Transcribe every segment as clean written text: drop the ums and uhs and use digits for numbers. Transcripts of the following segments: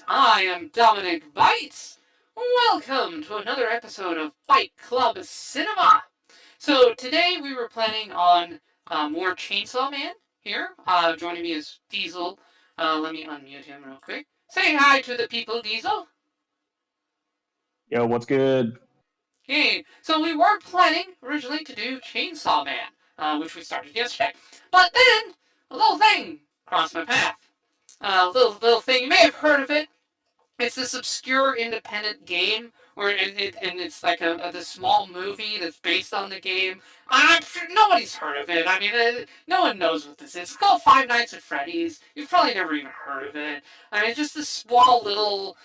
I am Dominic Bytes. Welcome to another episode of Byte Club Cinema. So today we were planning on more Chainsaw Man here. Joining me is Diesel. Let me unmute him real quick. Say hi to the people, Diesel. Yo, what's good? Okay, so we were planning originally to do Chainsaw Man, which we started yesterday. But then a little thing crossed my path. Little thing, you may have heard of it. It's this obscure independent game where it's like this small movie that's based on the game. I'm sure nobody's heard of it. I mean, no one knows what this is. It's called Five Nights at Freddy's. You've probably never even heard of it. I mean, it's just this small little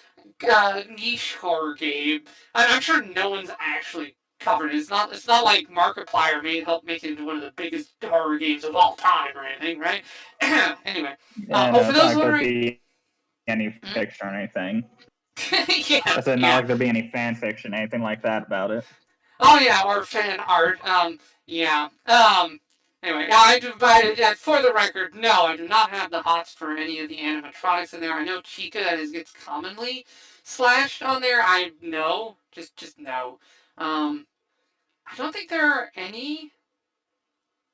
niche horror game. I'm sure no one's actually covered it. It's not like Markiplier may help make it into one of the biggest horror games of all time or anything, right? Anyway, Yeah, no, for it's those not like there'd wondering, be any fiction or anything. yeah, I said not yeah. like there'd be any fan fiction, anything like that about it. Oh yeah, or fan art. Yeah. Anyway, I do. But for the record, no, I do not have the hots for any of the animatronics in there. I know Chica gets commonly slashed on there. I know, just no. Um, I don't think there are any.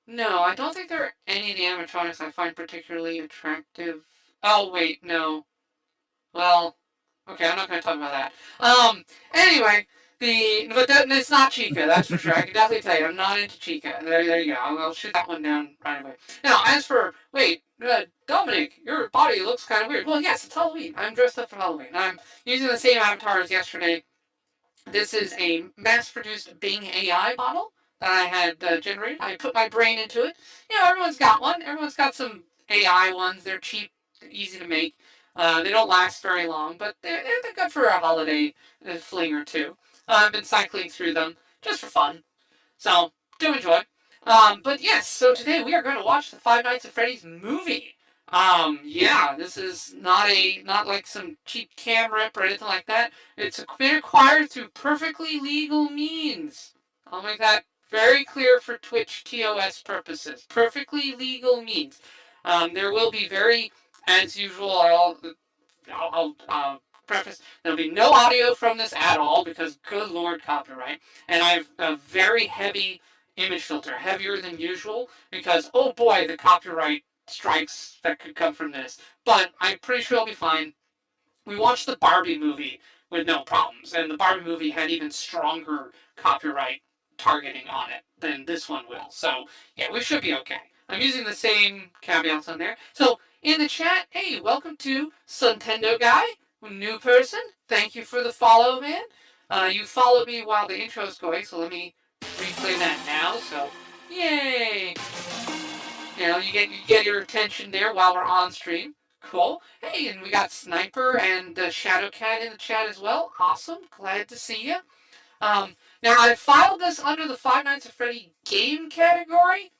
No, I don't think there are any of the animatronics I find particularly attractive. Oh wait, no. Well, okay, I'm not going to talk about that. Anyway, it's not Chica, that's for sure. I can definitely tell you, I'm not into Chica. There you go. I'll shoot that one down right away. Now, as for Dominic, your body looks kind of weird. Well, yes, it's Halloween. I'm dressed up for Halloween. I'm using the same avatar as yesterday. This is a mass-produced Bing AI model that I had generated. I put my brain into it. Everyone's got one. Everyone's got some AI ones. They're cheap, easy to make. They don't last very long, but they're good for a holiday fling or two. I've been cycling through them just for fun, so do enjoy. But yes, so today we are going to watch the Five Nights at Freddy's movie. Yeah, this is not like some cheap cam rip or anything like that. It's been acquired through perfectly legal means. I'll make that very clear for Twitch TOS purposes. Perfectly legal means. There will be as usual, I'll preface, there'll be no audio from this at all because, good lord, copyright. And I have a very heavy image filter, heavier than usual, because, oh boy, the copyright strikes that could come from this. But I'm pretty sure it'll be fine. We watched the Barbie movie with no problems, and the Barbie movie had even stronger copyright targeting on it than this one will. So, yeah, we should be okay. I'm using the same caveats on there. So, in the chat, hey, welcome to Suntendo Guy, new person. Thank you for the follow, man. You followed me while the intro's going, so let me replay that now. So, yay! You get your attention there while we're on stream. Cool. Hey, and we got Sniper and Shadow Cat in the chat as well. Awesome. Glad to see you. Now I filed this under the Five Nights at Freddy game category.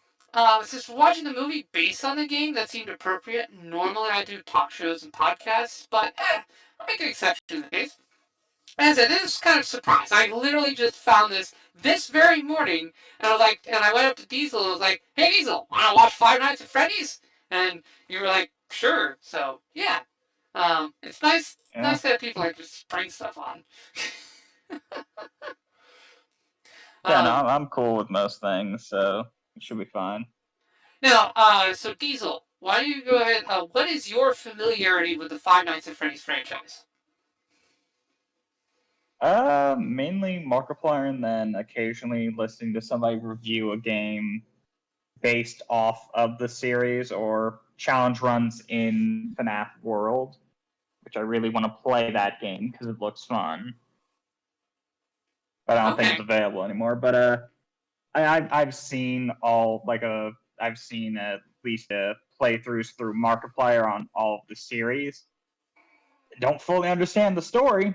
Since watching the movie based on the game, that seemed appropriate. Normally I do talk shows and podcasts, but I'll make an exception in the case. As I said, this is kind of a surprise. I literally just found this very morning, and I went up to Diesel and was like, "Hey Diesel, wanna watch Five Nights at Freddy's?" And you were like, "Sure." So yeah, it's Yeah. nice to have people like just bring stuff on. Yeah, no, um, I'm cool with most things, so it should be fine. Now, so Diesel, why don't you go ahead? What is your familiarity with the Five Nights at Freddy's franchise? Mainly Markiplier and then occasionally listening to somebody review a game based off of the series or challenge runs in FNAF World, which I really want to play that game because it looks fun. But I don't think it's Okay, available anymore. But I've seen I've seen at least playthroughs through Markiplier on all of the series. Don't fully understand the story,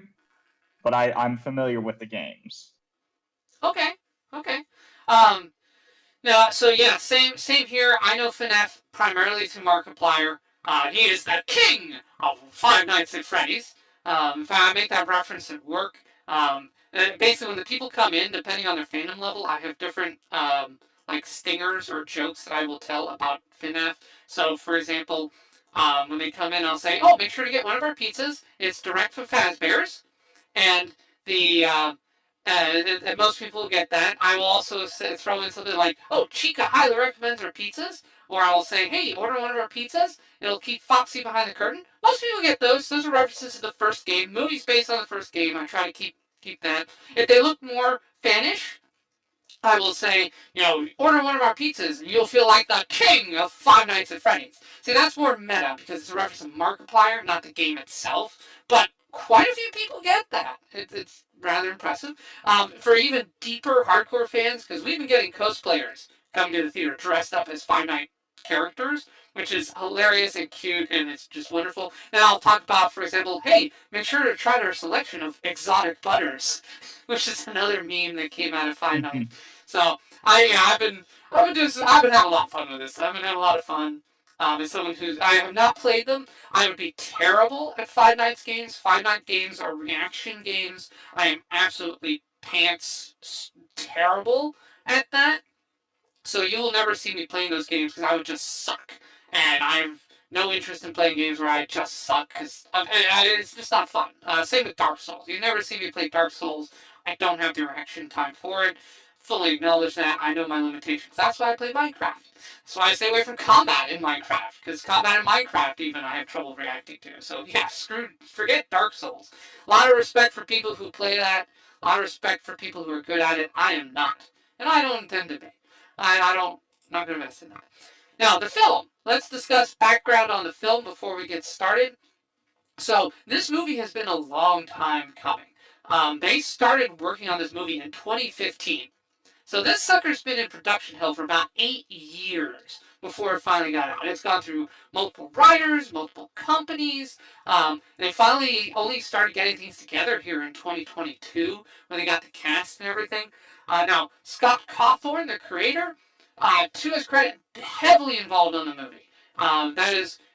but I'm familiar with the games. okay, okay. Um, No, so yeah, same here. I know FNAF primarily to Markiplier. He is the king of Five Nights at Freddy's. In fact, I make that reference at work. Basically, when the people come in, depending on their fandom level, I have different like stingers or jokes that I will tell about FNAF. So, for example, When they come in, I'll say, "Oh, make sure to get one of our pizzas. It's direct from Fazbear's," and the and most people get that. I will also throw in something like, "Oh, Chica highly recommends our pizzas," or I will say, "Hey, order one of our pizzas. It'll keep Foxy behind the curtain." Most people get those. Those are references to the first game. Movies based on the first game. I try to keep that. If they look more fanish, I will say, order one of our pizzas and you'll feel like the king of Five Nights at Freddy's. See, that's more meta because it's a reference to Markiplier, not the game itself. But quite a few people get that. It's rather impressive. For even deeper hardcore fans, because we've been getting cosplayers coming to the theater dressed up as Five Night characters, which is hilarious and cute and it's just wonderful. And I'll talk about, for example, hey, make sure to try our selection of exotic butters, which is another meme that came out of Five Nights. So I've been having a lot of fun with this. I've been having a lot of fun. As someone I have not played them, I would be terrible at Five Nights games. Five Night games are reaction games. I am absolutely pants terrible at that. So you will never see me playing those games because I would just suck. And I've no interest in playing games where I just suck because it's just not fun. Same with Dark Souls. You never see me play Dark Souls. I don't have the reaction time for it. Fully acknowledge that. I know my limitations. That's why I play Minecraft. That's why I stay away from combat in Minecraft. Because combat in Minecraft, even, I have trouble reacting to. So, yeah, forget Dark Souls. A lot of respect for people who play that. A lot of respect for people who are good at it. I am not. And I don't intend to be. I don't, not going to invest in that. Now, the film. Let's discuss background on the film before we get started. So, this movie has been a long time coming. They started working on this movie in 2015. So this sucker's been in production hell for about 8 years before it finally got out. It's gone through multiple writers, multiple companies. They finally only started getting things together here in 2022 when they got the cast and everything. Now, Scott Cawthorn, the creator, to his credit, heavily involved in the movie.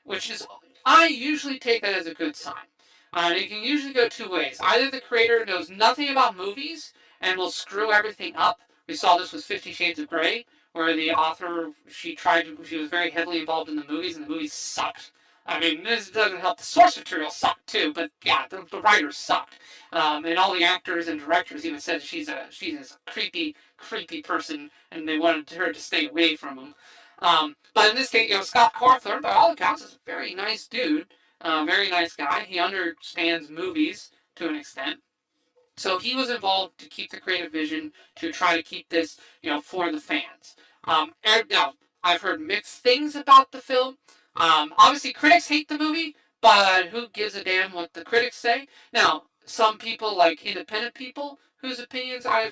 Which is, I usually take that as a good sign. It can usually go two ways. Either the creator knows nothing about movies and will screw everything up. We saw this with 50 Shades of Grey, where the author, she was very heavily involved in the movies, and the movies sucked. I mean, this doesn't help. The source material sucked too, but yeah, the writers sucked. And all the actors and directors even said she's a creepy, creepy person, and they wanted her to stay away from them. But in this case, Scott Cawthorn, by all accounts, is a very nice dude, very nice guy. He understands movies to an extent. So he was involved to keep the creative vision to try to keep this, for the fans. Now, I've heard mixed things about the film. Obviously, critics hate the movie, but who gives a damn what the critics say? Now, some people, like independent people, whose opinions I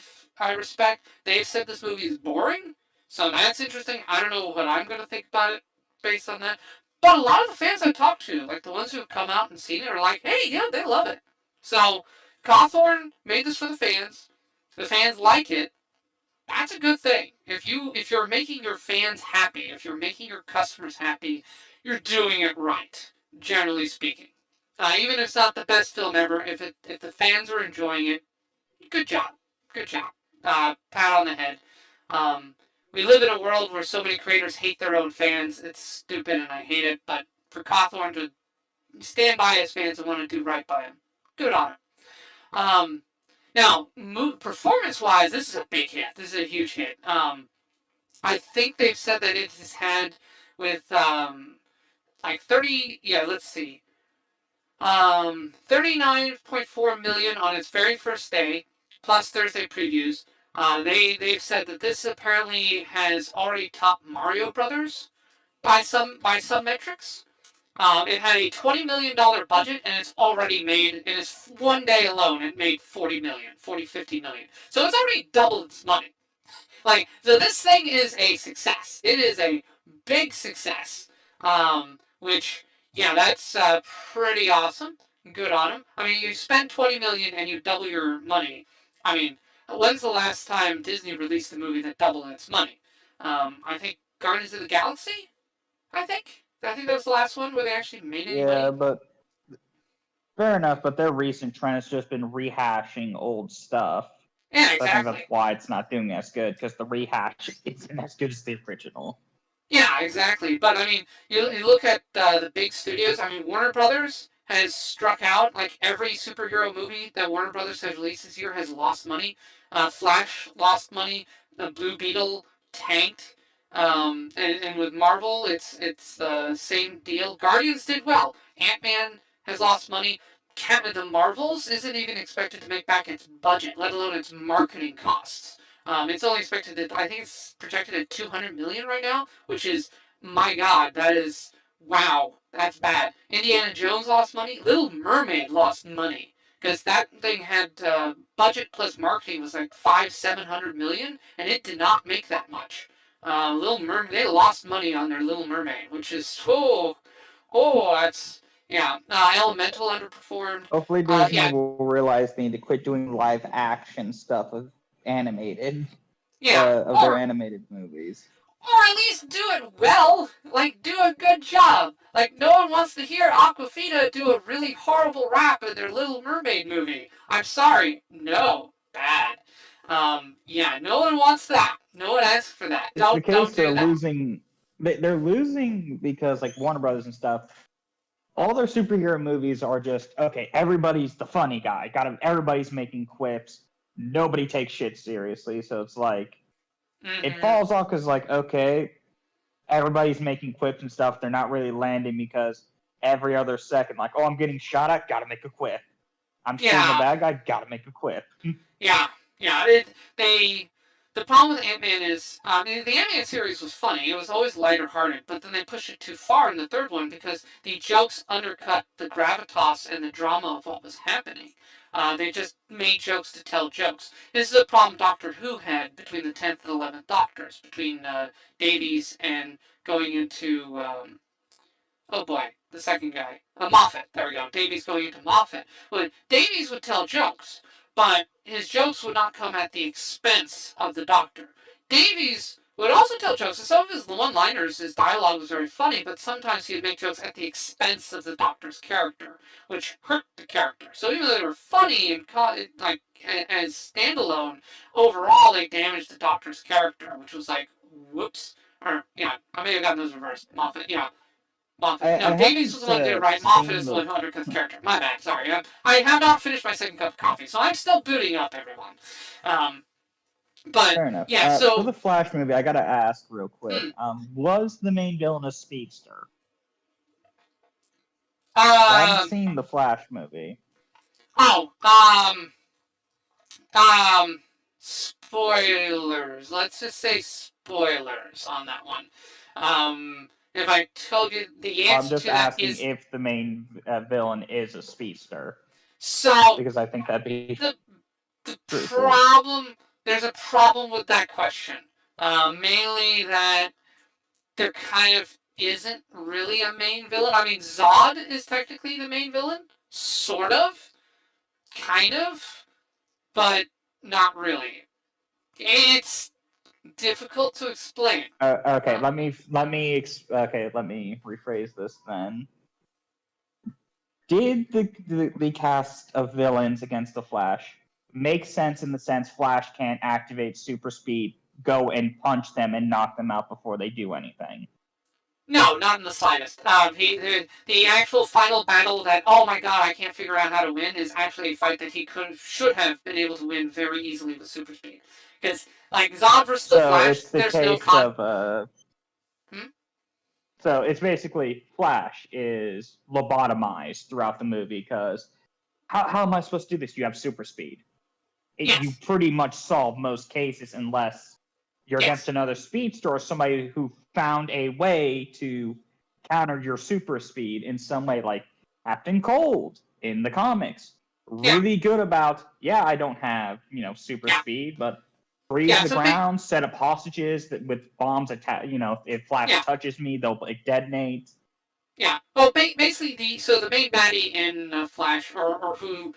respect, they've said this movie is boring. So that's interesting. I don't know what I'm going to think about it based on that. But a lot of the fans I talked to, like the ones who have come out and seen it, are like, hey, yeah, they love it. So Cawthorn made this for the fans. The fans like it. That's a good thing. If you're making your fans happy, if you're making your customers happy, you're doing it right. Generally speaking, even if it's not the best film ever, if the fans are enjoying it, good job, good job. Pat on the head. Um, we live in a world where so many creators hate their own fans. It's stupid and I hate it. But for Cawthorn to stand by his fans and want to do right by him, good on him. Um, Now, performance-wise, this is a big hit. This is a huge hit. I think they've said that it has had with like 30. Yeah, let's see. 39.4 million on its very first day, plus Thursday previews. They've said that this apparently has already topped Mario Brothers by some metrics. It had a $20 million budget, and it's already made, in its one day alone, it made 40 million, 40, 50 million. So it's already doubled its money. So this thing is a success. It is a big success. Which, yeah, that's pretty awesome. Good on them. I mean, you spend 20 million and you double your money. I mean, when's the last time Disney released a movie that doubled its money? I think Guardians of the Galaxy. I think that was the last one where they actually made any money. Yeah, but fair enough. But their recent trend has just been rehashing old stuff. Yeah, So I think exactly. that's why it's not doing as good because the rehash isn't as good as the original. Yeah, exactly. But I mean, you look at the big studios. I mean, Warner Brothers has struck out. Like every superhero movie that Warner Brothers has released this year has lost money. Flash lost money. The Blue Beetle tanked. And with Marvel, it's the same deal. Guardians did well. Ant Man has lost money. The Marvels isn't even expected to make back its budget, let alone its marketing costs. It's only expected at, I think it's projected at 200 million right now, which is, my God, that is, wow, that's bad. Indiana Jones lost money. Little Mermaid lost money because that thing had budget plus marketing was like 700 million, and it did not make that much. Little Mermaid, they lost money on their Little Mermaid, which is that's yeah. Elemental underperformed. Hopefully, Disney Yeah, will realize they need to quit doing live action stuff of animated, yeah. of their animated movies. Or at least do it well. Like, do a good job. Like, no one wants to hear Aquafina do a really horrible rap in their Little Mermaid movie. I'm sorry. No. Bad. Yeah, no one wants that. No one asks for that. It's the Don't case they're do that. losing. They're losing because like Warner Brothers and stuff. All their superhero movies are just okay. Everybody's the funny guy. Everybody's making quips. Nobody takes shit seriously. So it's like it Mm-hmm. falls off because like okay, everybody's making quips and stuff. They're not really landing because every other second, like, oh, I'm getting shot at, gotta make a quip. I'm shooting a Yeah. bad guy, gotta make a quip. Yeah, yeah. The problem with Ant Man is the Ant Man series was funny. It was always lighter hearted, but then they pushed it too far in the third one because the jokes undercut the gravitas and the drama of what was happening. They just made jokes to tell jokes. This is a problem Doctor Who had between the 10th and 11th Doctors, between Davies and going into oh boy, the second guy, Moffat. There we go. Davies going into Moffat. Well, Davies would tell jokes, but his jokes would not come at the expense of the Doctor. Davies would also tell jokes, and some of his one-liners, his dialogue was very funny, but sometimes he would make jokes at the expense of the Doctor's character, which hurt the character. So even though they were funny and like as standalone, overall they damaged the Doctor's character, which was like, whoops. Or yeah, I may have gotten those reversed. Moffat, yeah, Moffat. No, I Davies was haven't the one who did it right. Moffat seen is the the. one who undercuts the character. My bad. Sorry. I have not finished my second cup of coffee, so I'm still booting up everyone. Um, but Fair enough. yeah, For so the Flash movie, I gotta ask real quick. hmm, Was the main villain a speedster? I haven't um, seen the Flash movie. oh, spoilers. Let's just say spoilers on that one. If I told you the I'm answer just to that asking is if the main villain is a speedster, so because I think that'd be the the truthful. problem there's a problem with that question. Mainly that there kind of isn't really a main villain. I mean, Zod is technically the main villain, sort of, kind of, but not really. It's difficult to explain. Okay, Uh, let me rephrase this then. Did the cast of villains against the Flash make sense in the sense Flash can't activate super speed, go and punch them and knock them out before they do anything? no, not in the slightest. The actual final battle that, oh my god, I can't figure out how to win is actually a fight that he should have been able to win very easily with super speed. Because, like, Zod versus the So Flash, it's the there's no case con. of Hmm? so it's basically Flash is lobotomized throughout the movie because how am I supposed to do this? You have super speed. You Yes. pretty much solve most cases unless you're against Yes. another speedster or somebody who found a way to counter your super speed in some way, like Captain Cold in the comics. Yeah. Really good about, yeah, I don't have, super Yeah. speed, but freeze Yeah. the ground, set up hostages that with bombs attack, if Flash Yeah. touches me, they'll detonate. Yeah. Well, basically, the main baddie in Flash, or who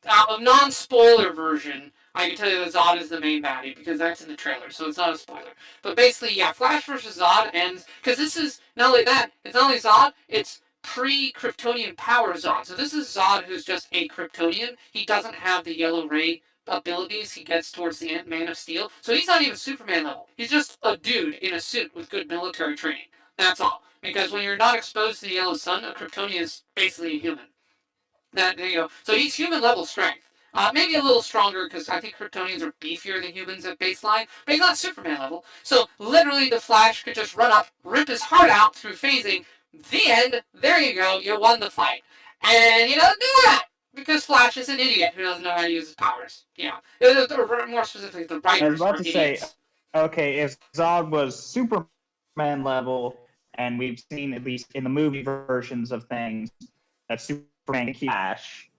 a non-spoiler version, I can tell you that Zod is the main baddie because that's in the trailer, so it's not a spoiler. But basically, yeah, Flash versus Zod ends because this is not only that, it's not only Zod, it's pre-Kryptonian power Zod. So this is Zod who's just a Kryptonian. He doesn't have the yellow ray abilities he gets towards the end, Man of Steel. So he's not even Superman level. He's just a dude in a suit with good military training. That's all. Because when you're not exposed to the yellow sun, a Kryptonian is basically a human. So he's human level strength. Maybe a little stronger because I think Kryptonians are beefier than humans at baseline, but he's not Superman level. So literally, the Flash could just run up, rip his heart out through phasing. The end. There you go. You won the fight, and he doesn't do that because Flash is an idiot who doesn't know how to use his powers. More specifically, the I was writers about are to say, idiots. okay, if Zod was Superman level, and we've seen at least in the movie versions of things that Superman can Flash,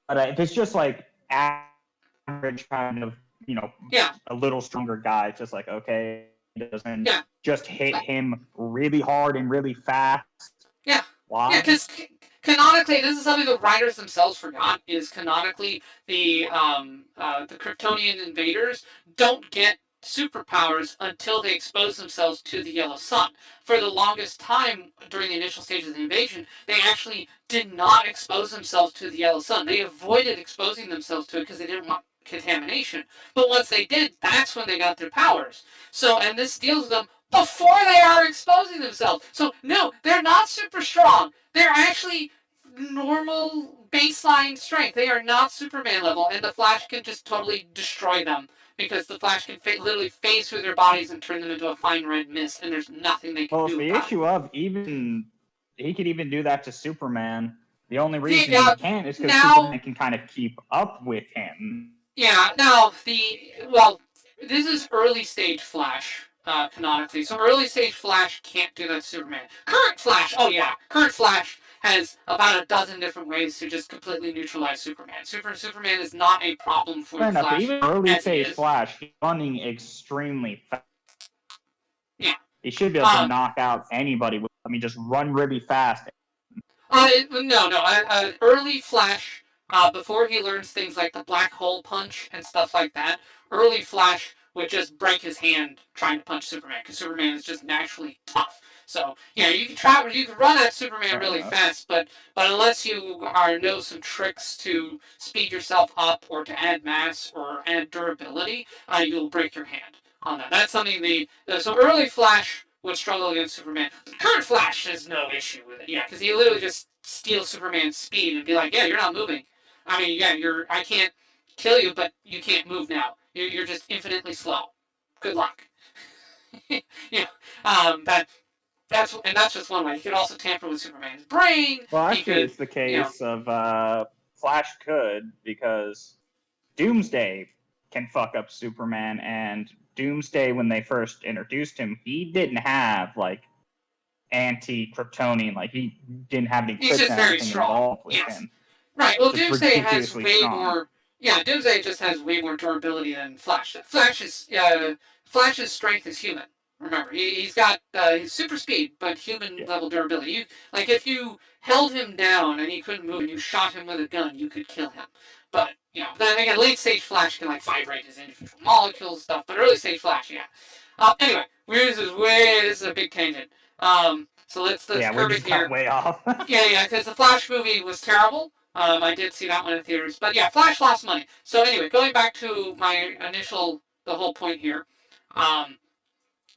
but if it's just like average kind of, Yeah, a little stronger guy, it's just like, okay, it doesn't yeah, just hit him really hard and really fast. yeah, yeah. Why? Because canonically, this is something the writers themselves forgot. Is canonically the Kryptonian invaders don't get superpowers until they expose themselves to the yellow sun. For the longest time during the initial stages of the invasion, they actually did not expose themselves to the yellow sun. They avoided exposing themselves to it because they didn't want contamination. But once they did, that's when they got their powers. So, and this deals with them before they are exposing themselves. So, no, they're not super strong. They're actually normal baseline strength. They are not Superman level, and the Flash can just totally destroy them because the Flash can literally phase through their bodies and turn them into a fine red mist, and there's nothing they can Well, it's do the about it. issue of even he could even do that to Superman. The only See, reason he can't is because now Superman can kind of keep up with him. Yeah, this is early stage Flash, canonically. So early stage Flash can't do that to Superman. Current Flash, oh yeah, current Flash has about a dozen different ways to just completely neutralize Superman. Superman is not a problem for Fair the enough, but Flash even early as he stage is. Flash, he's running extremely fast. Yeah. He should be able to knock out anybody. Just run really fast. No. Early Flash, before he learns things like the black hole punch and stuff like that, early Flash would just break his hand trying to punch Superman because Superman is just naturally tough. So yeah, you can run at Superman Fair really enough. fast, but unless you know some tricks to speed yourself up or to add mass or add durability, you'll break your hand on that. That's something so early Flash would struggle against Superman. The current Flash has no issue with it. Yeah, because he literally just steals Superman's speed and be like, yeah, you're not moving. I mean, yeah, I can't kill you, but you can't move now. You're just infinitely slow. Good luck. Yeah, that that's just one way. He could also tamper with Superman's brain. Well, He actually, could, it's the case of Flash could, because Doomsday can fuck up Superman, and Doomsday, when they first introduced him, he didn't have anti-Kryptonian, he didn't have any he's just krypton or very anything strong. involved with Yes. him. Right. Well, Just Doomsday has ridiculously way strong. more. Yeah, Doomsday just has way more durability than Flash. Flash's strength is human. Remember, he's got super speed, but human level durability. If you held him down and he couldn't move, and you shot him with a gun, you could kill him. But then again, late stage Flash can vibrate his individual molecules and stuff. But early stage Flash, yeah. Anyway, this is a big tangent. So let's We're curb it just got here. way off. Yeah, because the Flash movie was terrible. I did see that one in theaters, but yeah, Flash lost money. So anyway, going back to the whole point here. Um,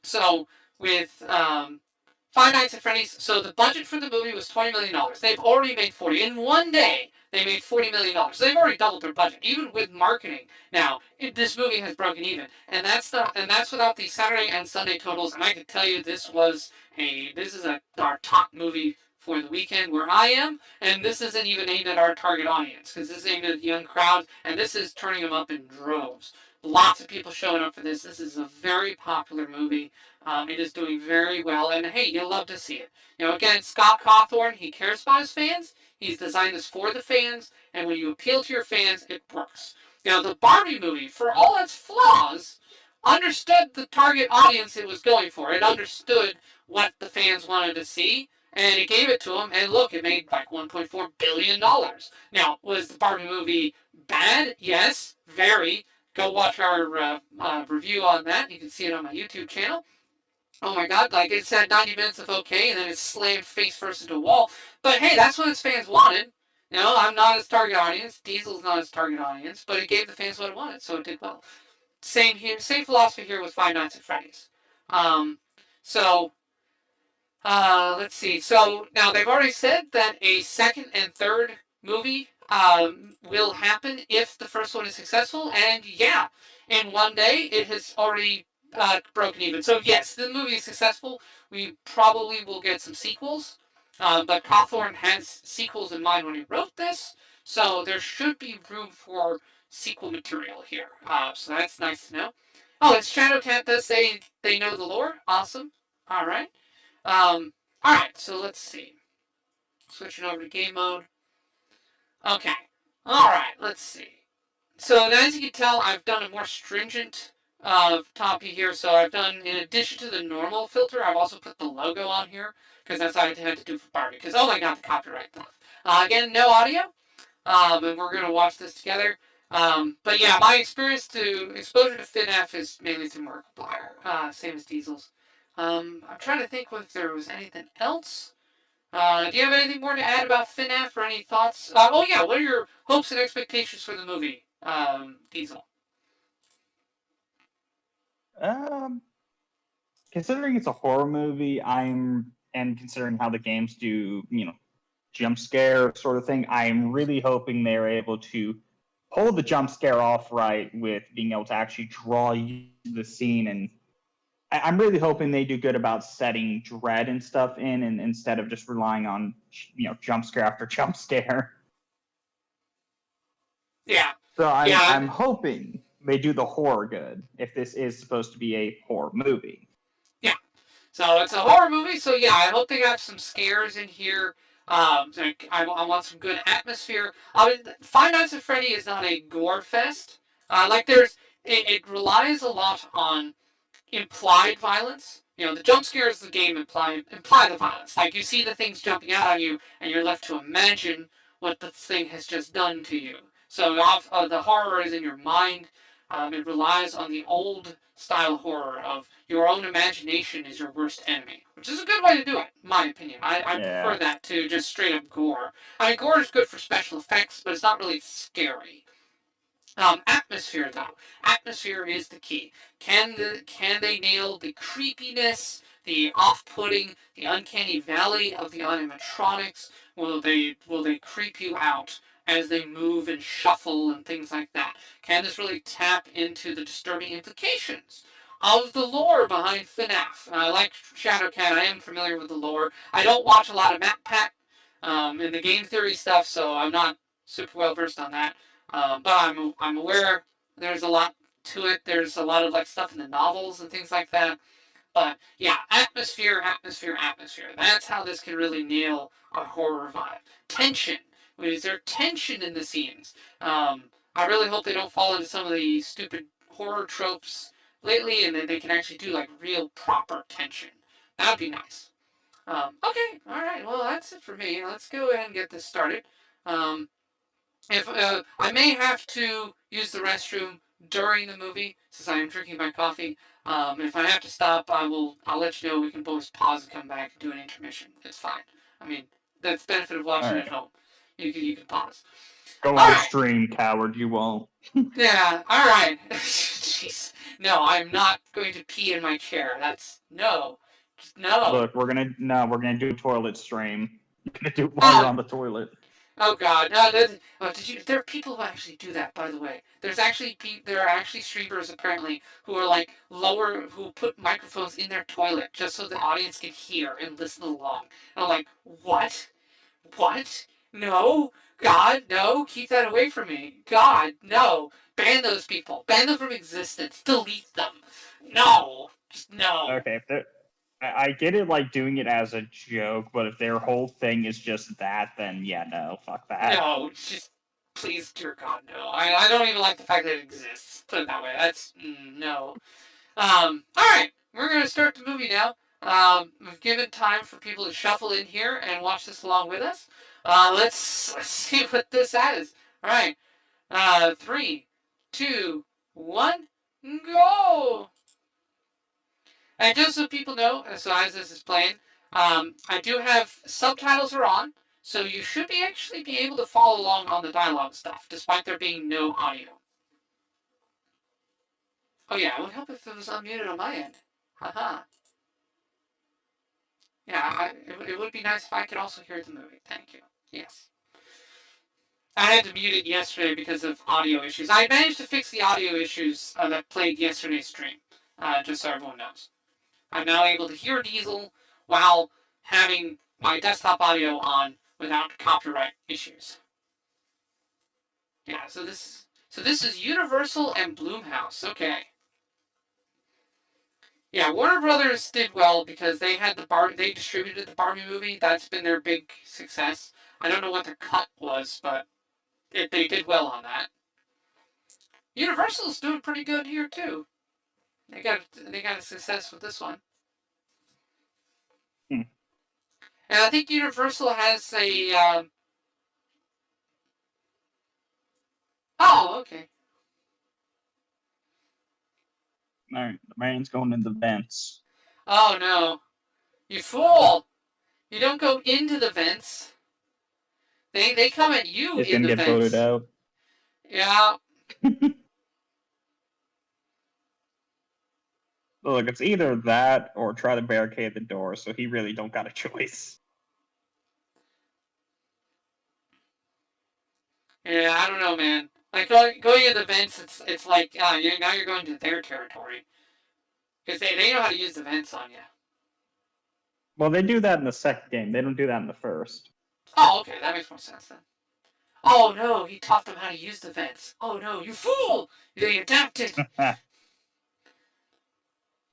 so with Five Nights at Freddy's, so the budget for the movie was $20 million. They've already made 40 in one day. They made $40 million. So they've already doubled their budget, even with marketing. Now, this movie has broken even, and that's without the Saturday and Sunday totals. And I can tell you, this is our top movie for the weekend where I am, and this isn't even aimed at our target audience because this is aimed at the young crowd, and this is turning them up in droves. Lots of people showing up for this. This is a very popular movie. It is doing very well, and hey, you'll love to see it. Again, Scott Cawthorn, he cares about his fans. He's designed this for the fans, and when you appeal to your fans, it works. The Barbie movie, for all its flaws, understood the target audience it was going for. It understood what the fans wanted to see, and it gave it to them, and look, it made $1.4 billion. Now, was the Barbie movie bad? Yes, very. Go watch our review on that. You can see it on my YouTube channel. Oh my god, it said 90 minutes of okay, and then it slammed face first into a wall. But hey, that's what its fans wanted. I'm not its target audience. Diesel's not its target audience, but it gave the fans what it wanted, so it did well. Same philosophy here with Five Nights at Freddy's. Um, so let's see. So now they've already said that a second and third movie will happen if the first one is successful, and yeah, in one day it has already broken even. So yes, the movie is successful. We probably will get some sequels, but Cawthorne has sequels in mind when he wrote this, so there should be room for sequel material here. So that's nice to know. Oh, it's Shadowcat does say they know the lore. Awesome. All right. Alright, so let's see. Switching over to game mode. Okay. Alright, let's see. So as you can tell, I've done a more stringent copy here. So I've done, in addition to the normal filter, I've also put the logo on here. Because that's what I had to do for Barbie. Because, oh my god, the copyright stuff. Again, no audio. And we're going to watch this together. But yeah, my exposure to fnaf is mainly through Markiplier. Same as Diesel's. I'm trying to think if there was anything else. Do you have anything more to add about FNAF or any thoughts? Oh yeah, what are your hopes and expectations for the movie, Diesel? Um, Considering it's a horror movie, and considering how the games do, jump scare sort of thing, I'm really hoping they're able to pull the jump scare off right with being able to actually draw you to the scene. And I'm really hoping they do good about setting dread and stuff in, and instead of just relying on jump scare after jump scare. Yeah, So yeah, I'm hoping they do the horror good if this is supposed to be a horror movie. yeah. So it's a horror movie, so yeah, I hope they got some scares in here. I want some good atmosphere. I mean, Five Nights at Freddy is not a gore fest. It relies a lot on implied violence. The jump scares of the game imply the violence. Like you see the things jumping out on you, and you're left to imagine what the thing has just done to you. So the horror is in your mind. It relies on the old style horror of your own imagination is your worst enemy, which is a good way to do it, in my opinion. I prefer Yeah. that to just straight up gore. I mean, gore is good for special effects, but it's not really scary. Atmosphere though. Atmosphere is the key. Can they nail the creepiness, the off-putting, the uncanny valley of the animatronics? Will they creep you out as they move and shuffle and things like that? Can this really tap into the disturbing implications of the lore behind FNAF? Like Shadowcat, I am familiar with the lore. I don't watch a lot of MatPat in the game theory stuff, so I'm not super well versed on that. But I'm aware there's a lot to it. There's a lot of like stuff in the novels and things like that. But yeah, atmosphere, atmosphere, atmosphere. That's how this can really nail a horror vibe. Tension. Is there tension in the scenes? I really hope they don't fall into some of the stupid horror tropes lately, and that they can actually do like real proper tension. That'd be nice. Okay, all right. Well, that's it for me. Let's go ahead and get this started. Um, if I may have to use the restroom during the movie since I am drinking my coffee. If I have to stop, I'll let you know. We can both pause and come back and do an intermission. It's fine. I mean, that's the benefit of All watching at right. home. You can pause. Go All on right. stream, coward. You won't. Yeah. All right. Jeez. No, I'm not going to pee in my chair. That's no. Just no. Look, we're gonna do a toilet stream. You're gonna do it while you're Oh, on the toilet. oh God! No, did you? There are people who actually do that. By the way, there are actually streamers apparently who are like who put microphones in their toilet just so the audience can hear and listen along. And I'm like, what? What? No, God, no! Keep that away from me. God, no! Ban those people. Ban them from existence. Delete them. No, just no. Okay, I get it, like doing it as a joke, but if their whole thing is just that, then yeah, no, fuck that. No, just please, dear God, no. I don't even like the fact that it exists. Put it that way. That's no. All right, we're gonna start the movie now. We've given time for people to shuffle in here and watch this along with us. Let's see what this has. All right. Three, two, one, go. And just so people know, so as this is playing, I do have subtitles are on, so you should actually be able to follow along on the dialogue stuff, despite there being no audio. Oh yeah, it would help if it was unmuted on my end. Haha. Yeah, it would be nice if I could also hear the movie. Thank you. Yes. I had to mute it yesterday because of audio issues. I managed to fix the audio issues that plagued yesterday's stream, just so everyone knows. I'm now able to hear Diesel while having my desktop audio on without copyright issues. Yeah, so this is Universal and Blumhouse. Okay. Yeah, Warner Brothers did well because they distributed the Barbie movie. That's been their big success. I don't know what their cut was, but they did well on that. Universal's doing pretty good here too. They got a success with this one. Hmm. And I think Universal has a. Oh, okay. Alright, the man's going in the vents. Oh no, you fool! You don't go into the vents. They come at you He's in gonna the get voted vents. out. Yeah. Look, it's either that or try to barricade the door, so he really don't got a choice. Yeah, I don't know, man. Like going into the vents, it's like now you're going to their territory because they know how to use the vents on you. Well, they do that in the second game. They don't do that in the first. Oh, okay, that makes more sense then. Oh no, he taught them how to use the vents. Oh no, you fool! They adapted.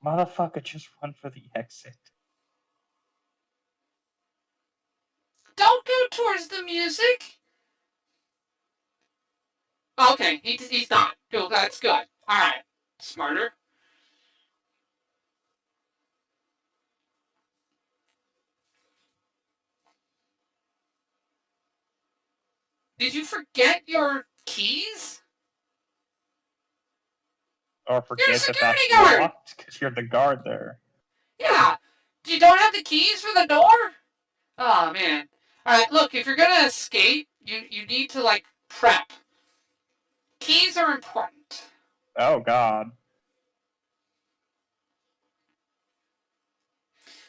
Motherfucker, just run for the exit. Don't go towards the music. Okay, he's not. Cool, that's good. All right, smarter. Did you forget your keys? Or You're a forget that security that's guard. locked because you're the guard there. Yeah. You don't have the keys for the door? Oh man. All right, look. If you're gonna escape, you need to like prep. Keys are important. Oh god.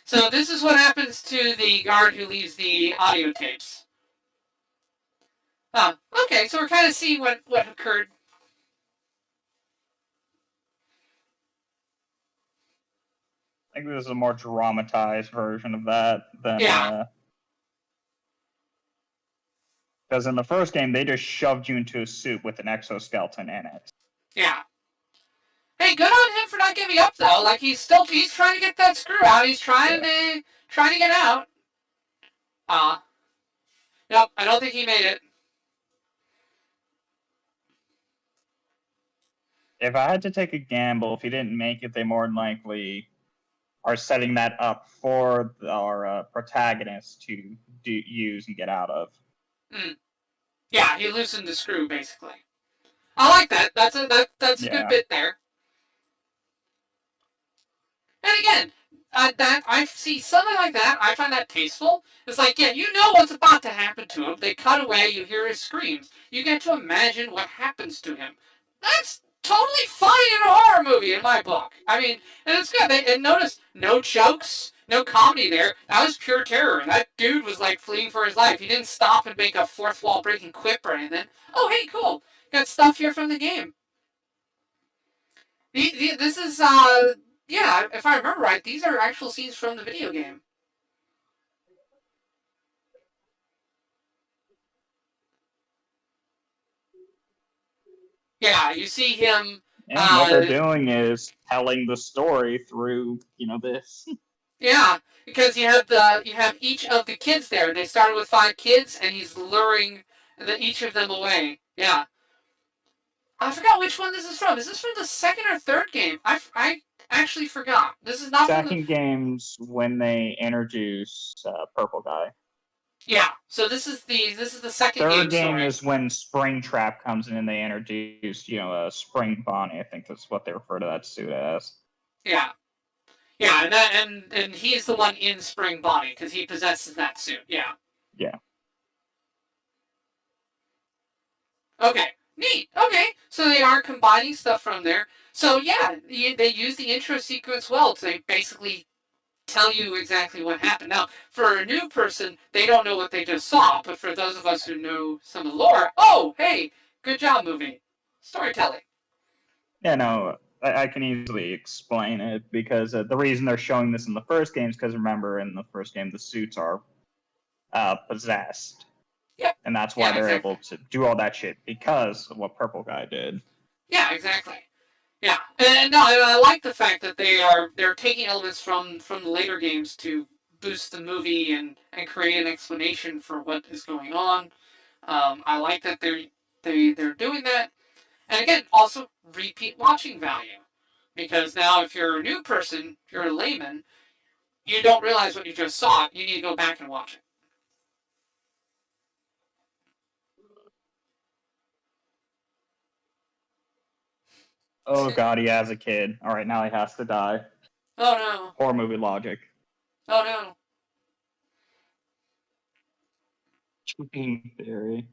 So this is what happens to the guard who leaves the audio tapes. Oh, okay. So we're kind of seeing what occurred. I think this is a more dramatized version of that than Yeah. because in the first game they just shoved you into a suit with an exoskeleton in it. Yeah. Hey, good on him for not giving up though. Like he's trying to get that screw out. He's trying to get out. Nope. I don't think he made it. If I had to take a gamble, if he didn't make it, they more than likely are setting that up for our protagonist to use and get out of. Yeah, he loosened the screw basically. I like that. That's a good Yeah. bit there. And again, that I see something like that. I find that tasteful. It's like, yeah, you know what's about to happen to him. They cut away. You hear his screams. You get to imagine what happens to him. That's totally fine in a horror movie in my book. I mean, and it's good. And notice no jokes, no comedy there. That was pure terror. That dude was like fleeing for his life. He didn't stop and make a fourth wall breaking quip or anything. Oh, hey, cool. Got stuff here from the game. This is yeah, if I remember right, these are actual scenes from the video game. Yeah, you see him. And what they're doing is telling the story through, this. Yeah, because you have each of the kids there. They started with 5 kids, and he's luring each of them away. Yeah, I forgot which one this is from. Is this from the second or third game? I actually forgot. This is not from the. Second game's when they introduce Purple Guy. Yeah, so this is the second Third game story. is when Springtrap comes in and they introduce, Spring Bonnie. I think that's what they refer to that suit as. Yeah. Yeah, and he's the one in Spring Bonnie because he possesses that suit. Yeah. Yeah. Okay. Neat. Okay. So they are combining stuff from there. So yeah, they use the intro sequence well to basically tell you exactly what happened. Now, for a new person, they don't know what they just saw, but for those of us who know some of the lore, oh, hey, good job, movie. Storytelling. Yeah, no, I can easily explain it because the reason they're showing this in the first game is because remember, in the first game, the suits are possessed. Yep. And that's why Yeah, they're exactly. able to do all that shit because of what Purple Guy did. Yeah, exactly. Yeah, and no, I like the fact that they're taking elements from the later games to boost the movie and create an explanation for what is going on. I like that they're doing that, and again, also repeat watching value, because now if you're a new person, if you're a layman, you don't realize what you just saw. You need to go back and watch it. Oh god, he has a kid. All right, now he has to die. Oh no! Horror movie logic. Oh no! Cheating theory.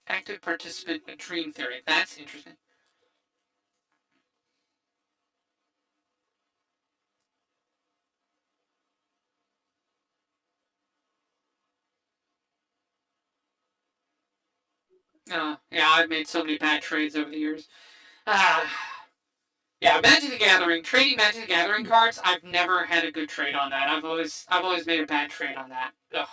Active participant in dream theory. That's interesting. Yeah, I've made so many bad trades over the years. Ah. Yeah, Magic the Gathering, trading Magic the Gathering cards, I've never had a good trade on that. I've always made a bad trade on that. Ugh.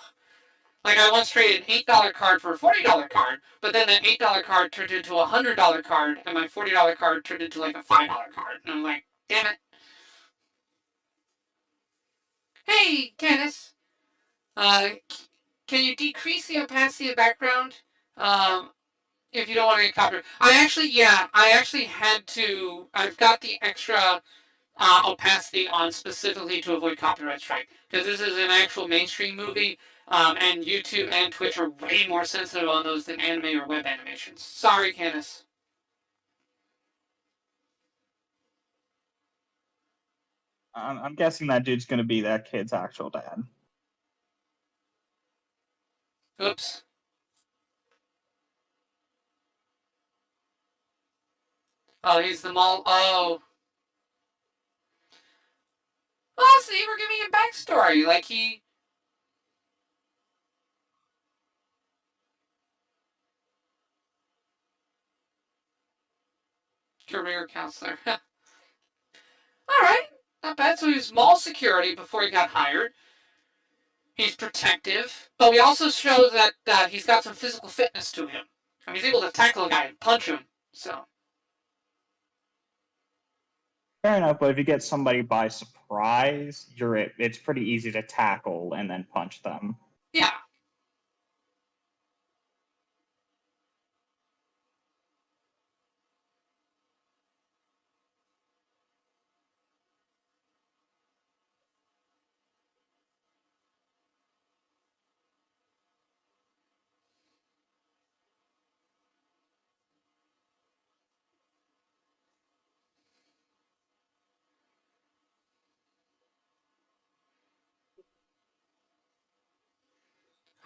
Like I once traded an $8 card for a $40 card, but then that $8 card turned into a $100 card, and my $40 card turned into like a $5 card. And I'm like, damn it. Hey, Candice, uh, can you decrease the opacity of the background? Um, if you don't want to get copyright. I actually had to. I've got the extra opacity on specifically to avoid copyright strike, because this is an actual mainstream movie, and YouTube and Twitch are way more sensitive on those than anime or web animations. Sorry, Candice. I'm guessing that dude's gonna be that kid's actual dad. Oops. Oh, he's the mall. Oh. Oh, see, we're giving him backstory. Like he career counselor. All right, not bad. So he was mall security before he got hired. He's protective, but we also show that he's got some physical fitness to him. And he's able to tackle a guy and punch him. So Fair enough, but if you get somebody by surprise, it's pretty easy to tackle and then punch them. yeah.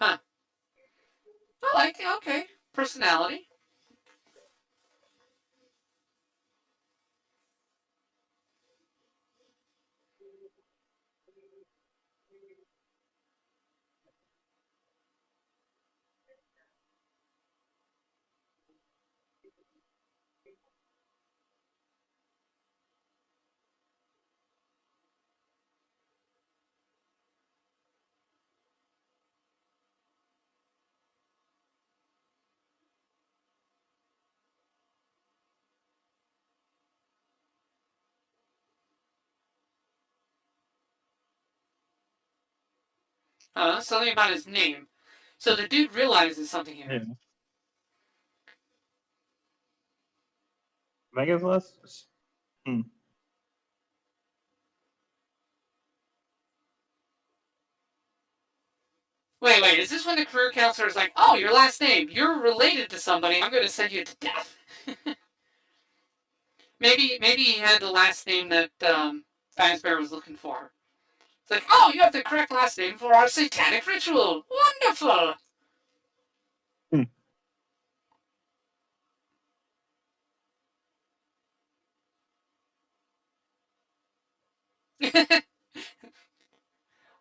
Huh. I like it. Okay. Personality. Something about his name. So the dude realizes something here. Yeah. Vegas list? Hmm. Wait, is this when the career counselor is like, oh, your last name, you're related to somebody, I'm going to send you to death? maybe he had the last name that Fazbear was looking for. It's like, oh, you have the correct last name for our satanic ritual. Wonderful. Hmm.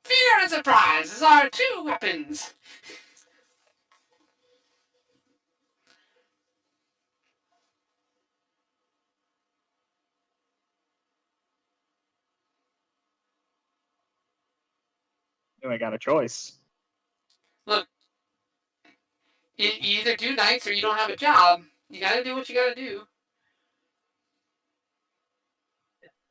Fear and surprise is our two weapons. You ain't got a choice. Look, you either do nights or you don't have a job. You gotta do what you gotta do.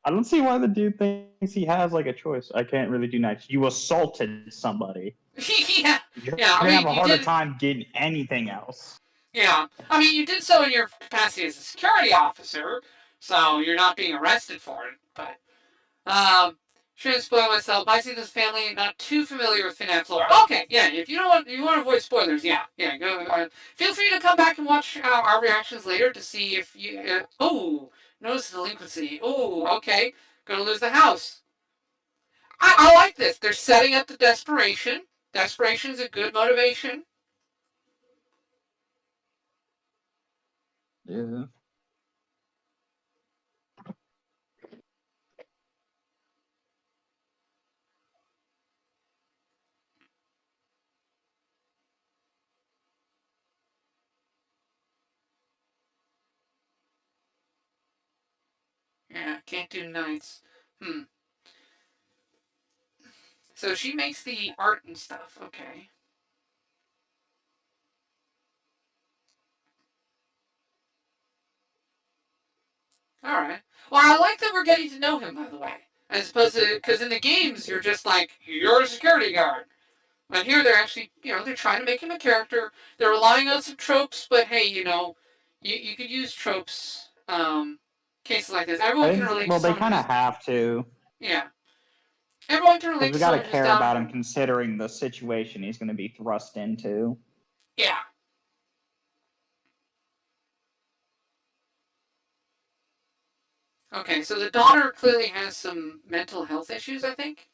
I don't see why the dude thinks he has like a choice. I can't really do nights. You assaulted somebody. yeah, You're yeah. I gonna have mean, a you harder did. time getting anything else. Yeah, I mean, you did so in your capacity as a security officer, so you're not being arrested for it. But shouldn't spoil myself. I see this family not too familiar with FNAF lore. Okay, yeah. If you don't want, you want to avoid spoilers, yeah. Go. Feel free to come back and watch our reactions later to see if you. Oh, notice delinquency. Oh, okay. Gonna lose the house. I like this. They're setting up the desperation. Desperation is a good motivation. Yeah. Yeah, can't do nights. So she makes the art and stuff. Okay. All right. Well, I like that we're getting to know him, by the way. As opposed to, because in the games, you're just like, you're a security guard. But here they're actually, they're trying to make him a character. They're relying on some tropes, but hey, you could use tropes, cases like this. Everyone I can think, relate to well, they someone kind of who's, have to. yeah. Everyone can Because relate we to got to someone who's care about him downtrodden. considering the situation he's going to be thrust into. Yeah. Okay, so the daughter clearly has some mental health issues, I think.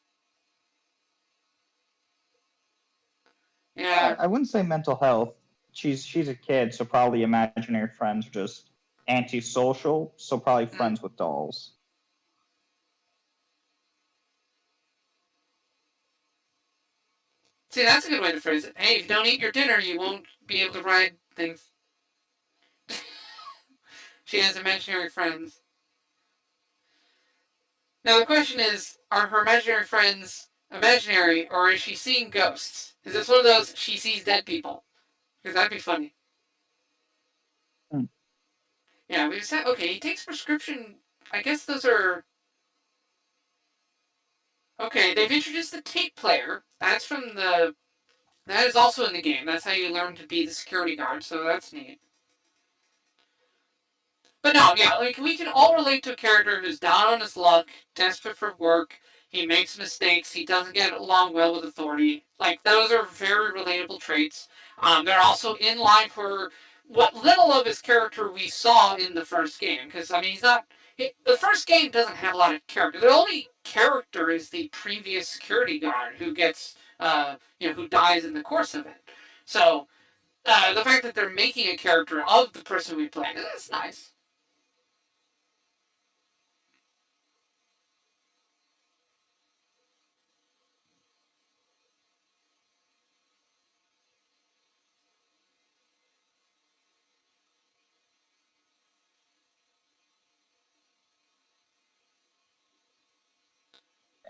Yeah. I wouldn't say mental health. She's a kid, so probably imaginary friends are just antisocial, so probably Mm. friends with dolls. See, that's a good way to phrase it. Hey, if you don't eat your dinner, you won't be able to ride things. She has imaginary friends. Now the question is, are her imaginary friends imaginary, or is she seeing ghosts? Is this one of those she sees dead people? Because that'd be funny. Hmm. Yeah, we said okay. He takes prescription. I guess those are okay. They've introduced the tape player. That's from the. That is also in the game. That's how you learn to be the security guard. So that's neat. But no, yeah, like we can all relate to a character who's down on his luck, desperate for work. He makes mistakes. He doesn't get along well with authority. Like those are very relatable traits. They're also in line for what little of his character we saw in the first game. Because I mean, he's not. The first game doesn't have a lot of character. The only character is the previous security guard who gets, who dies in the course of it. So the fact that they're making a character of the person we played, that's nice.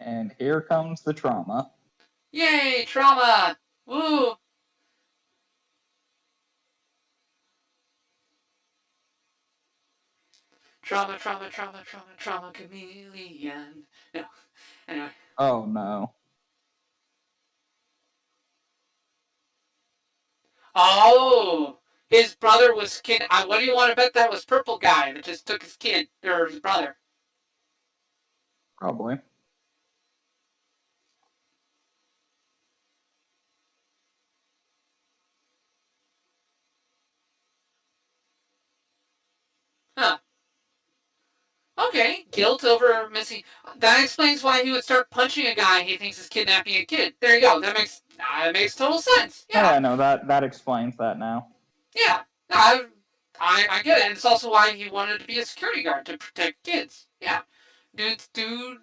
And here comes the trauma. Yay, trauma! Woo! Trauma, chameleon. No, anyway. Oh no. Oh! His brother was kid. What do you want to bet that was purple guy that just took his kid, or his brother? Probably. Okay, guilt over missing. That explains why he would start punching a guy he thinks is kidnapping a kid. There you go. That makes total sense. Yeah. Yeah, no, that explains that now. Yeah. I get it. And it's also why he wanted to be a security guard to protect kids. Yeah. Due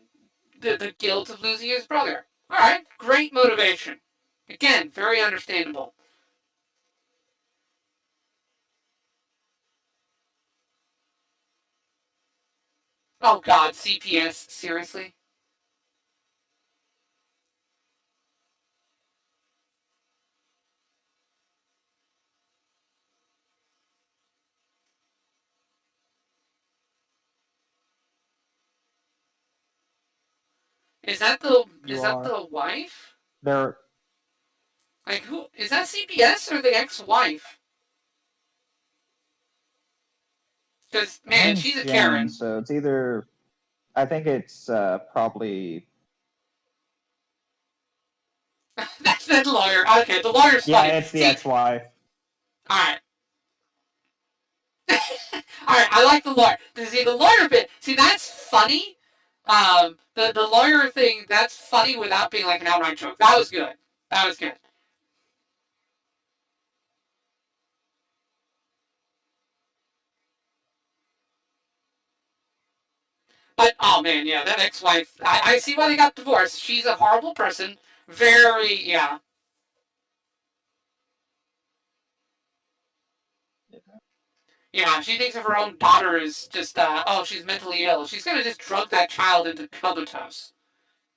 the guilt of losing his brother. All right. Great motivation. Again, very understandable. Oh God, CPS. Seriously? Is You that are. the wife? There. Like who is that? CPS or the ex-wife? Because Her man, name's she's a Jen, Karen. so it's either. I think it's probably. That's that lawyer. Okay, the lawyer's Yeah, funny. it's the See, ex-wife. all right, all right. I like the lawyer. See, the lawyer bit. See, that's funny. The lawyer thing. That's funny without being like an outright joke. That was good. That was good. But oh man, yeah, that ex-wife. I see why they got divorced. She's a horrible person. Very, yeah. Yeah, she thinks of her own daughter as just, oh, she's mentally ill. She's gonna just drug that child into comatose.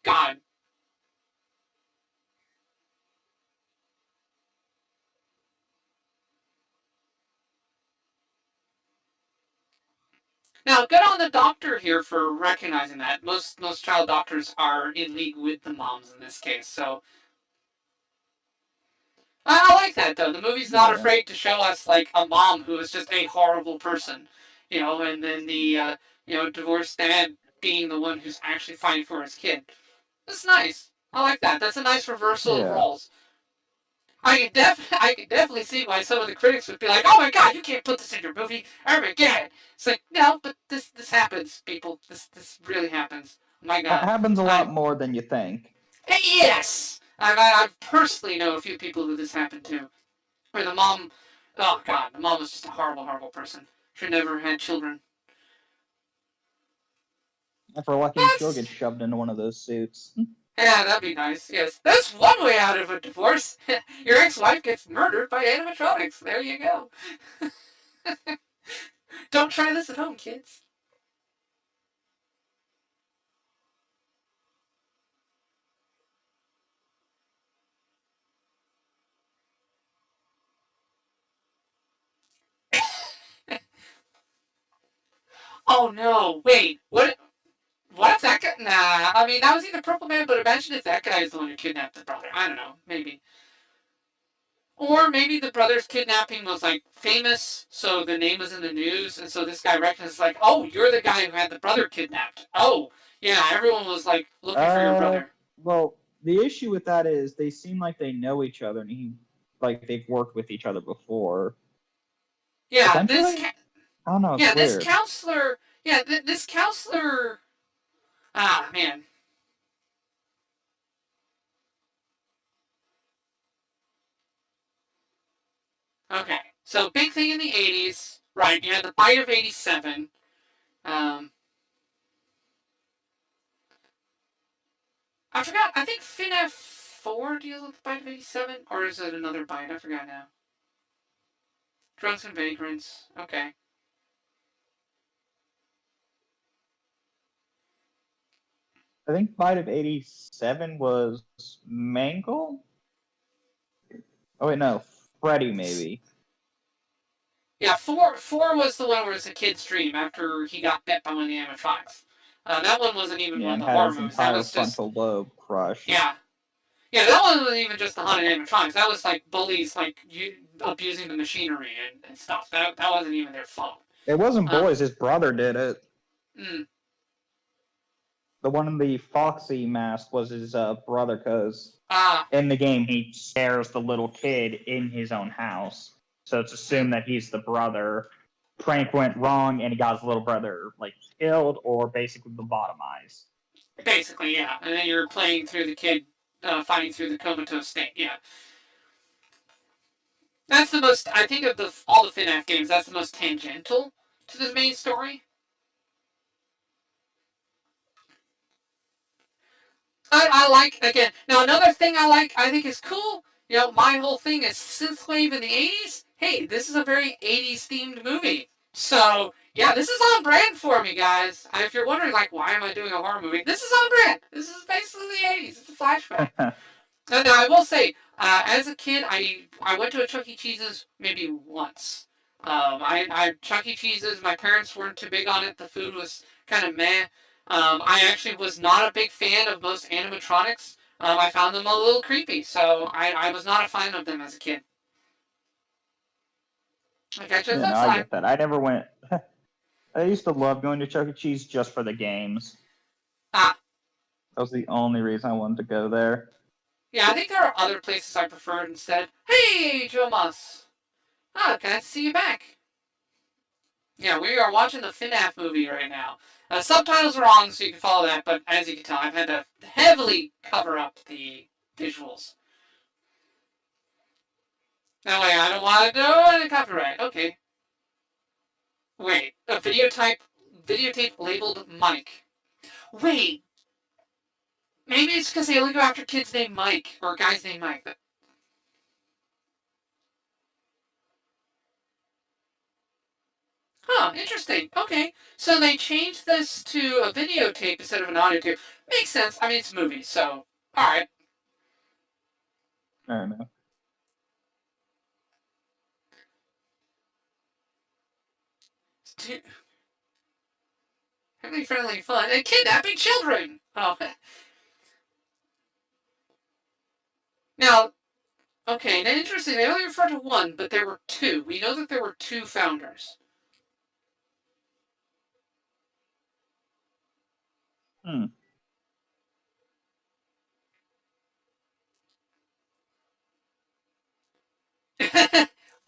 God. Now, good on the doctor here for recognizing that. Most child doctors are in league with the moms in this case. So I like that though. The movie's not Yeah. afraid to show us like a mom who is just a horrible person, and then the divorced dad being the one who's actually fighting for his kid. That's nice. I like that. That's a nice reversal of Yeah. roles. I can definitely see why some of the critics would be like, "Oh my God, you can't put this in your movie ever again." It's like, no, but this happens, people. This really happens. Oh my God, Happens a lot I more than you think. yes, I personally know a few people who this happened to, where the mom, oh God, the mom was just a horrible person. Should never have had children. If we're lucky, she'll get That's shoved into one of those suits. yeah, that'd be nice. Yes, that's one way out of a divorce. Your ex-wife gets murdered by animatronics. There you go. Don't try this at home, kids. Oh no! Wait, what? What if that guy? Nah, I mean that was either Purple Man, but imagine if that guy is the one who kidnapped the brother. I don't know, maybe. Or maybe the brother's kidnapping was like famous, so the name was in the news, and so this guy recognizes like, oh, you're the guy who had the brother kidnapped. Oh, yeah, everyone was like looking for your Uh, brother. well, the issue with that is they seem like they know each other, and like they've worked with each other before. Yeah, Potentially, I don't know. It's this weird. counselor, this counselor. Ah, man. Okay, so big thing in the '80s, right? You had the Byte of '87. Um, I forgot. I think fnaf 4 deals with the Byte of '87, or is it another Byte? I forgot now. Drunks and Vagrants. Okay. I think Byte of '87 was Mangle. Oh wait, no, Freddy maybe. Yeah, four was the one where it's a kid's dream after he got bit by one of the animatronics. That one wasn't even Yeah, one of and the had horror his movies. That entire was just frontal lobe crushed. yeah, yeah. That one wasn't even just the haunted animatronics. That was like bullies like abusing the machinery and stuff. That wasn't even their fault. It wasn't Um, boys. His brother did it. mm, The one in the Foxy mask was his brother, because ah, in the game he scares the little kid in his own house. So it's mm, assumed that he's the brother. prank went wrong and he got his little brother like killed or basically lobotomized. Basically, yeah. And then you're playing through the kid fighting through the comatose state. Yeah, that's the most. I think of all the FNAF games, that's the most tangential to the main story. I like again. Now another thing I think is cool. My whole thing is synthwave in the '80s. Hey, this is a very '80s themed movie. So yeah, this is on brand for me, guys. If you're wondering like why am I doing a horror movie, this is on brand. This is basically the '80s. It's a flashback. And I will say, as a kid, I went to a Chuck E. Cheese's maybe once. Chuck E. Cheese's. My parents weren't too big on it. The food was kind of meh. I actually was not a big fan of most animatronics. I found them a little creepy, so I was not a fan of them as a kid. I got you the Yeah, flip no, I side. get that. I never went. I used to love going to Chuck E. Cheese just for the games. Ah, That was the only reason I wanted to go there. yeah, I think there are other places I preferred instead. Hey, Joe Moss. Ah, glad to see you back. Yeah, we are watching the FNAF movie right now. Subtitles are on, so you can follow that, but as you can tell, I've had to heavily cover up the visuals. That way I don't want to do any copyright. Okay. Wait, a videotape labeled Mike. Wait, maybe it's because they only go after kids named Mike, or guys named Mike. Huh, interesting. Okay, so they changed this to a videotape instead of an audio tape. Makes sense. I mean, it's a movie, so alright. I don't know. Family friendly fun and kidnapping children. Oh, now okay. Now interesting. They only refer to one, but there were two. We know that there were two founders. Hmm.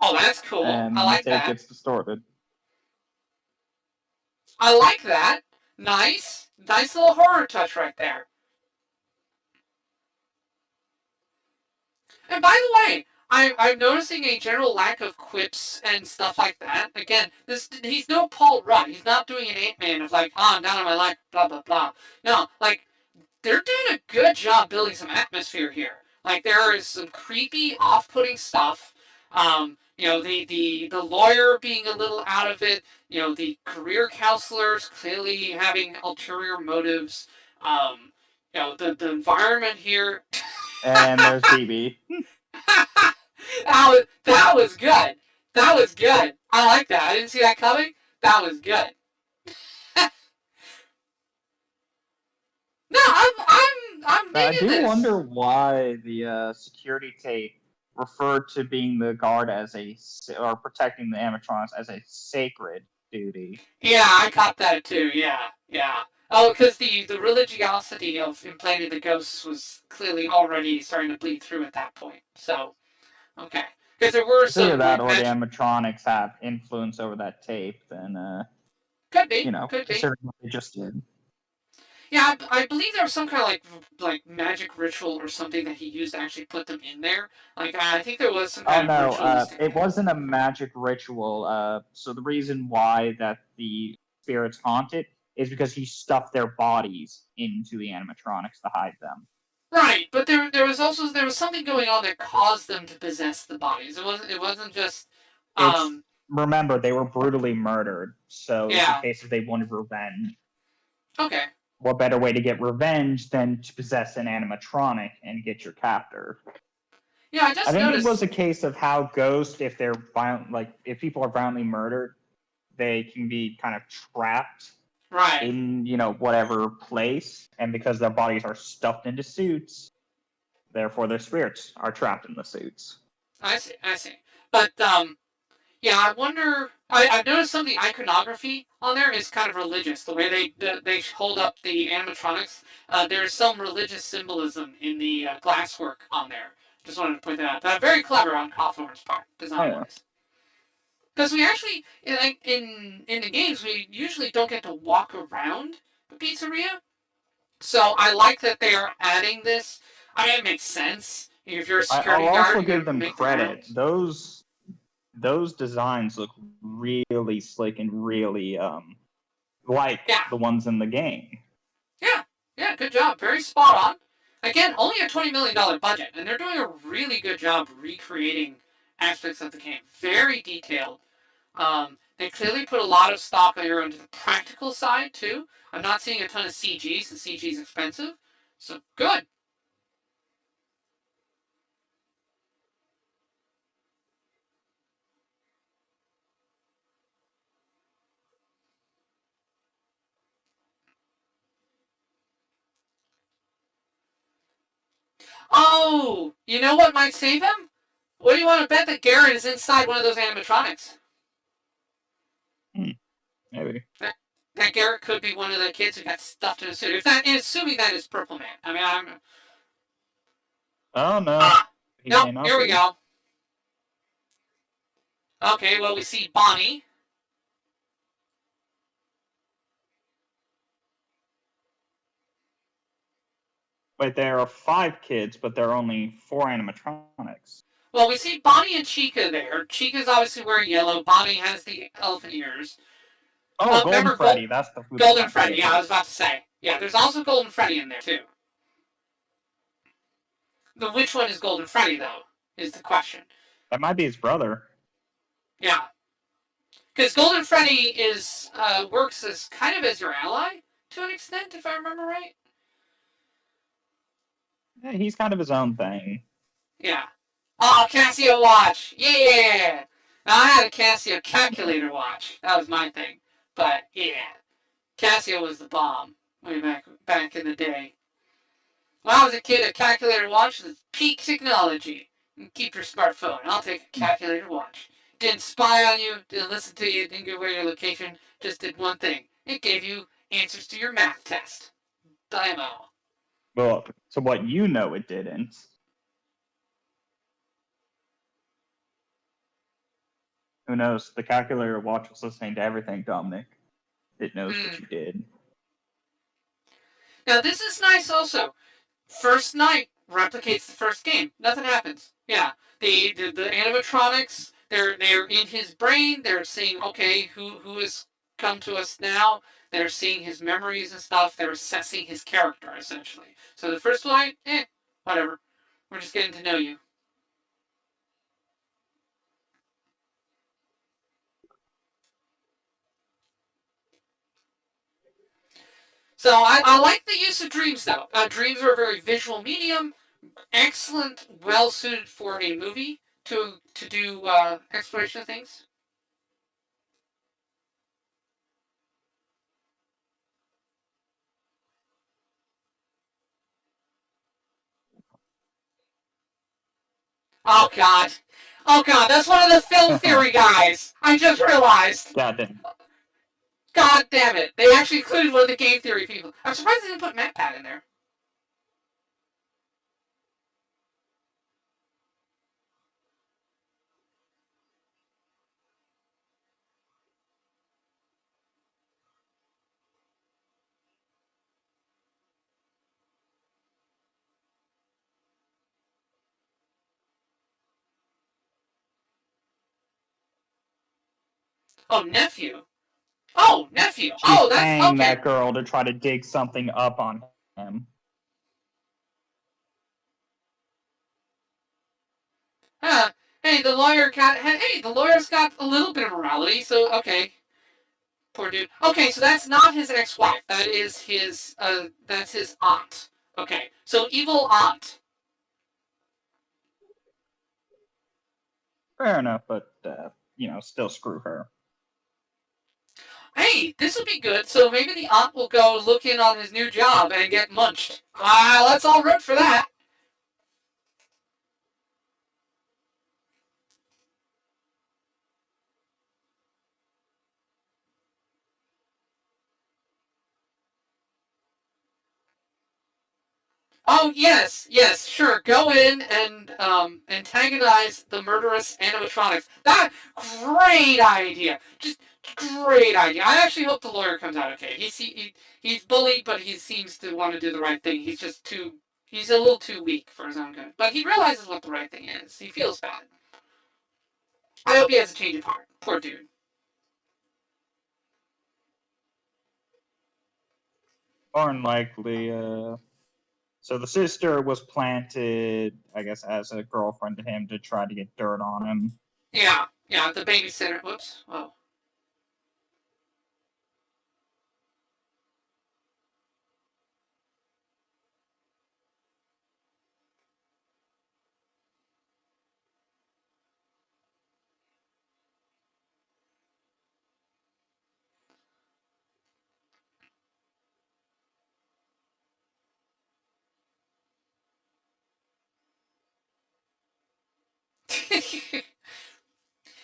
Oh, that's cool. I And the like tape that. gets distorted. I like that. Nice, nice little horror touch right there. And by the way, I'm noticing a general lack of quips and stuff like that. Again, he's no Paul Rudd. He's not doing an Ant-Man of like, oh, I'm down on my luck, blah blah blah. No, like they're doing a good job building some atmosphere here. Like there is some creepy, off-putting stuff. The lawyer being a little out of it. The career counselors clearly having ulterior motives. Um, the environment here. And there's BB. That was good. That was good. I like that. I didn't see that coming. That was good. No, I'm Now, I digging do this. wonder why the security tape referred to being the guard as or protecting the animatronics as a sacred duty. Yeah, I caught that too. Yeah, yeah. Oh, because the religiosity of implanting the ghosts was clearly already starting to bleed through at that point. So, okay. Because there were It's either some that like or the magic. animatronics have influence over that tape, then, Could be, could be. considering what they just did. Yeah, I believe there was some kind of like magic ritual or something that he used to actually put them in there. Like I think there was some Oh kind of no, ritualistic it thing. wasn't a magic ritual. So the reason why that the spirits haunt it is because he stuffed their bodies into the animatronics to hide them. Right, but there was something going on that caused them to possess the bodies. It wasn't just It's um remember they were brutally murdered, so it's a yeah. case of they wanted revenge. Okay. What better way to get revenge than to possess an animatronic and get your captor? Yeah, I I just think it was noticed. a case of how ghosts, if they're violent, like if people are violently murdered, they can be kind of trapped Right. in whatever place, and because their bodies are stuffed into suits, therefore their spirits are trapped in the suits. I see. I see. But yeah, I wonder. I've noticed some of the iconography on there is kind of religious. The way they hold up the animatronics, there's some religious symbolism in the glasswork on there. Just wanted to point that out. Very clever on Hawthorne's part, Oh design yeah. wise. Because we actually in the games we usually don't get to walk around the pizzeria. So I like that they are adding this. I mean, it makes sense. If you're a I'll security guard, also you're give gonna them make the credit. rounds. Those designs look really slick and really like Yeah, the ones in the game. yeah, yeah. Good job. Very spot on. Again, only a $20 million budget, and they're doing a really good job recreating aspects of the game. Very detailed. They clearly put a lot of stock there into the practical side too. I'm not seeing a ton of CG since CG is expensive. So good. Oh, you know what might save him? What do you want to bet that Garrett is inside one of those animatronics? Maybe. That Garrett could be one of the kids who got stuffed in a suit. If that, assuming that is Purple Man. I mean, I'm. Oh no, Ah, he no. may not Here we be. go. Okay, well we see Bonnie. Wait, there are 5 kids, but there are only 4 animatronics. Well, we see Bonnie and Chica there. Chica's obviously wearing yellow. Bonnie has the elephant ears. Oh, Golden Remember Freddy. That's who the Golden black Freddy? kid Yeah, I was is. about to say. Yeah, there's also Golden Freddy in there too. Which one is Golden Freddy though? Is the question. That might be his brother. Yeah, because Golden Freddy is works as kind of as your ally to an extent, if I remember right. Yeah, he's kind of his own thing. Yeah. Oh, Casio watch. Yeah. Now, I had a Casio calculator watch. That was my thing. But yeah, Casio was the bomb way back in the day. When I was a kid, a calculator watch was peak technology. You keep your smartphone. I'll take a calculator watch. Didn't spy on you, didn't listen to you, didn't give away your location, just did one thing. It gave you answers to your math test. Dynamo. Well, so what you know it didn't. Who knows? The calculator watch was listening to everything, Dominic. It knows what Hmm. you did. Now, this is nice also. First night replicates the first game. Nothing happens. Yeah, the animatronics they're in his brain. They're seeing okay who has come to us now. They're seeing his memories and stuff. They're assessing his character essentially. So the first night, whatever. We're just getting to know you. So I like the use of dreams though. Dreams are a very visual medium. Excellent, well suited for a movie to do exploration of things. Oh god. Oh god, that's one of the film theory guys. I just realized. God damn. God damn it. They actually included one of the game theory people. I'm surprised they didn't put MatPat in there. Oh, nephew. Oh, nephew. She's Oh, that's paying okay. that girl to try to dig something up on him. Huh. Hey, the lawyer got. Hey, the lawyer's got a little bit of morality, so okay. Poor dude. Okay, so that's not his ex-wife. That is his. That's his aunt. Okay, so evil aunt. Fair enough, but still screw her. Hey, this would be good. So maybe the aunt will go look in on his new job and get munched. Let's all root for that. Oh, yes, sure. Go in and antagonize the murderous animatronics. That great idea. Just great idea. I actually hope the lawyer comes out okay. He's bullied, but he seems to want to do the right thing. He's just too. He's a little too weak for his own good. But he realizes what the right thing is. He feels bad. I hope he has a change of heart. Poor dude. More than likely, so the sister was planted, I guess, as a girlfriend to him to try to get dirt on him. Yeah, the babysitter. Whoops. Whoa.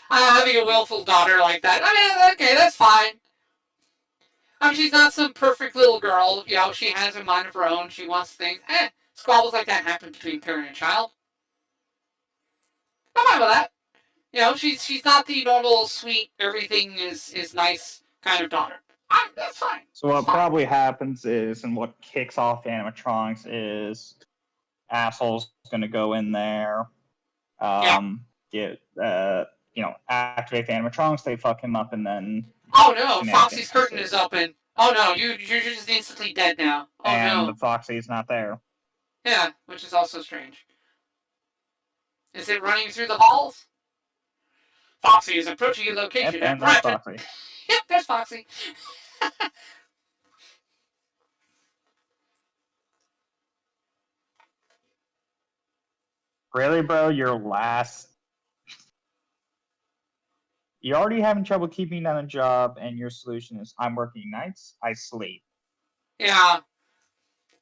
Having a willful daughter like that. I mean, okay, that's fine. I mean, she's not some perfect little girl. She has a mind of her own. She wants things. Squabbles like that happen between parent and child. I'm fine with that. She's not the normal, sweet, everything is nice kind of daughter. That's fine. So what probably happens is, and what kicks off animatronics is, assholes going to go in there, get activate the animatronics. They fuck him up, and then oh no, Foxy's curtain is open. Oh no, you're just instantly dead now. Oh and no, the Foxy's not there. Yeah, which is also strange. Is it running through the halls? Foxy is approaching your location. Yep, and there's Foxy. Yep, there's Foxy. Really, bro? Your last. You're already having trouble keeping down a job, and your solution is I'm working nights, I sleep. Yeah.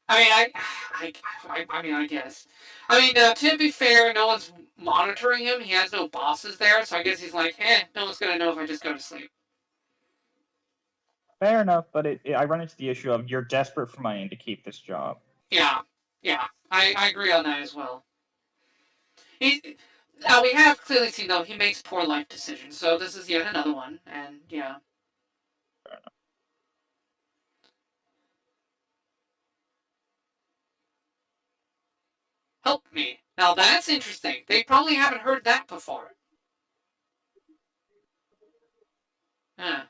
I guess. To be fair, no one's monitoring him. He has no bosses there, so I guess he's like, no one's gonna know if I just go to sleep. Fair enough, but I run into the issue of you're desperate for money to keep this job. Yeah. I agree on that as well. We have clearly seen, though, he makes poor life decisions, so this is yet another one, and yeah. Help me. Now that's interesting. They probably haven't heard that before. Huh.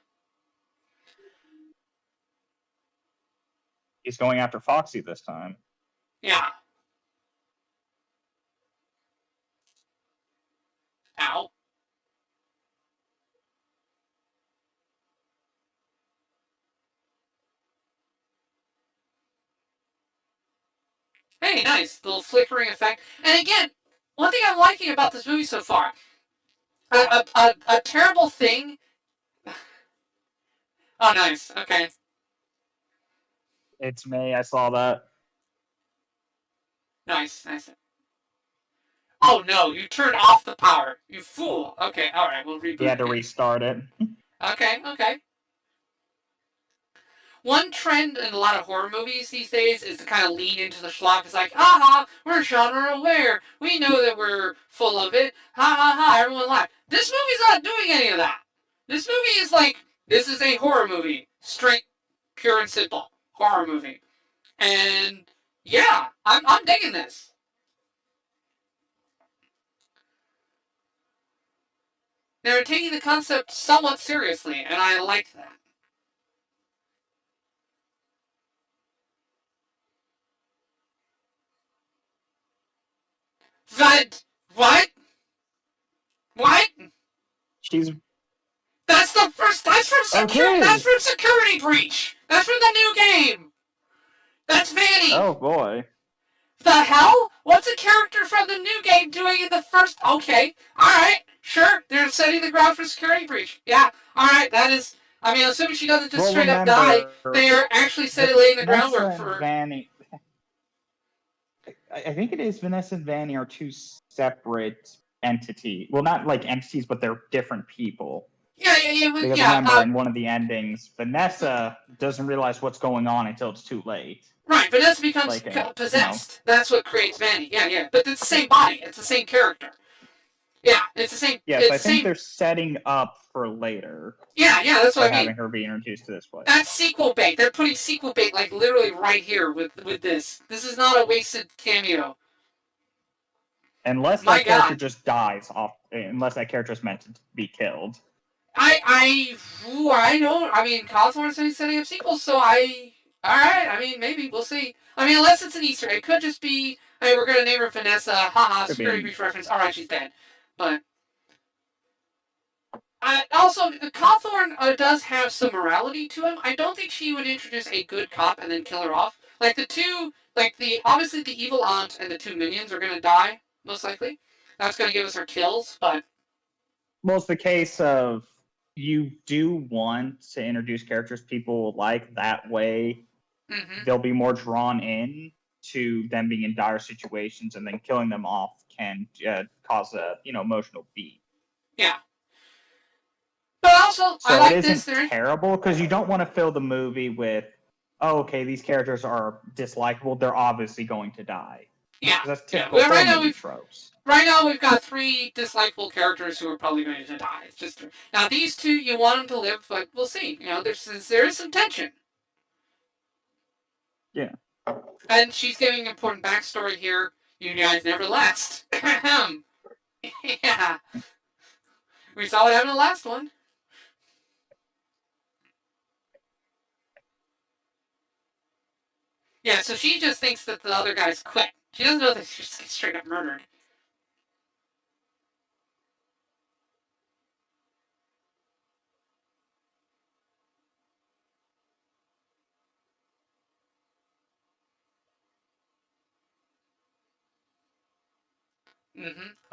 He's going after Foxy this time. Yeah. Ow. Hey, nice. Little flickering effect. And again, one thing I'm liking about this movie so far, a terrible thing. Oh, nice. Okay. It's me. I saw that. Nice. Oh no, you turned off the power. You fool. Okay, alright, we'll reboot. You had to restart it. Okay. One trend in a lot of horror movies these days is to kind of lean into the schlock. It's like, we're genre aware. We know that we're full of it. Everyone laugh. This movie's not doing any of that. This movie is like, this is a horror movie. Straight, pure and simple. Horror movie. And yeah, I'm digging this. They're taking the concept somewhat seriously, and I like that. That what? What? She's That's the first. That's from security. okay. That's from Security Breach. That's from the new game. That's Vanny. Oh boy. The hell? What's a character from the new game doing in the first? Okay. All right. Sure. They're setting the ground for Security Breach. Yeah. All right. That is. Assuming she doesn't just straight up die, they are actually laying the groundwork for Vanny. I think it is Vanessa and Vanny are two separate entities. Well, not like entities, but they're different people. Because remember, in one of the endings, Vanessa doesn't realize what's going on until it's too late. Right, Vanessa becomes possessed. That's what creates Vanny. Yeah. But it's the same body. It's the same character. Yeah, it's the same. Yes, I think they're setting up for later. Yeah, that's what I mean. Having her be introduced to this place. That's sequel bait. They're putting sequel bait like literally right here with this. This is not a wasted cameo. Unless that character just dies off. Unless that character is meant to be killed. I don't. I mean, Cosmor's setting up sequels, so alright, I mean, maybe, we'll see. I mean, unless it's an Easter egg. It could just be, hey, we're gonna name her Vanessa, haha, very brief reference, alright, she's dead. But, also, Cawthorn does have some morality to him. I don't think she would introduce a good cop and then kill her off. Like, obviously the evil aunt and the two minions are gonna die, most likely. That's gonna give us our kills, but... Well, it's the case of you do want to introduce characters people like that way. Mm-hmm. They'll be more drawn in to them being in dire situations, and then killing them off can cause a emotional beat. Yeah. But also, so I like it isn't terrible because you don't want to fill the movie with, oh, okay, these characters are dislikable. They're obviously going to die. Yeah. That's typical tropes. Right now, we've got 3 dislikable characters who are probably going to die. It's just now these 2, you want them to live, but we'll see. There is some tension. Yeah. And she's giving important backstory here. You guys never last. Yeah. We saw what happened in the last one. Yeah, so she just thinks that the other guys quit. She doesn't know that she just gets straight up murdered.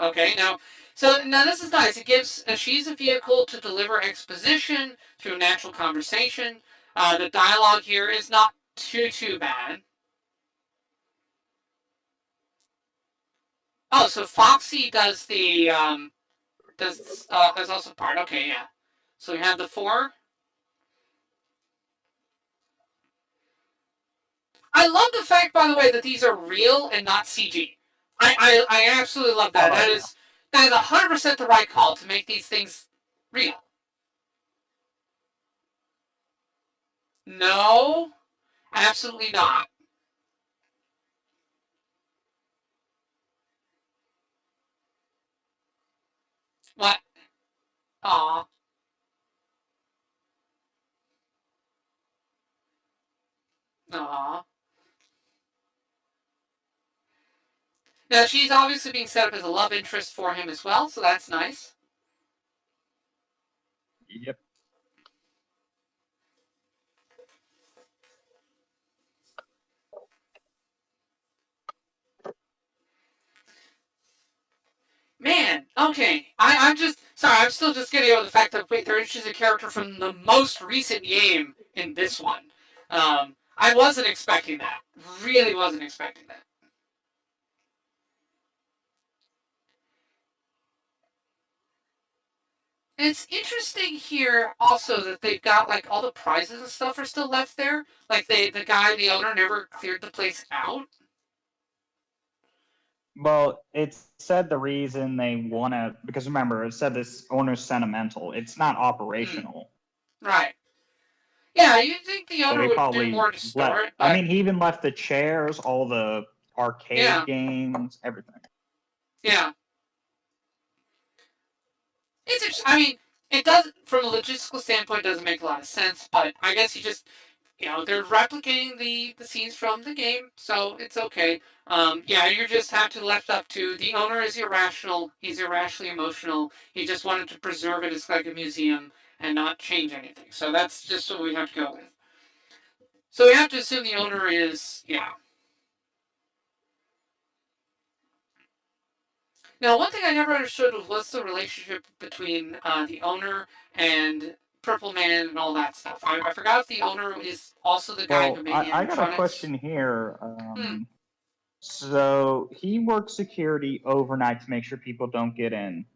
Okay, now this is nice. It gives she's a vehicle to deliver exposition through natural conversation. The dialogue here is not too bad. Oh, so Foxy does the is also part. Okay, yeah. So we have the 4. I love the fact, by the way, that these are real and not CG. I absolutely love that. That is 100% the right call to make these things real. No, absolutely not. What? Aw. Aw. Now, she's obviously being set up as a love interest for him as well, so that's nice. Yep. Man, okay. I'm just... Sorry, I'm still just getting over the fact that, wait, they're introducing a character from the most recent game in this one. I wasn't expecting that. Really wasn't expecting that. It's interesting here also that they've got like all the prizes and stuff are still left there. Like the owner never cleared the place out. Well, it said the reason they want to, because remember, it said this owner's sentimental. It's not operational. Right. Yeah, you'd think the owner would do more to store it. I mean, he even left the chairs, all the arcade games, everything. Yeah. I mean, it does, from a logistical standpoint, doesn't make a lot of sense, but I guess you just, they're replicating the scenes from the game, so it's okay. You just have to left up to, the owner is irrational, he's irrationally emotional, he just wanted to preserve it as like a museum and not change anything. So that's just what we have to go with. So we have to assume the owner is, Now, one thing I never understood was what's the relationship between the owner and Purple Man and all that stuff. I forgot if the owner is also the guy who made the animatronics. I got a question here. So he works security overnight to make sure people don't get in.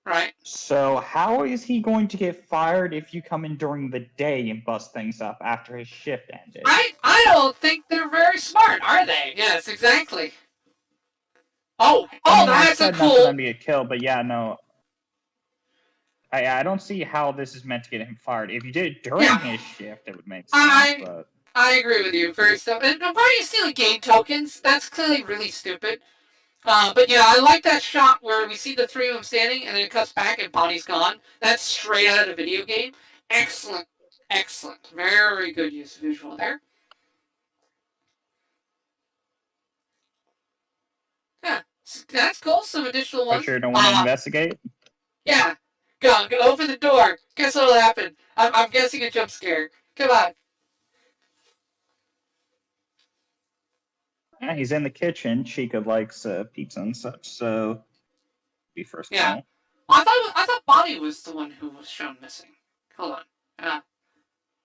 Right. So how is he going to get fired if you come in during the day and bust things up after his shift ended? I don't think they're very smart, are they? Yes, exactly. Oh, I oh, mean, I that's a said not for them cool. to get killed, but yeah, no. I don't see how this is meant to get him fired. If you did it during Yeah, his shift, it would make sense, I but... I agree with you. Very stuff. And why are you stealing game tokens? That's clearly really stupid. But yeah, I like that shot where we see the three of them standing, and then it cuts back and Bonnie's gone. That's straight out of the video game. Excellent, excellent, very good use of visual there. Yeah, that's cool. Some additional But ones. you're the one to investigate? Yeah. Go open the door. Guess what'll happen? I'm guessing a jump scare. Come on. Yeah, he's in the kitchen. Chica likes pizza and such, so be first Yeah. call. I thought Bonnie was the one who was shown missing. Hold on.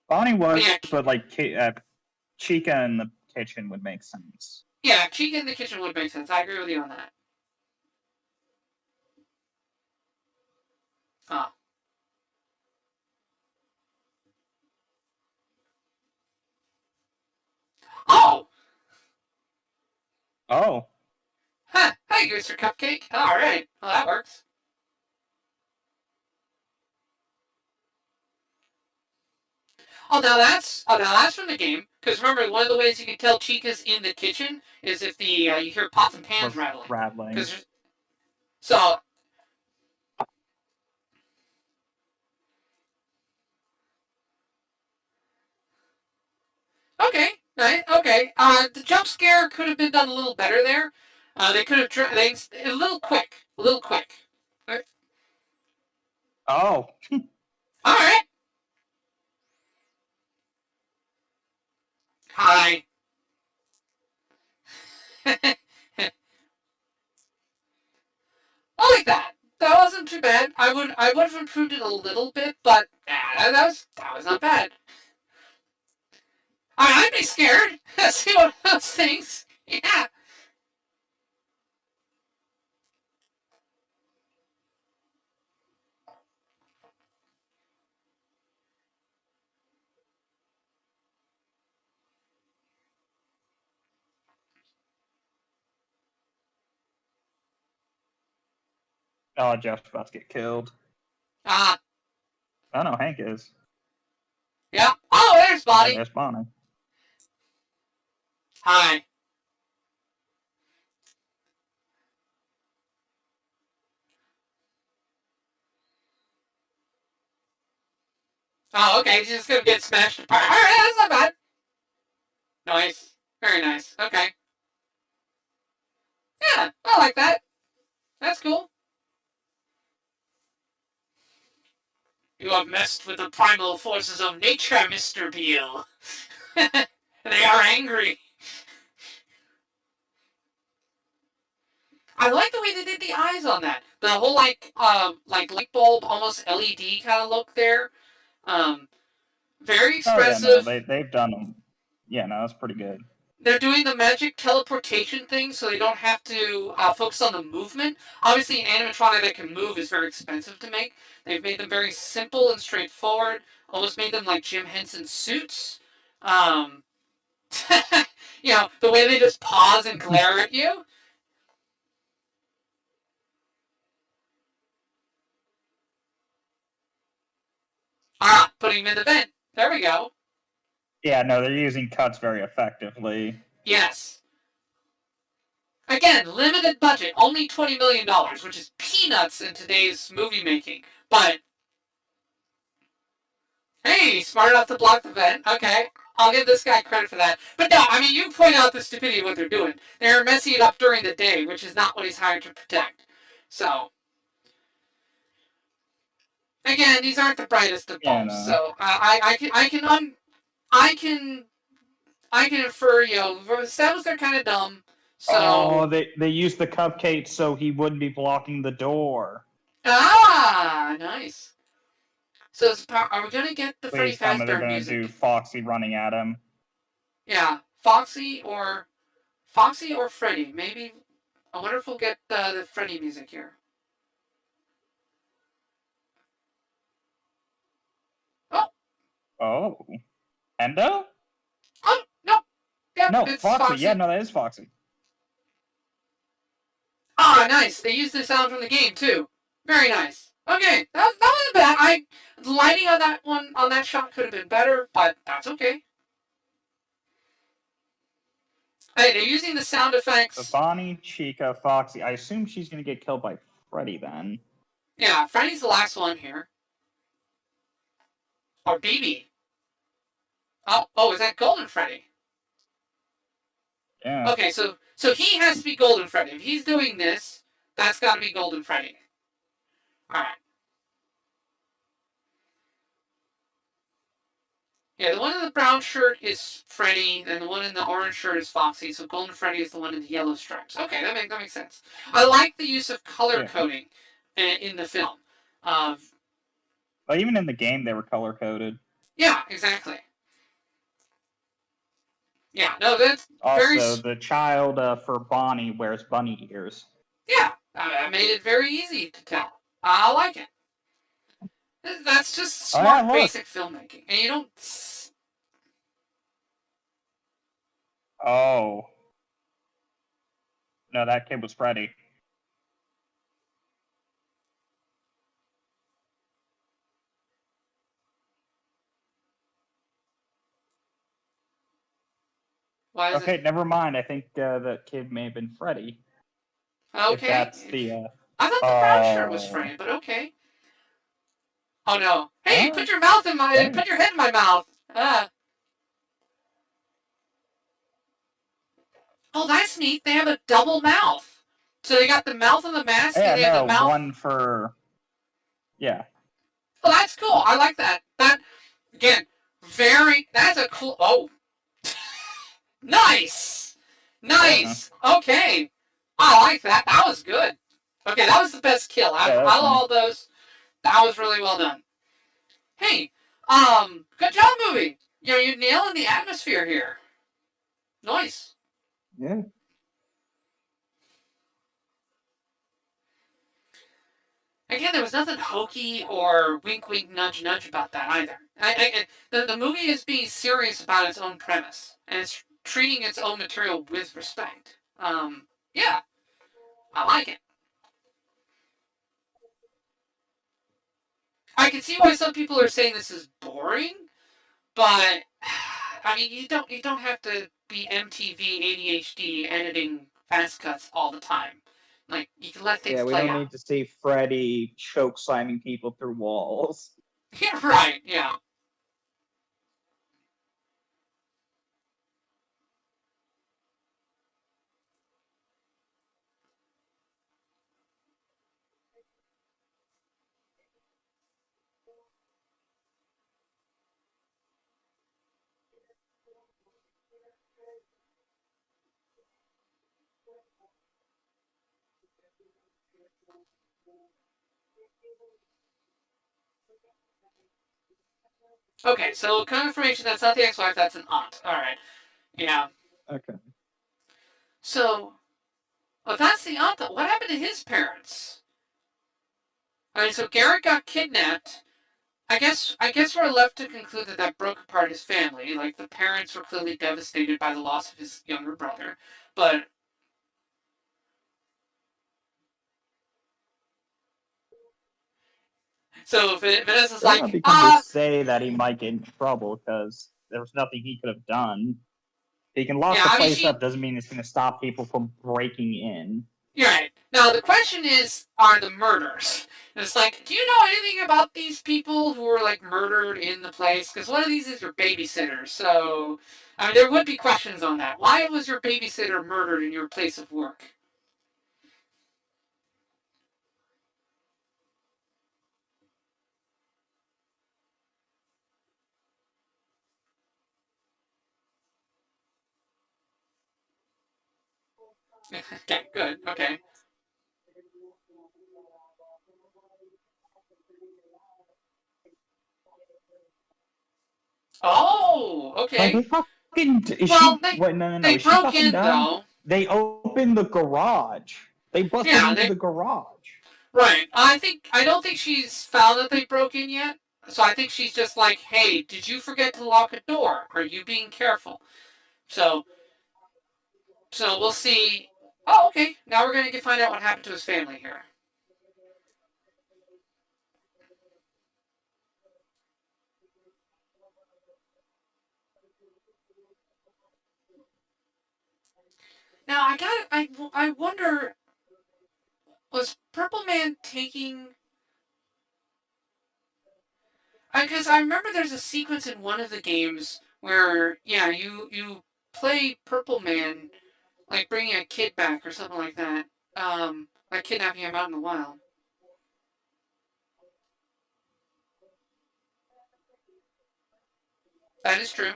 Bonnie was, Yeah, but like Chica in the kitchen would make sense. yeah. Chica in the kitchen would make sense. I agree with you on that. Oh. Oh. Oh, Huh. Hey, Mr. Cupcake. All right. Well, that works. Oh, now that's from the game. Because remember, one of the ways you can tell Chica's in the kitchen is if the you hear pots and pans rattling. rattling. Because so okay, right, okay. The jump scare could have been done a little better there. They could have they a little quick, a little quick. Right. Oh, All right. Hi. I like that. That wasn't too bad. I would have improved it a little bit, but that was not bad. I'd be scared. See one of those things. Yeah. oh, Jeff's about to get killed. Ah. Oh no, Hank is. Yeah. Oh, there's And Bonnie. there's Bonnie. Hi. Oh, okay. She's just gonna get smashed apart. All right, that's not bad. Nice. Very nice. Okay. Yeah, I like that. That's cool. You have messed with the primal forces of nature, Mr. Beale. They are angry. I like the way they did the eyes on that. The whole like light bulb, almost LED kind of look there. Um, very Oh yeah, no, expressive. they've done them. Yeah, no, that's pretty good. They're doing the magic teleportation thing, so they don't have to focus on the movement. Obviously, an animatronic that can move is very expensive to make. They've made them very simple and straightforward. Almost made them like Jim Henson suits. Um, the way they just pause and glare at you. Putting them in the vent. There we go. Yeah, no, they're using cuts very effectively. Yes. Again, limited budget, only $20 million, which is peanuts in today's movie making. But hey, smart enough to block the vent. Okay, I'll give this guy credit for that. But no, I mean, you point out the stupidity of what they're doing. They're messing it up during the day, which is not what he's hired to protect. So, again, these aren't the brightest of Yeah, bulbs. no. So, I can, I can infer, establish they're kind of dumb. So, Oh, they used the cupcake so he wouldn't be blocking the door. nice. So, are we gonna get the Freddy Please tell me they're Fazbear gonna do music? Foxy running at him. Yeah, Foxy or Freddy. Maybe. I wonder if we'll get the Freddy music here. Oh. Endo? Oh, no. Yep, No, it's Foxy. Foxy. Yeah, no, that is Foxy. Ah, nice. They used the sound from the game, too. Very nice. Okay, that wasn't bad. The lighting on that one, on that shot could have been better, but that's okay. Hey, they're using the sound So effects. Bonnie, Chica, Foxy. I assume she's going to get killed by Freddy then. Yeah, Freddy's the last one here. Or BB. Oh, is that Golden Freddy? Yeah. Okay, so he has to be Golden Freddy. If he's doing this, that's got to be Golden Freddy. All right. Yeah, the one in the brown shirt is Freddy, and the one in the orange shirt is Foxy. So Golden Freddy is the one in the yellow stripes. Okay, that makes sense. I like the use of color coding in the film. Well, even in the game, they were color coded. Yeah, exactly. Yeah, no, that's also the child for Bonnie wears bunny ears. Yeah, I made it very easy to tell. I like it. That's just smart, basic filmmaking, and you don't. Oh. No, that kid was Freddy. Why is okay, it? Never mind. I think that kid may have been Freddy. Okay. If that's the. I thought the brown shirt was Freddy, but okay. Oh no! Hey, put your mouth in my. Put your head in my mouth. Oh, that's neat. They have a double mouth. So they got the mouth of the mask, and they have the mouth. One for. Yeah. Oh, that's cool. I like that. That again, that's a cool. Oh, nice. Okay, I like that. That was good. Okay, that was the best kill. Out of all those, that was really well done. Hey, good job, movie. You're nailing the atmosphere here. Nice. Yeah. Again, there was nothing hokey or wink, wink, nudge, nudge about that either. The movie is being serious about its own premise, and it's treating its own material with respect. Yeah, I like it. I can see why some people are saying this is boring, but I mean, you don't have to be MTV ADHD editing fast cuts all the time. Like, you can let things play out. Yeah, we don't need to see Freddy choke slamming people through walls. Yeah, right. Yeah. Okay, so confirmation that's not the ex-wife, that's an aunt. All right. Yeah. Okay. So, well, that's the aunt. What happened to his parents? I mean, so Garrett got kidnapped. I guess we're left to conclude that broke apart his family. Like, the parents were clearly devastated by the loss of his younger brother, but. So Vanessa's like, I'd be comfortable to say that he might get in trouble because there was nothing he could have done. He can lock the place up doesn't mean it's going to stop people from breaking in. You're right. Now the question is, are the murders? And it's like, do you know anything about these people who were like murdered in the place? Because one of these is your babysitter. So, I mean, there would be questions on that. Why was your babysitter murdered in your place of work? Okay, good. Okay. Oh, okay. Like, they fucking. They broke in though. They opened the garage. They busted into the garage. Right. I don't think she's found that they broke in yet. So I think she's just like, hey, did you forget to lock a door? Are you being careful? So we'll see. Oh, okay. Now we're gonna find out what happened to his family here. Now I wonder, was Purple Man taking? Because I remember there's a sequence in one of the games where you play Purple Man like bringing a kid back or something like that. Like kidnapping him out in the wild. That is true.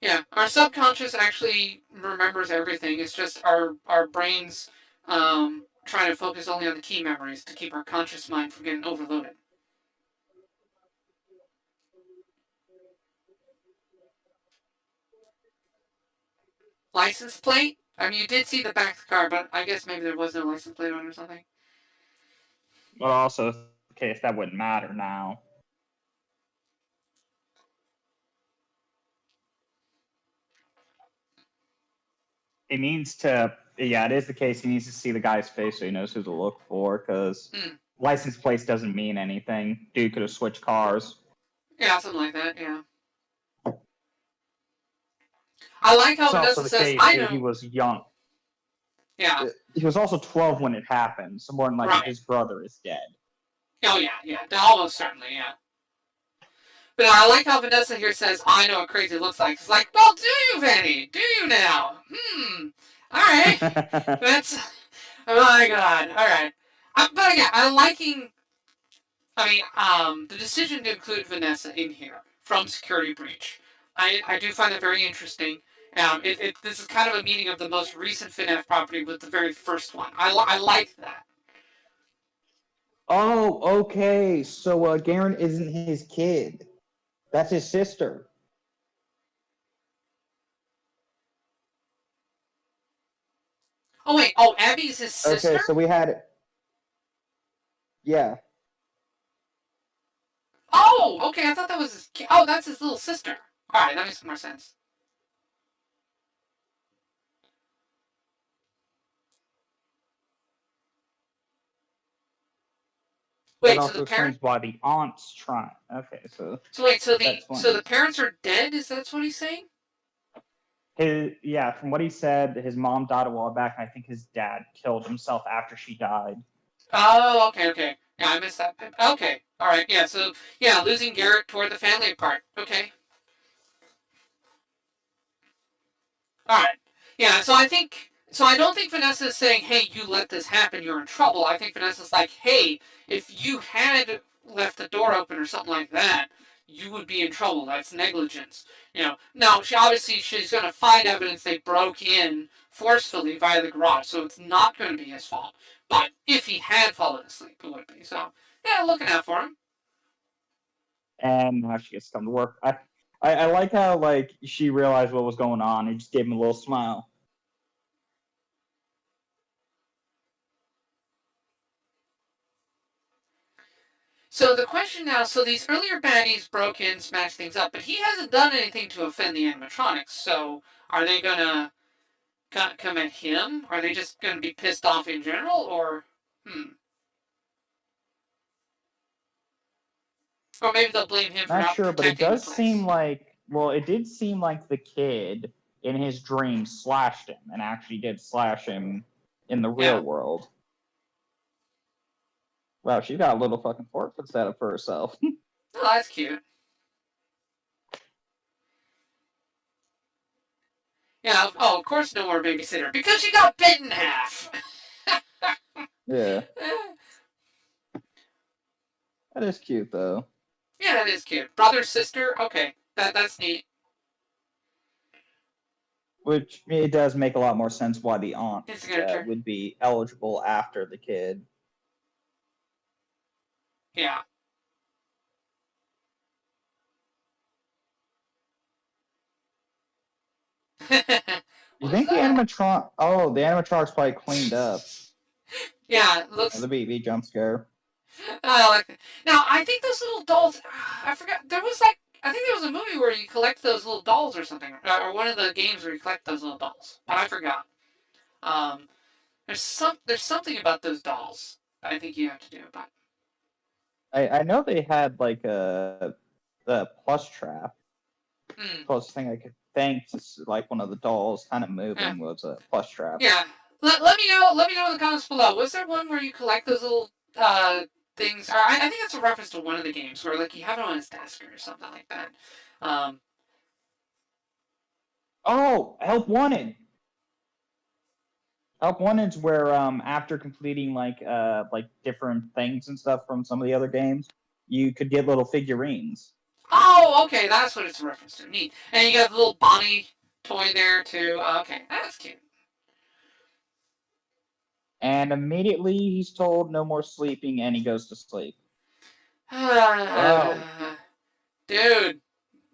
Yeah, our subconscious actually remembers everything. It's just our brains trying to focus only on the key memories to keep our conscious mind from getting overloaded. License plate? I mean, you did see the back of the car, but I guess maybe there was no license plate on it or something. But also, in case that wouldn't matter now. He needs to. Yeah, it is the case. He needs to see the guy's face so he knows who to look for. Because license plates doesn't mean anything. Dude could have switched cars. Yeah, something like that. Yeah. I like how It's also Vanessa the says, case "I that he know." was young. Yeah. He was also 12 when it happened. So more than likely, Right. his brother is dead. Oh yeah. Almost certainly, yeah. But I like how Vanessa here says, "I know what crazy looks like." It's like, well, do you, Vanny? Do you now? All right. That's. Oh my god. All right. But again, I'm liking. I mean, the decision to include Vanessa in here from Security Breach. I do find that very interesting. This is kind of a meeting of the most recent FNAF property with the very first one. I like that. Oh, okay. So Garen isn't his kid. That's his sister. Oh wait, oh Abby's his sister? Okay, so we had. Yeah. Oh, okay, I thought that was his kid. Oh, that's his little sister. Alright, that makes more sense. That Wait, so the also parent explains why the aunt's trying. Okay, so so wait, that so the explains. parents are dead, is that what he's saying? Yeah, from what he said, his mom died a while back, and I think his dad killed himself after she died. Oh, okay. Yeah, I missed that. Okay. Alright, yeah, so yeah, losing Garrett tore the family apart. Okay. All right. Yeah. So. I don't think Vanessa is saying, "Hey, you let this happen. You're in trouble." I think Vanessa's like, "Hey, if you had left the door open or something like that, you would be in trouble. That's negligence." Now she's going to find evidence they broke in forcefully via the garage, so it's not going to be his fault. But if he had fallen asleep, it would be. So yeah, looking out for him. And now she gets to come to work. I like how like she realized what was going on and just gave him a little smile. So the question now, so these earlier baddies broke in, smashed things up, but he hasn't done anything to offend the animatronics. So are they gonna come at him? Are they just gonna be pissed off in general, or or maybe they'll blame him for Not not sure, but it protecting the does seem place? like it did seem like the kid in his dream slashed him and actually did slash him in the real Yeah. world. Wow, she got a little fucking fortune set up for herself. Oh, that's cute. Yeah. Oh, of course, no more babysitter because she got bit in half. Yeah, that is cute though. Yeah, that is cute. Brother, sister. Okay, that's neat. Which it does make a lot more sense why the aunt It's gonna turn. would be eligible after the kid. Yeah. You What's think the that? animatron? Oh, the animatronic's probably cleaned up. Yeah, it looks. The BB jump scare. I like that. Now, I think those little dolls. I forgot. There was like. I think there was a movie where you collect those little dolls or something, or one of the games where you collect those little dolls. But I forgot. Um, there's something about those dolls I think you have to do. But I know they had like the plus trap. hmm, Closest thing I could think to like one of the dolls kind of yeah, moving was a plus trap. yeah. Let me know. Let me know in the comments below. Was there one where you collect those little things? Or I think that's a reference to one of the games where like you have it on his desk or something like that. Um, Oh, help wanted. Help Wanted's where after completing like different things and stuff from some of the other games, you could get little figurines. Oh, okay, that's what it's a reference to. Neat. And you got the little Bonnie toy there too. Okay, that's cute. And immediately he's told no more sleeping and he goes to sleep. Whoa. dude,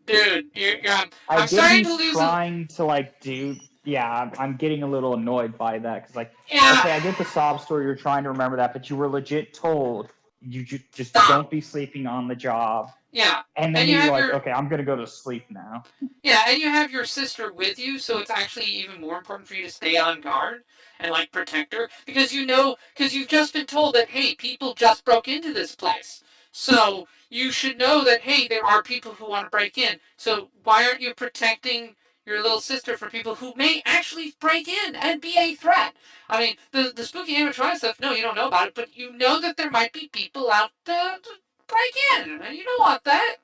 I I'm get starting to he's lose. A, trying to like do yeah, I'm getting a little annoyed by that because like yeah, okay, I get the sob story, you're trying to remember that, but you were legit told you just stop. don't be sleeping on the job. Yeah, And then and you you're have like, your okay, I'm gonna go to sleep now. yeah, and you have your sister with you, so it's actually even more important for you to stay on guard and like protect her because you've just been told that hey, people just broke into this place. So you should know that hey, there are people who want to break in. So why aren't you protecting your little sister from people who may actually break in and be a threat? I mean, the spooky animatronic stuff. No, you don't know about it, but you know that there might be people out to break in, and you don't want that.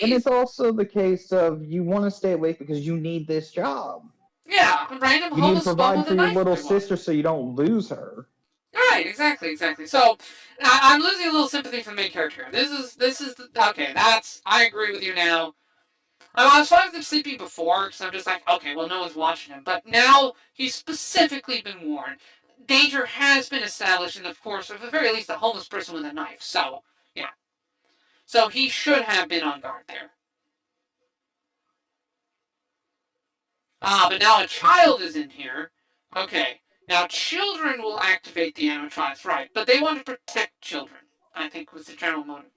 And it's Jeez. also the case of you want to stay awake because you need this job. Yeah, a random You need to homeless bum provide with a for your knife little might want. sister so you don't lose her. Right, exactly. So I'm losing a little sympathy for the main character. Okay. That's I agree with you now. I was fine with him sleeping before because I'm just like, okay, well, no one's watching him. But now he's specifically been warned. Danger has been established, and of course, at the very least, a homeless person with a knife. So yeah, so he should have been on guard there. But now a child is in here. Okay. Now children will activate the animatronics, right? But they want to protect children. I think was the general motive.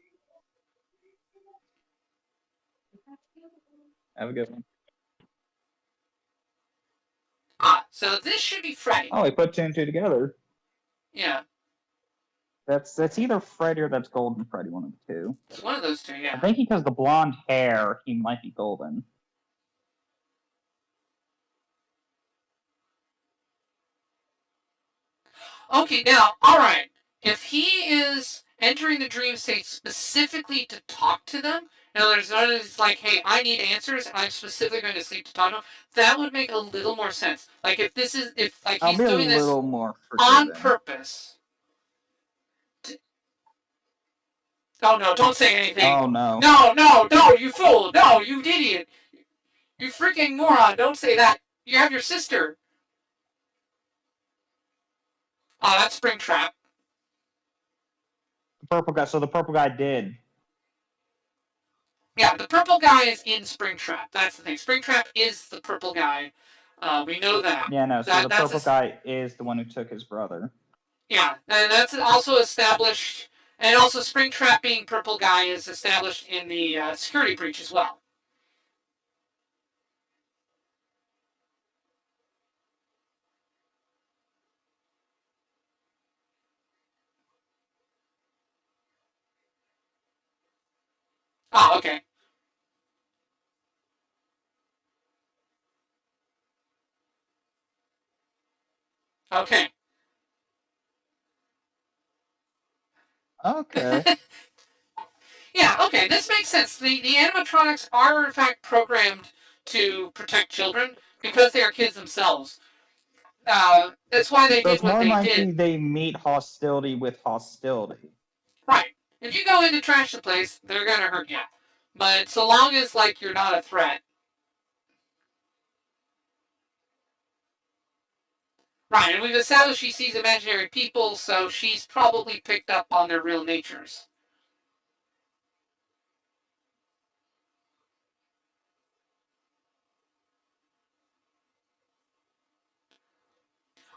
Have a good one. So this should be Freddy. Oh, we put two and two together. Yeah, That's either Freddy or that's Golden Freddy, one of the two. it's one of those two. I Yeah. think because the blonde hair, he might be golden. Okay. Now, all right. If he is entering the dream state specifically to talk to them, in other words, it's like, hey, I need answers, and I'm specifically going to sleep to talk to them. That would make a little more sense. Like if like I'll he's be a doing this little more on forgiving. purpose. Oh no, don't say anything. Oh no. No, you fool. No, you idiot. You freaking moron. Don't say that. You have your sister. Oh, that's Springtrap. The purple guy. So the purple guy did. Yeah, the purple guy is in Springtrap. That's the thing. Springtrap is the purple guy. We know that. Yeah, no. So the That's purple a, guy is the one who took his brother. yeah, and that's also established. And also, Springtrap being purple guy is established in the security breach as well. Oh, okay. Okay. Okay. Yeah, okay, this makes sense. The animatronics are in fact programmed to protect children because they are kids themselves. That's why they So did it's what more they likely did. they meet hostility with hostility. Right. If you go in to trash the place, they're gonna hurt you. But so long as like you're not a threat. Right, and we've established she sees imaginary people, so she's probably picked up on their real natures.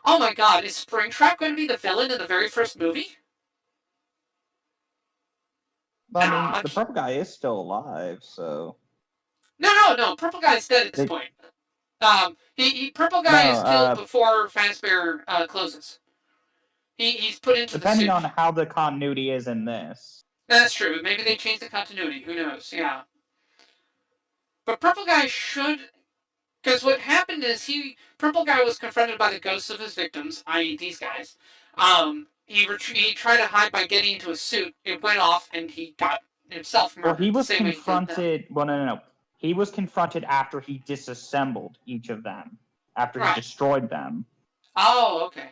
Oh my god, is Springtrap going to be the villain in the very first movie? I mean, the purple guy is still alive, so. No. Purple guy's dead at this point. Purple guy is killed before Fazbear closes. He's put into the suit. Depending on how the continuity is in this. That's true. Maybe they changed the continuity. Who knows? Yeah. But Purple guy should, because what happened is Purple guy was confronted by the ghosts of his victims, i.e., these guys. He tried to hide by getting into a suit. It went off, and he got himself murdered. Well, he was confronted. Well, no. He was confronted after he disassembled each of them. After he destroyed them. Oh, okay.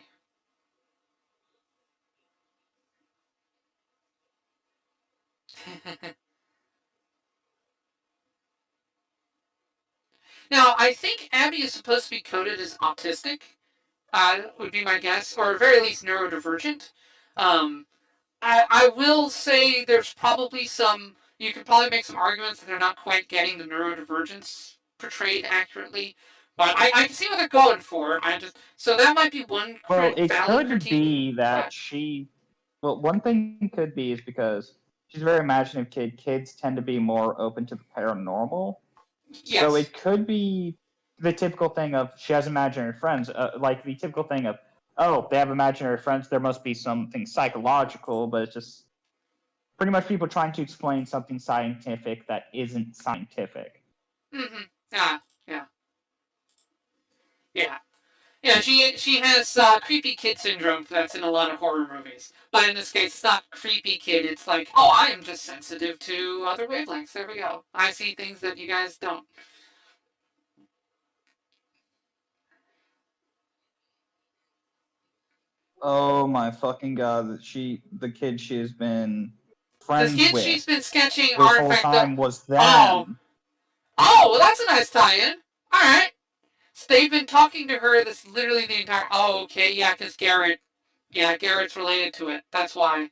Now, I think Abby is supposed to be coded as autistic, would be my guess, or at very least neurodivergent. I will say there's probably you could probably make some arguments that they're not quite getting the neurodivergence portrayed accurately, but I can see what they're going for. So that might be one valid critique. Well, it could be that well, one thing could be is because she's a very imaginative kid. Kids tend to be more open to the paranormal. Yes. So it could be the typical thing of she has imaginary friends, like the typical thing of, oh, they have imaginary friends, there must be something psychological, but it's just pretty much people trying to explain something scientific that isn't scientific. Mm-hmm. Yeah. Yeah, she has creepy kid syndrome that's in a lot of horror movies. But in this case, it's not creepy kid. It's like, oh, I am just sensitive to other wavelengths. There we go. I see things that you guys don't. Oh my fucking god! The kid she has been friends with. The kid she's been sketching this artifact whole time was them. Oh, well, that's a nice tie-in. All right. So they've been talking to her. This literally the entire. Oh, okay, yeah, because Garrett. Yeah, Garrett's related to it. That's why.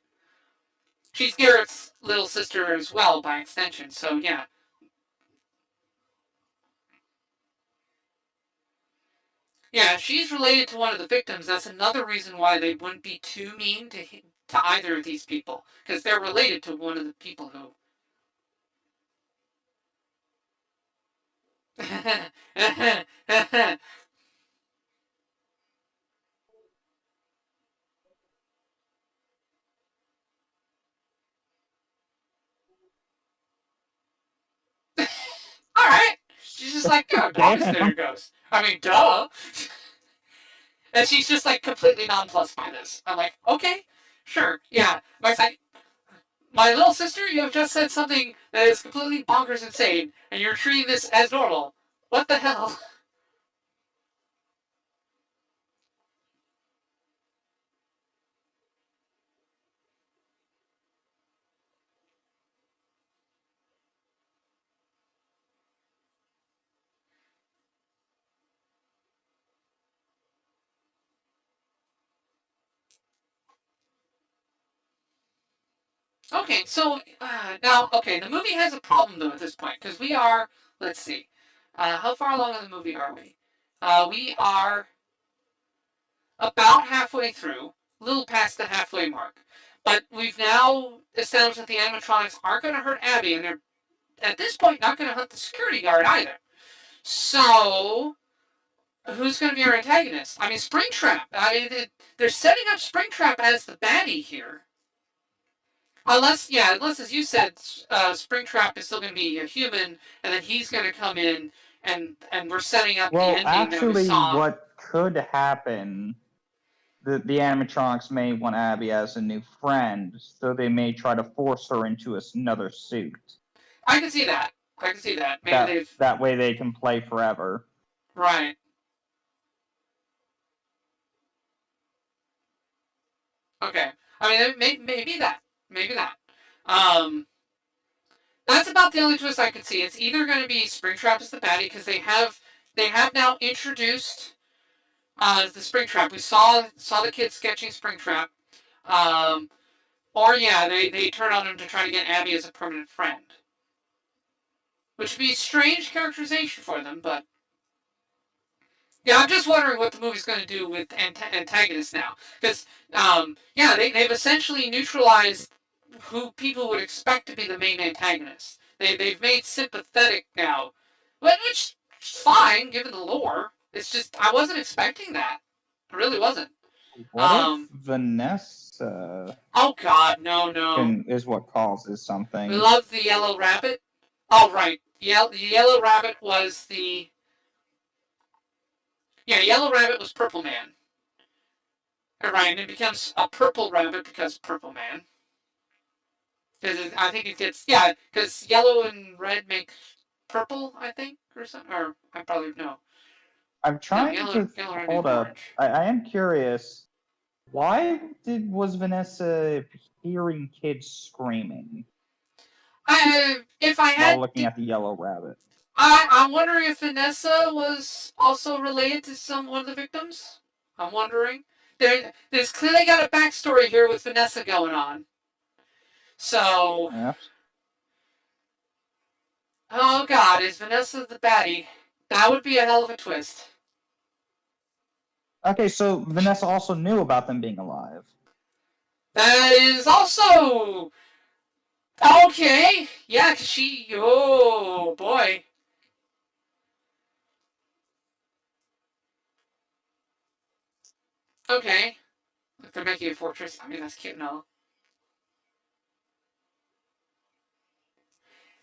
She's Garrett's little sister as well, by extension. So yeah. Yeah, if she's related to one of the victims, that's another reason why they wouldn't be too mean to either of these people, because they're related to one of the people who. All right. She's just like, oh, there goes. I mean, duh. And she's just like completely nonplussed by this. I'm like, okay, sure, yeah. My little sister, you have just said something that is completely bonkers insane, and you're treating this as normal. What the hell? Okay, so now, the movie has a problem though at this point because we are, let's see, how far along in the movie are we? We are about halfway through, a little past the halfway mark, but we've now established that the animatronics aren't going to hurt Abby, and they're at this point not going to hunt the security guard either. So, who's going to be our antagonist? I mean, Springtrap. I mean, they're setting up Springtrap as the baddie here. Unless, as you said, Springtrap is still going to be a human, and then he's going to come in, and we're setting up the ending that we saw. Well, actually, what could happen, the animatronics may want Abby as a new friend, so they may try to force her into another suit. I can see that. Maybe that way they can play forever. Right. Okay. I mean, maybe that. That's about the only twist I could see. It's either going to be Springtrap as the baddie because they have now introduced the Springtrap. We saw the kids sketching Springtrap, or they turn on him to try to get Abby as a permanent friend, which would be a strange characterization for them. But yeah, I'm just wondering what the movie's going to do with antagonists now because they've essentially neutralized who people would expect to be the main antagonist. They've made sympathetic now, which is fine given the lore. It's just I wasn't expecting that. I really wasn't. What if Vanessa Oh God, no. is what causes something? We love the yellow rabbit. Oh right, the yellow rabbit was the yellow rabbit was Purple Man. Right, and it becomes a purple rabbit because Purple Man. Because I think it gets because yellow and red make purple, I think, or something. Or I probably no. I'm trying to Yellow red hold up. orange. I am curious. Why was Vanessa hearing kids screaming If I while had, looking at the yellow rabbit? I'm wondering if Vanessa was also related to one of the victims. I'm wondering. There's clearly got a backstory here with Vanessa going on. So, Yes. oh God, is Vanessa the baddie? That would be a hell of a twist. Okay, so Vanessa also knew about them being alive. That is also okay. Yeah, cause oh boy. Okay. If they're making a fortress, I mean that's cute and all.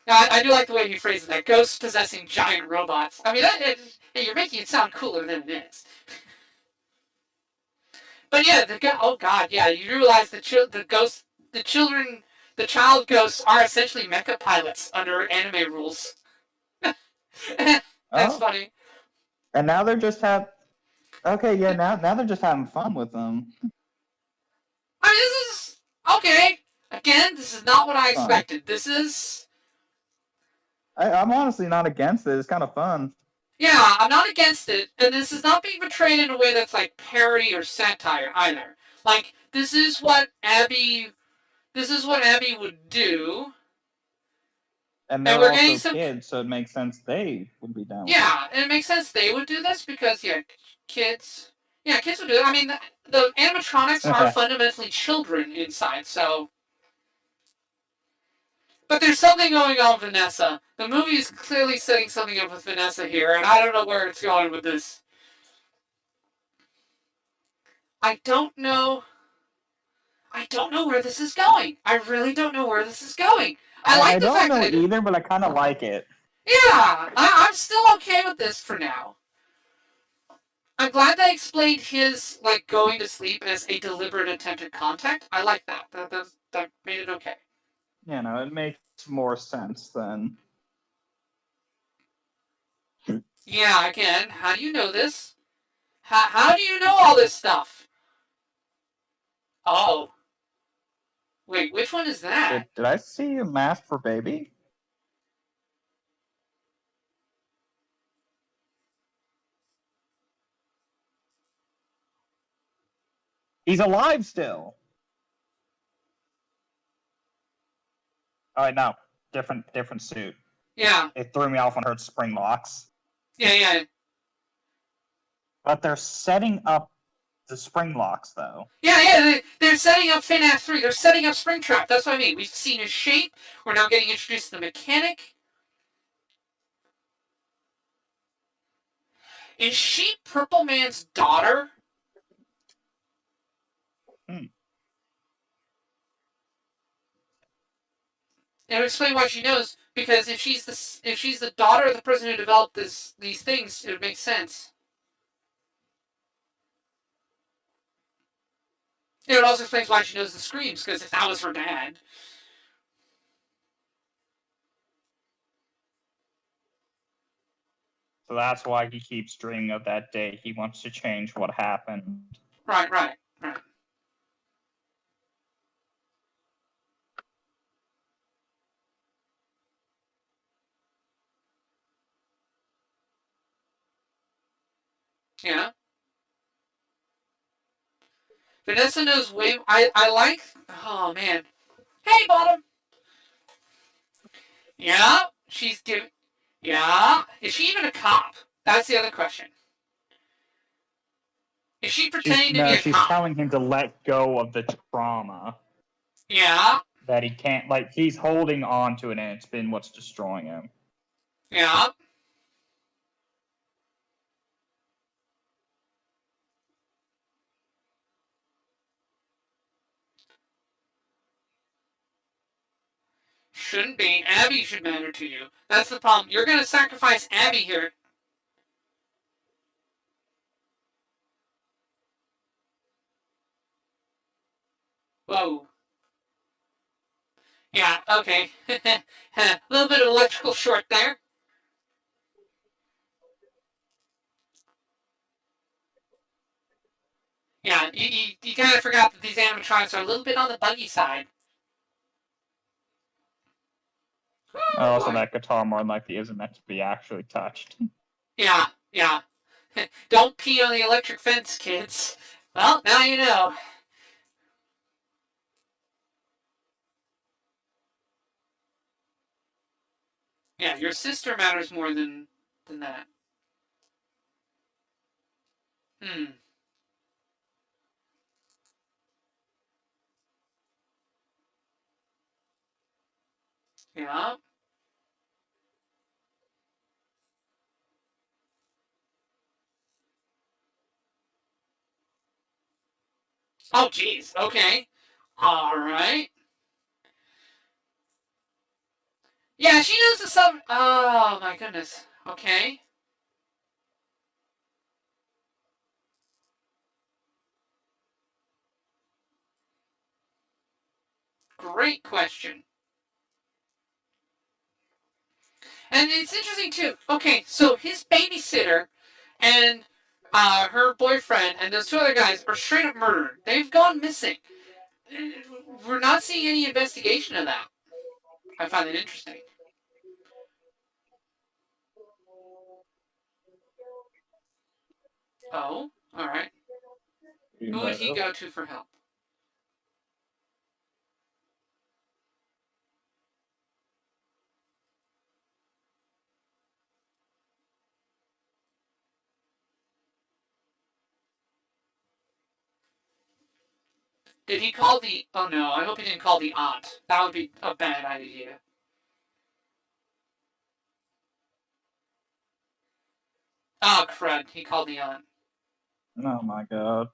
Now, I do like the way you phrase it, that ghosts possessing giant robots. I mean, you're making it sound cooler than it is. But yeah, oh God, yeah, you realize the children, the child ghosts are essentially mecha pilots under anime rules. That's funny. And now they're just okay, yeah, now they're just having fun with them. I mean, this is okay. Again, this is not what I expected. This is. I'm honestly not against it. It's kind of fun. Yeah, I'm not against it, and this is not being portrayed in a way that's like parody or satire either. Like this is what Abby would do. And they're also kids, so it makes sense they would be down with it. Yeah, and it makes sense they would do this because kids would do it. I mean, the animatronics are fundamentally children inside, so. But there's something going on with Vanessa. The movie is clearly setting something up with Vanessa here, and I don't know where it's going with this. I don't know where this is going. I really don't know where this is going. I don't know either, but I kind of like it. Yeah, I'm still okay with this for now. I'm glad they explained his going to sleep as a deliberate attempt at contact. I like that. That made it okay. You know, it makes more sense than. Yeah, again, how do you know this? How do you know all this stuff? Oh. Wait, which one is that? Did I see a mask for baby? He's alive still. Oh, no. Different suit. Yeah. It threw me off when I heard spring locks. Yeah. But they're setting up the spring locks, though. Yeah, they're setting up fnaf 3. They're setting up Springtrap. That's what I mean. We've seen his shape. We're now getting introduced to the mechanic. Is she Purple Man's daughter? And explain why she knows. Because if she's the daughter of the person who developed these things, it would make sense. It also explains why she knows the screams. Because if that was her dad. So that's why he keeps dreaming of that day. He wants to change what happened. Right. Yeah. Vanessa knows way. I like. Oh man. Hey, Bottom. Yeah, she's giving. Yeah, is she even a cop? That's the other question. Is she pretending to be a cop? She's telling him to let go of the trauma. Yeah. that he can't, like, he's holding on to it, and it's been what's destroying him. Yeah. Shouldn't be. Abby should matter to you. That's the problem. You're going to sacrifice Abby here. Whoa. Yeah, okay. A little bit of electrical short there. Yeah, you kind of forgot that these animatronics are a little bit on the buggy side. Also, Boy. that guitar more than likely isn't meant to be actually touched. Yeah, yeah. Don't pee on the electric fence, kids. Well, now you know. Yeah, your sister matters more than that. Hmm. Yeah. Oh, jeez. Okay. All right. Yeah, she knows the sub. Oh my goodness. Okay. Great question. And it's interesting too. Okay, so his babysitter and her boyfriend and those two other guys are straight up murdered. They've gone missing. We're not seeing any investigation of that. I find it interesting. Oh, all right. Who would he go to for help? Did he call the? Oh no, I hope he didn't call the aunt. That would be a bad idea. Oh crud! He called the aunt. Oh my god.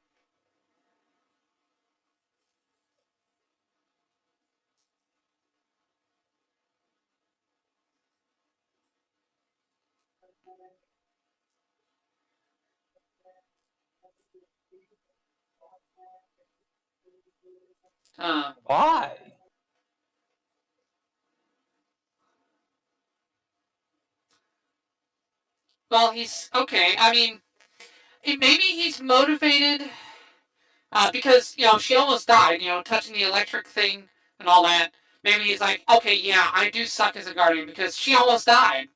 Why? Well, he's okay. I mean, maybe he's motivated because she almost died. Touching the electric thing and all that. Maybe he's like, okay, yeah, I do suck as a guardian because she almost died.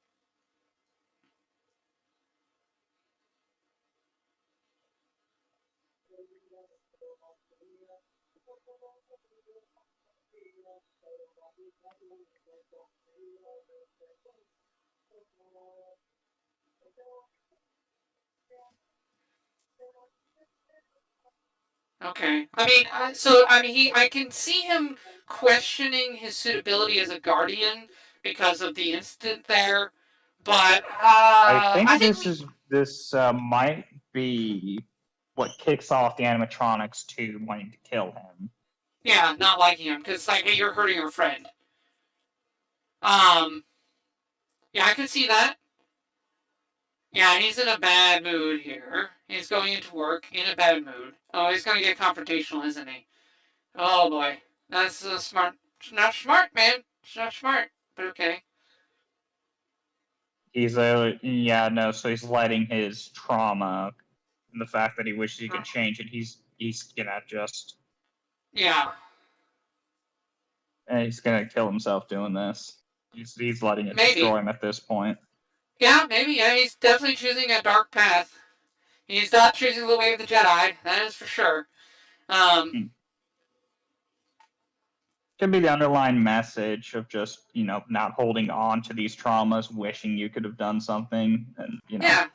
Okay. I mean, I can see him questioning his suitability as a guardian because of the incident there, but I think I think we, this might be what kicks off the animatronics to wanting to kill him. yeah, not liking him because like, hey, you're hurting our friend. Um, yeah, I can see that. Yeah, he's in a bad mood here. He's going into work in a bad mood. Oh, he's gonna get confrontational, isn't he? Oh boy, that's smart. Not smart, man. It's not smart, but okay. He's yeah, no, so he's letting his trauma and the fact that he wishes he could change it, he's gonna just Yeah, he's gonna kill himself doing this. He's letting it maybe. destroy him at this point. Yeah, maybe. Yeah, he's definitely choosing a dark path. He's not choosing the way of the Jedi. That is for sure. Um, Could be the underlying message of just not holding on to these traumas, wishing you could have done something, and yeah,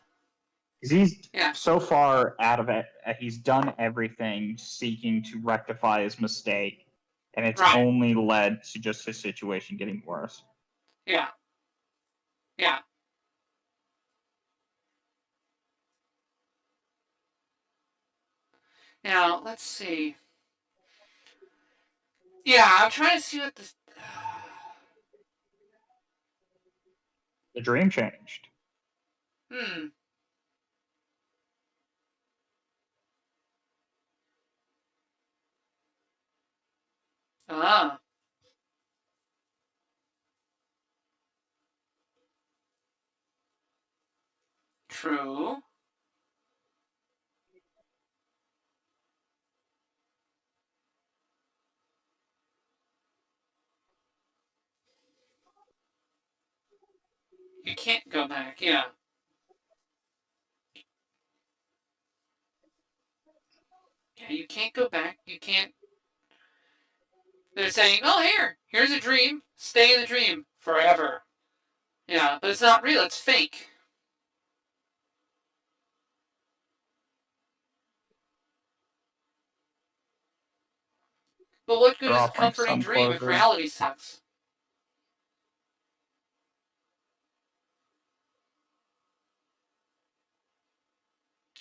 he's yeah, so far out of it. He's done everything seeking to rectify his mistake, And it's Right. only led to just his situation getting worse. Yeah. Yeah. Now, let's see. Yeah, I'm trying to see what this. The dream changed. Hmm. Ah. True. You can't go back. Yeah. Yeah, you can't go back. You can't. They're saying, oh, here's a dream. Stay in the dream forever. Yeah, but it's not real. It's fake. But what good They're is a offering comforting some dream if closure. reality sucks?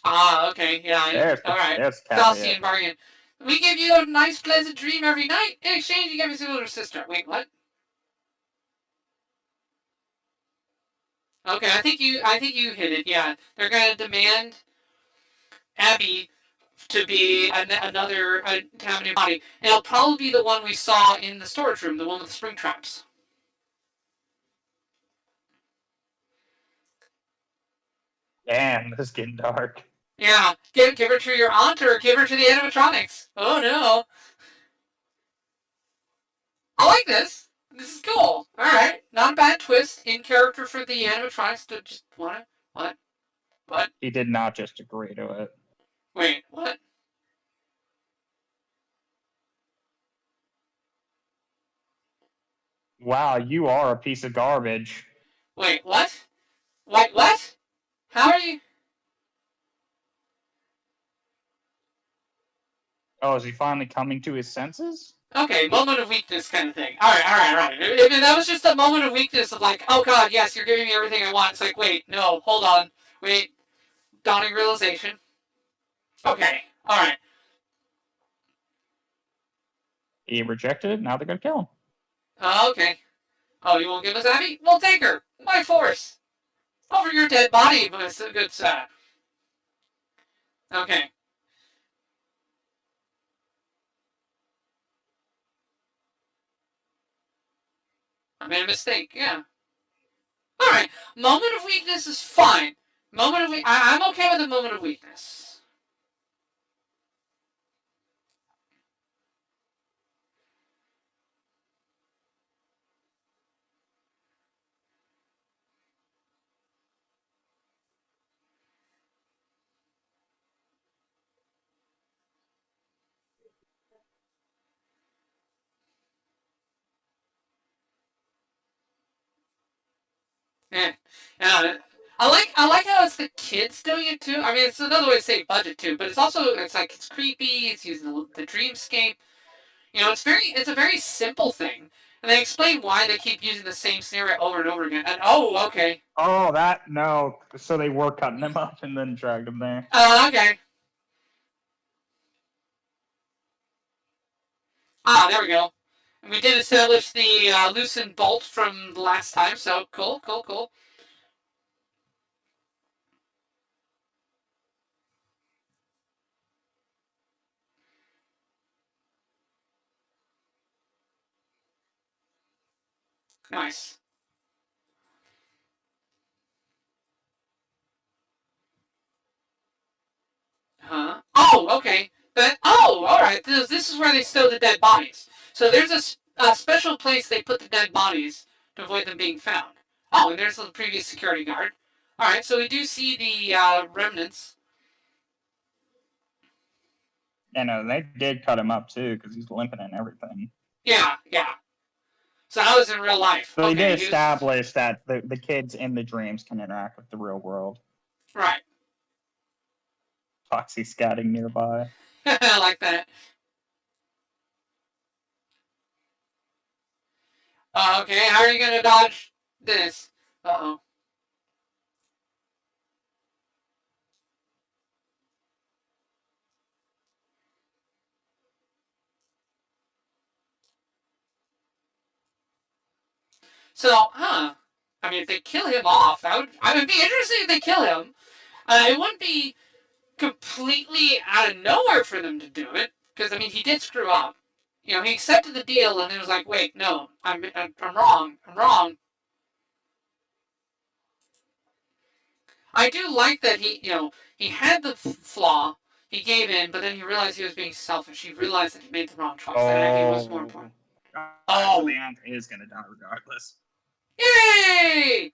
Ah, okay. Yeah. All right. Caveat. Faustian bargain. We give you a nice, pleasant dream every night. In exchange, you give us a little sister. Wait, what? Okay, I think you hit it. Yeah, they're gonna demand Abby to be another to have a new body, and it'll probably be the one we saw in the storage room, the one with the spring traps. Damn, this is getting dark. Yeah, give her to your aunt or give her to the animatronics. Oh no, I like this. This is cool. All right, not a bad twist in character for the animatronics to just wanna what what? He did not just agree to it. Wait, what? Wow, you are a piece of garbage. Wait, what? Wait, what? How are you? Oh, is he finally coming to his senses? Okay, moment of weakness kind of thing. All right. If that was just a moment of weakness of like, oh god, yes, you're giving me everything I want. It's like, wait, no, hold on. Wait, dawning realization. Okay, all right. He rejected it, now they're gonna kill him. Okay. Oh, you won't give us Abby? We'll take her. By force. Over your dead body, good sir. Okay. I made a mistake, yeah. Alright. Moment of weakness is fine. Moment of I'm okay with a moment of weakness. Yeah. Yeah. I like how it's the kids doing it too. I mean, it's another way to say budget too, but it's like it's creepy. It's using the dreamscape. You know, it's a very simple thing, and they explain why they keep using the same scenario over and over again. And oh, okay. Oh, no. So they were cutting him up and then dragged him there. Okay. Ah, there we go. And we did establish the loosened bolt from the last time, so cool. Nice. Huh? Oh, okay. All right. This is where they stow the dead bodies. So there's a special place they put the dead bodies to avoid them being found. Oh, and there's the previous security guard. All right, so we do see the remnants. And they did cut him up too, because he's limping and everything. Yeah. So that was in real life. So Okay, they did establish that the kids in the dreams can interact with the real world. Right. Foxy scatting nearby. I like that. Okay, how are you gonna dodge this? Uh-oh. So, I mean, if they kill him off, I would be interested if they kill him. It wouldn't be completely out of nowhere for them to do it, because, I mean, he did screw up. You know, he accepted the deal and it was like, wait, no, I'm wrong. I'm wrong. I do like that he had the flaw, he gave in, but then he realized he was being selfish. He realized that he made the wrong choice. That actually was more important. Alright, so the aunt is gonna die regardless. Yay!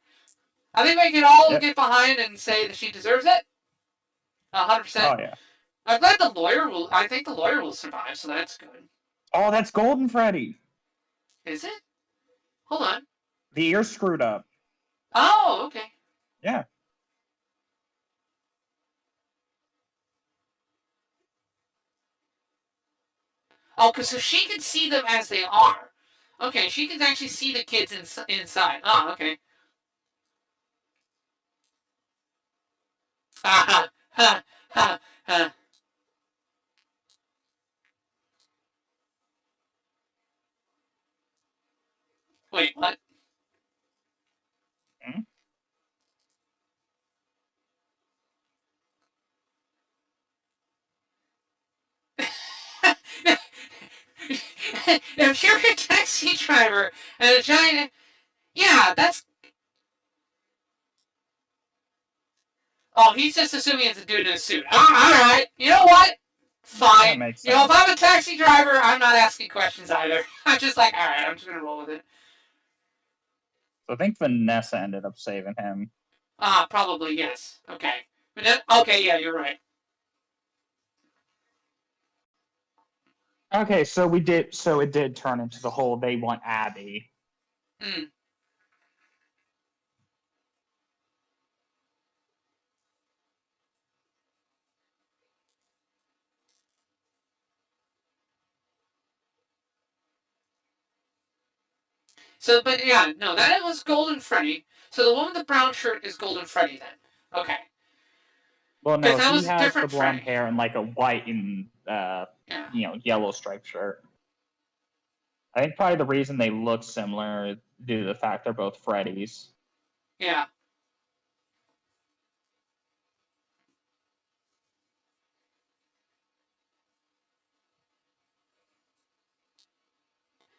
I think we can all Yep. get behind and say that she deserves it. 100%. Oh yeah. I'm glad the lawyer will. I think the lawyer will survive, so that's good. Oh, that's Golden Freddy. Is it? Hold on. The ear screwed up. Oh, okay. Yeah. Oh, because so she can see them as they are. Okay, she can actually see the kids inside. Oh, okay. Ha ha ha ha ha. Wait, what? Hmm? If you're a taxi driver and a giant, yeah, that's. Oh, he's just assuming it's a dude in a suit. All right, you know what? That Fine. makes You know, sense. if I'm a taxi driver, I'm not asking questions either. I'm just like, all right, I'm just gonna roll with it. So I think Vanessa ended up saving him. Probably yes. Okay. Okay, yeah, you're right. Okay, so we did. So it did turn into the whole they want Abby. Hmm. So, but yeah, no, that was Golden Freddy. So the one with the brown shirt is Golden Freddy then. Okay. Well, Because no, that he was a has the different blonde Freddy. hair and like a white and Yeah. yellow striped shirt. I think probably the reason they look similar is due to the fact they're both Freddys. Yeah.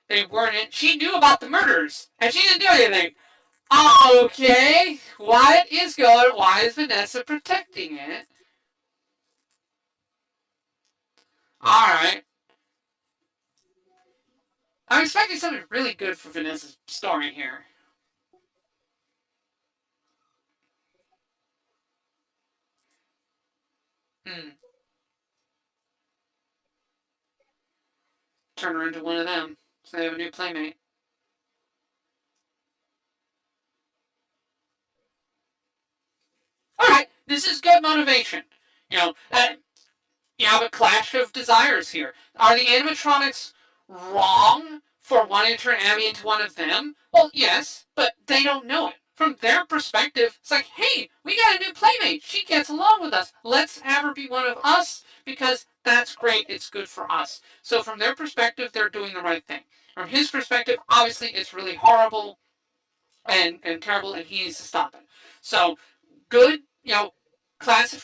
They weren't in. She knew about the murders, and she didn't do anything. Okay. What is going? Why is Vanessa protecting it? Alright. I'm expecting something really good for Vanessa's story here. Hmm. Turn her into one of them. So they have a new playmate. Alright. This is good motivation. You know, you have a clash of desires here. Are the animatronics wrong for wanting to turn Abby into one of them? Well, yes, but they don't know it. From their perspective, it's like, hey, we got a new playmate. She gets along with us. Let's have her be one of us because that's great. It's good for us. So from their perspective, they're doing the right thing. From his perspective, obviously, it's really horrible and terrible, and he needs to stop it. So good, clash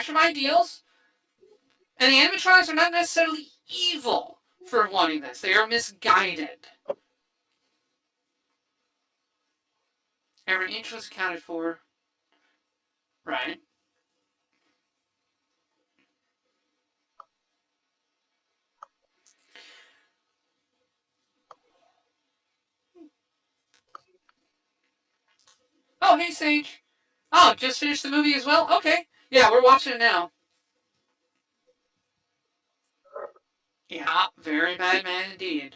of ideals, and the animatronics are not necessarily evil for wanting this. They are misguided. Every inch was accounted for. Right. Oh, hey, Sage. Oh, just finished the movie as well? Okay. Yeah, we're watching it now. Yeah, very bad man indeed.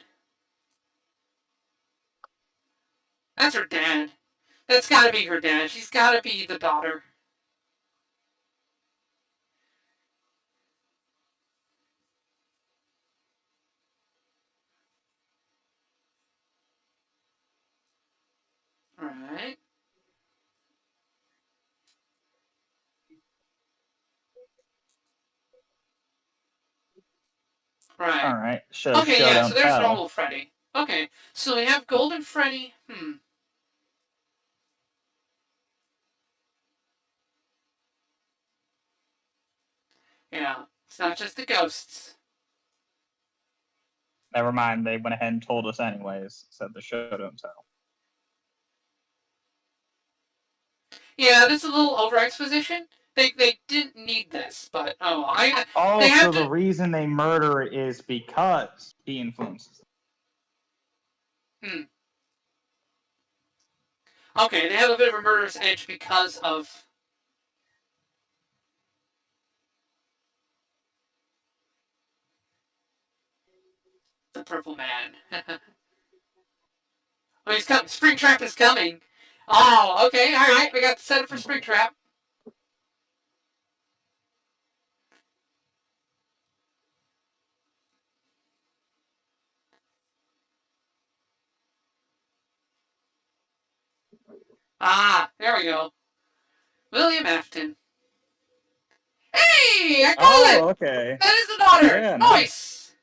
That's her dad. That's gotta be her dad. She's gotta be the daughter. Right. All Right. right. Show Okay, show yeah, so don't there's tell. normal Freddy. Okay, so we have Golden Freddy. Yeah, it's not just the ghosts. Never mind. They went ahead and told us anyways. Said the show don't tell. Yeah, this is a little over exposition. They didn't need this, but oh, Oh, they have so the to. reason they murder is because he influences Hmm. Okay, they have a bit of a murderous edge because of the Purple Man. Oh, he's coming. Springtrap is coming. Oh, okay, all right. We got the setup for them. Springtrap. Ah, there we go. William Afton. Hey, I called it. Oh, okay. That is the daughter. Yeah, nice. Nice.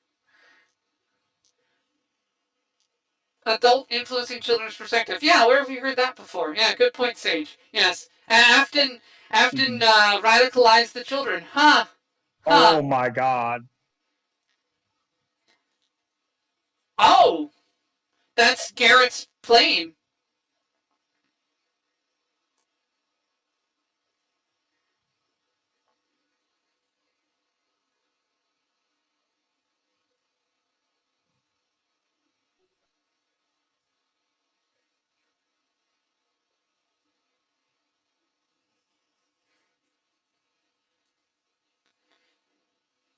Adult influencing children's perspective. Yeah, where have you heard that before? Yeah, good point, Sage. Yes. Afton radicalized the children. Huh. Huh. Oh my god. Oh, that's Garrett's plane.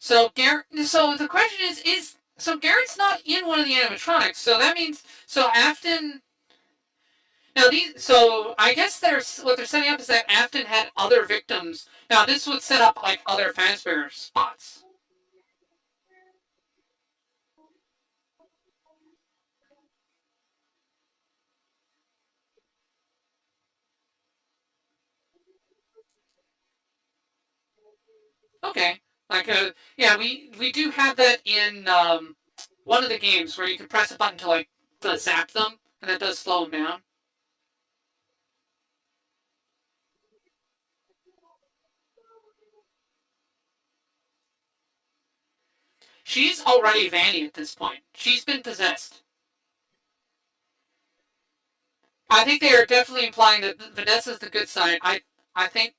So Garrett. So the question is so Garrett's not in one of the animatronics. So that means so Afton. Now these. So I guess there's what they're setting up is that Afton had other victims. Now this would set up like other Fazbear spots. Okay. Like yeah, we do have that in one of the games where you can press a button to like to zap them, and that does slow them down. She's already Vanny at this point. She's been possessed. I think they are definitely implying that Vanessa's the good side. I think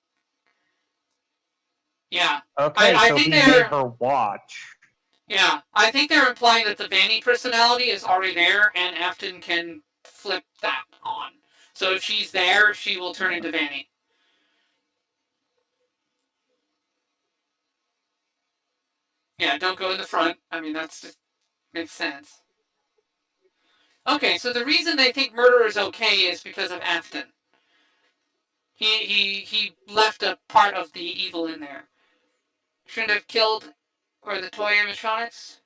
yeah. Okay, I so think he made they're her watch. yeah. I think they're implying that the Vanny personality is already there, and Afton can flip that on. So if she's there, she will turn into Vanny. Yeah, don't go in the front. I mean, that's just makes sense. Okay, so the reason they think murder is okay is because of Afton. He left a part of the evil in there. Shouldn't have killed or the toy animatronics.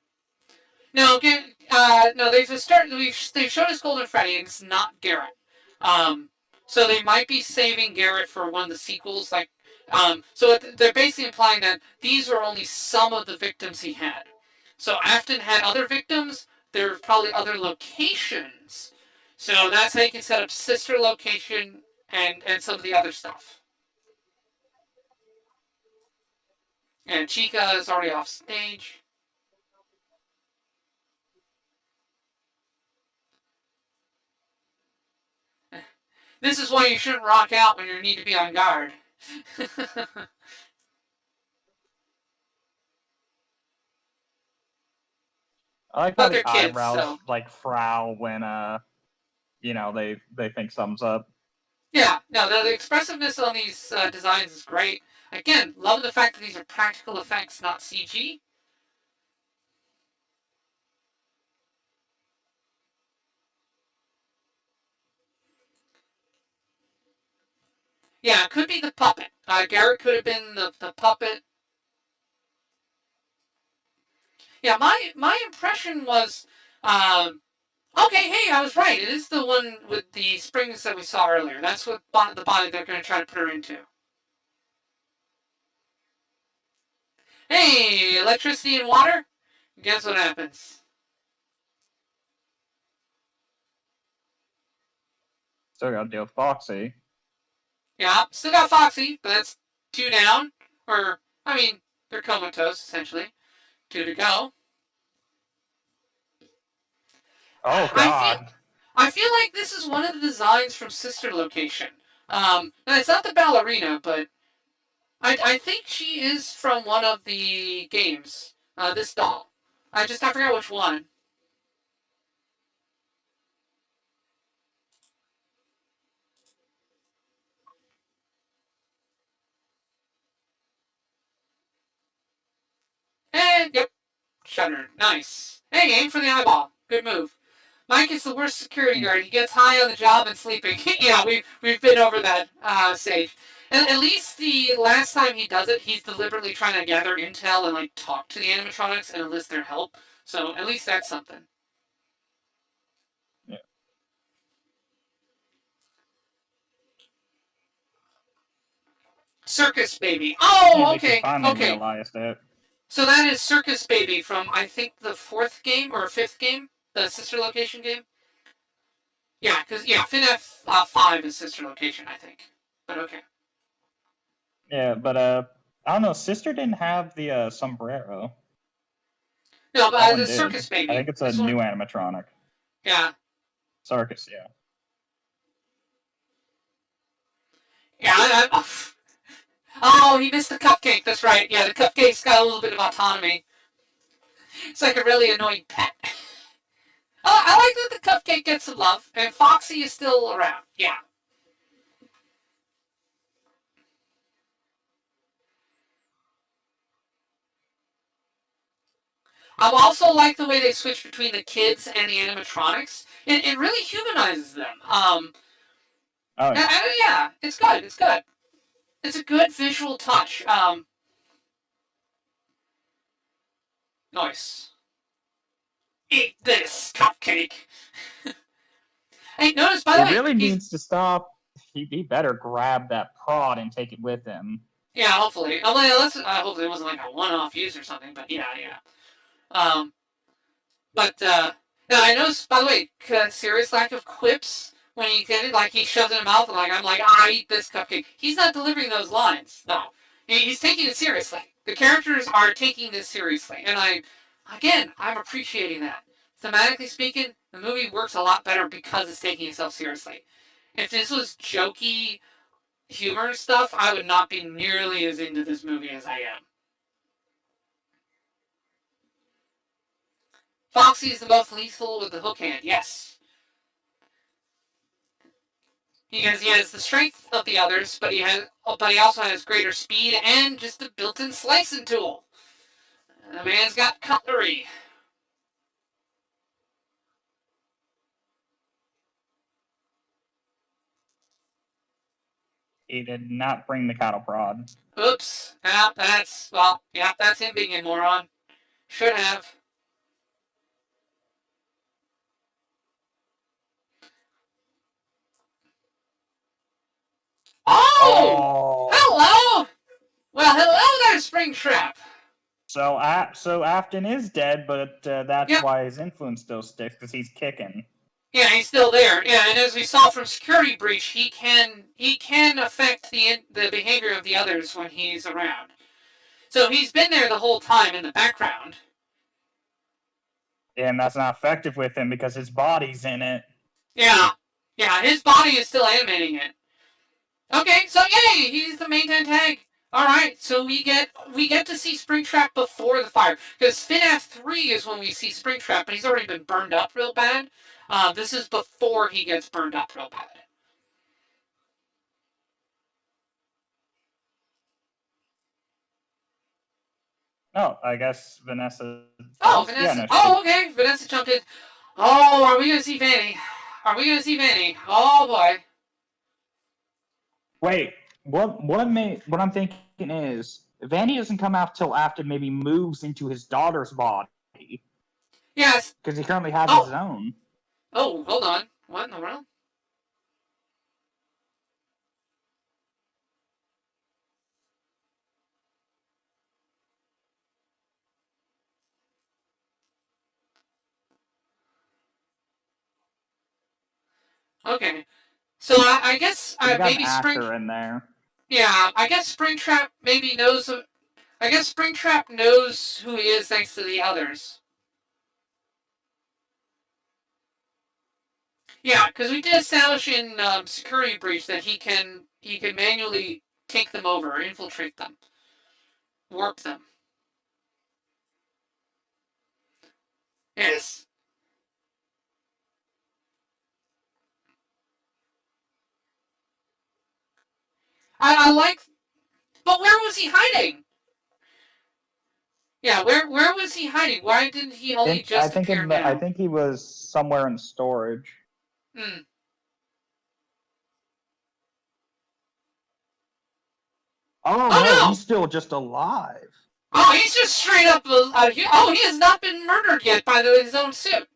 No, no. They've showed us Golden Freddy, and it's not Garrett. Um, so they might be saving Garrett for one of the sequels. So they're basically implying that these were only some of the victims he had. So Afton had other victims. There are probably other locations. So that's how you can set up sister location and some of the other stuff. And Chica is already off stage. This is why you shouldn't rock out when you need to be on guard. I like how But they're the kids, eyebrows so like frown when they think something's up. yeah. No, the expressiveness on these designs is great. Again, love the fact that these are practical effects, not CG. Yeah, it could be the puppet. Garrett could have been the puppet. Yeah, my impression was, um, Okay, hey, I was right. It is the one with the springs that we saw earlier. That's what the body they're going to try to put her into. Hey, electricity and water? Guess what happens? Still got to deal with Foxy. Yeah, still got Foxy, but that's 2 down. Or, I mean, they're comatose, essentially. 2 to go. Oh I feel God. I feel like this is one of the designs from Sister Location. And it's not the ballerina, but I think she is from one of the games. This doll. I forgot which one. And yep, shuttered. Nice. Hey, aim for the eyeball. Good move. Mike is the worst security guard. He gets high on the job and sleeping. Yeah, we've been over that stage. And at least the last time he does it, he's deliberately trying to gather intel and like talk to the animatronics and enlist their help. So at least that's something. Yeah. Circus Baby. Yeah, Oh, they could okay, finally okay. realize it. So that is Circus Baby from I think the 4th game or 5th game, the Sister Location game. Yeah, because fnaf 5 is Sister Location, I think. But okay. Yeah, but I don't know. Sister didn't have the sombrero. No, That but one the did. Circus I think Baby. it's a This one. new animatronic. Yeah, Circus, yeah. yeah. Oh, he missed the cupcake. That's right. Yeah, the cupcake's got a little bit of autonomy. It's like a really annoying pet. Oh, I like that the cupcake gets some love, and Foxy is still around. Yeah. I also like the way they switch between the kids and the animatronics. It really humanizes them. Oh yeah. Yeah, it's good. It's good. It's a good visual touch. Nice. Eat this cupcake. Hey, notice by He the way, really he's needs to stop. He better grab that prod and take it with him. yeah. Hopefully, hopefully it wasn't like a one-off use or something. But yeah, yeah. Um, But now I noticed, by the way, serious lack of quips when he get it. Like he shoves it in his mouth, and like I'm like, I eat this cupcake. He's not delivering those lines. No, he's taking it seriously. The characters are taking this seriously, and I'm appreciating that. Thematically speaking, the movie works a lot better because it's taking itself seriously. If this was jokey humor stuff, I would not be nearly as into this movie as I am. Foxy is the most lethal with the hook hand. Yes, because he has the strength of the others, but he also has greater speed and just a built-in slicing tool. The man's got cutlery. He did not bring the cattle prod. Oops. That's him being a moron. Should have. Oh! Oh. Hello! Well, hello there, Springtrap. So Afton is dead, but that's Yep. why his influence still sticks because he's kicking. Yeah, he's still there. Yeah, and as we saw from Security Breach, he can affect the behavior of the others when he's around. So he's been there the whole time in the background. And that's not effective with him because his body's in it. Yeah. Yeah, his body is still animating it. Okay, so yay, he's the main tag. All right, so we get to see Springtrap before the fire because FNAF 3 is when we see Springtrap, but he's already been burned up real bad. This is before he gets burned up real bad. Oh, I guess Vanessa Oh, does. Yeah, Vanessa. no, she did. Oh, okay, Vanessa jumped in. Oh, are we gonna see Vanny? Are we gonna see Vanny? Oh boy. Wait, what I'm thinking is Vandy doesn't come out till after maybe moves into his daughter's body Yes. because he currently has his Oh, own. Oh, hold on. What in the world? Okay. So I guess They got an maybe Spring. actor in there. Yeah, I guess Springtrap maybe knows. I guess Springtrap knows who he is thanks to the others. Yeah, because we did establish in security breach that he can manually take them over, infiltrate them, warp them. Yes, I like. But where was he hiding? Yeah, where was he hiding? Why didn't he only just appear I now? think he was somewhere in storage. Hmm. Oh Oh no, no! he's still just alive. Oh, he's just straight up. Oh, he has not been murdered yet by his own suit.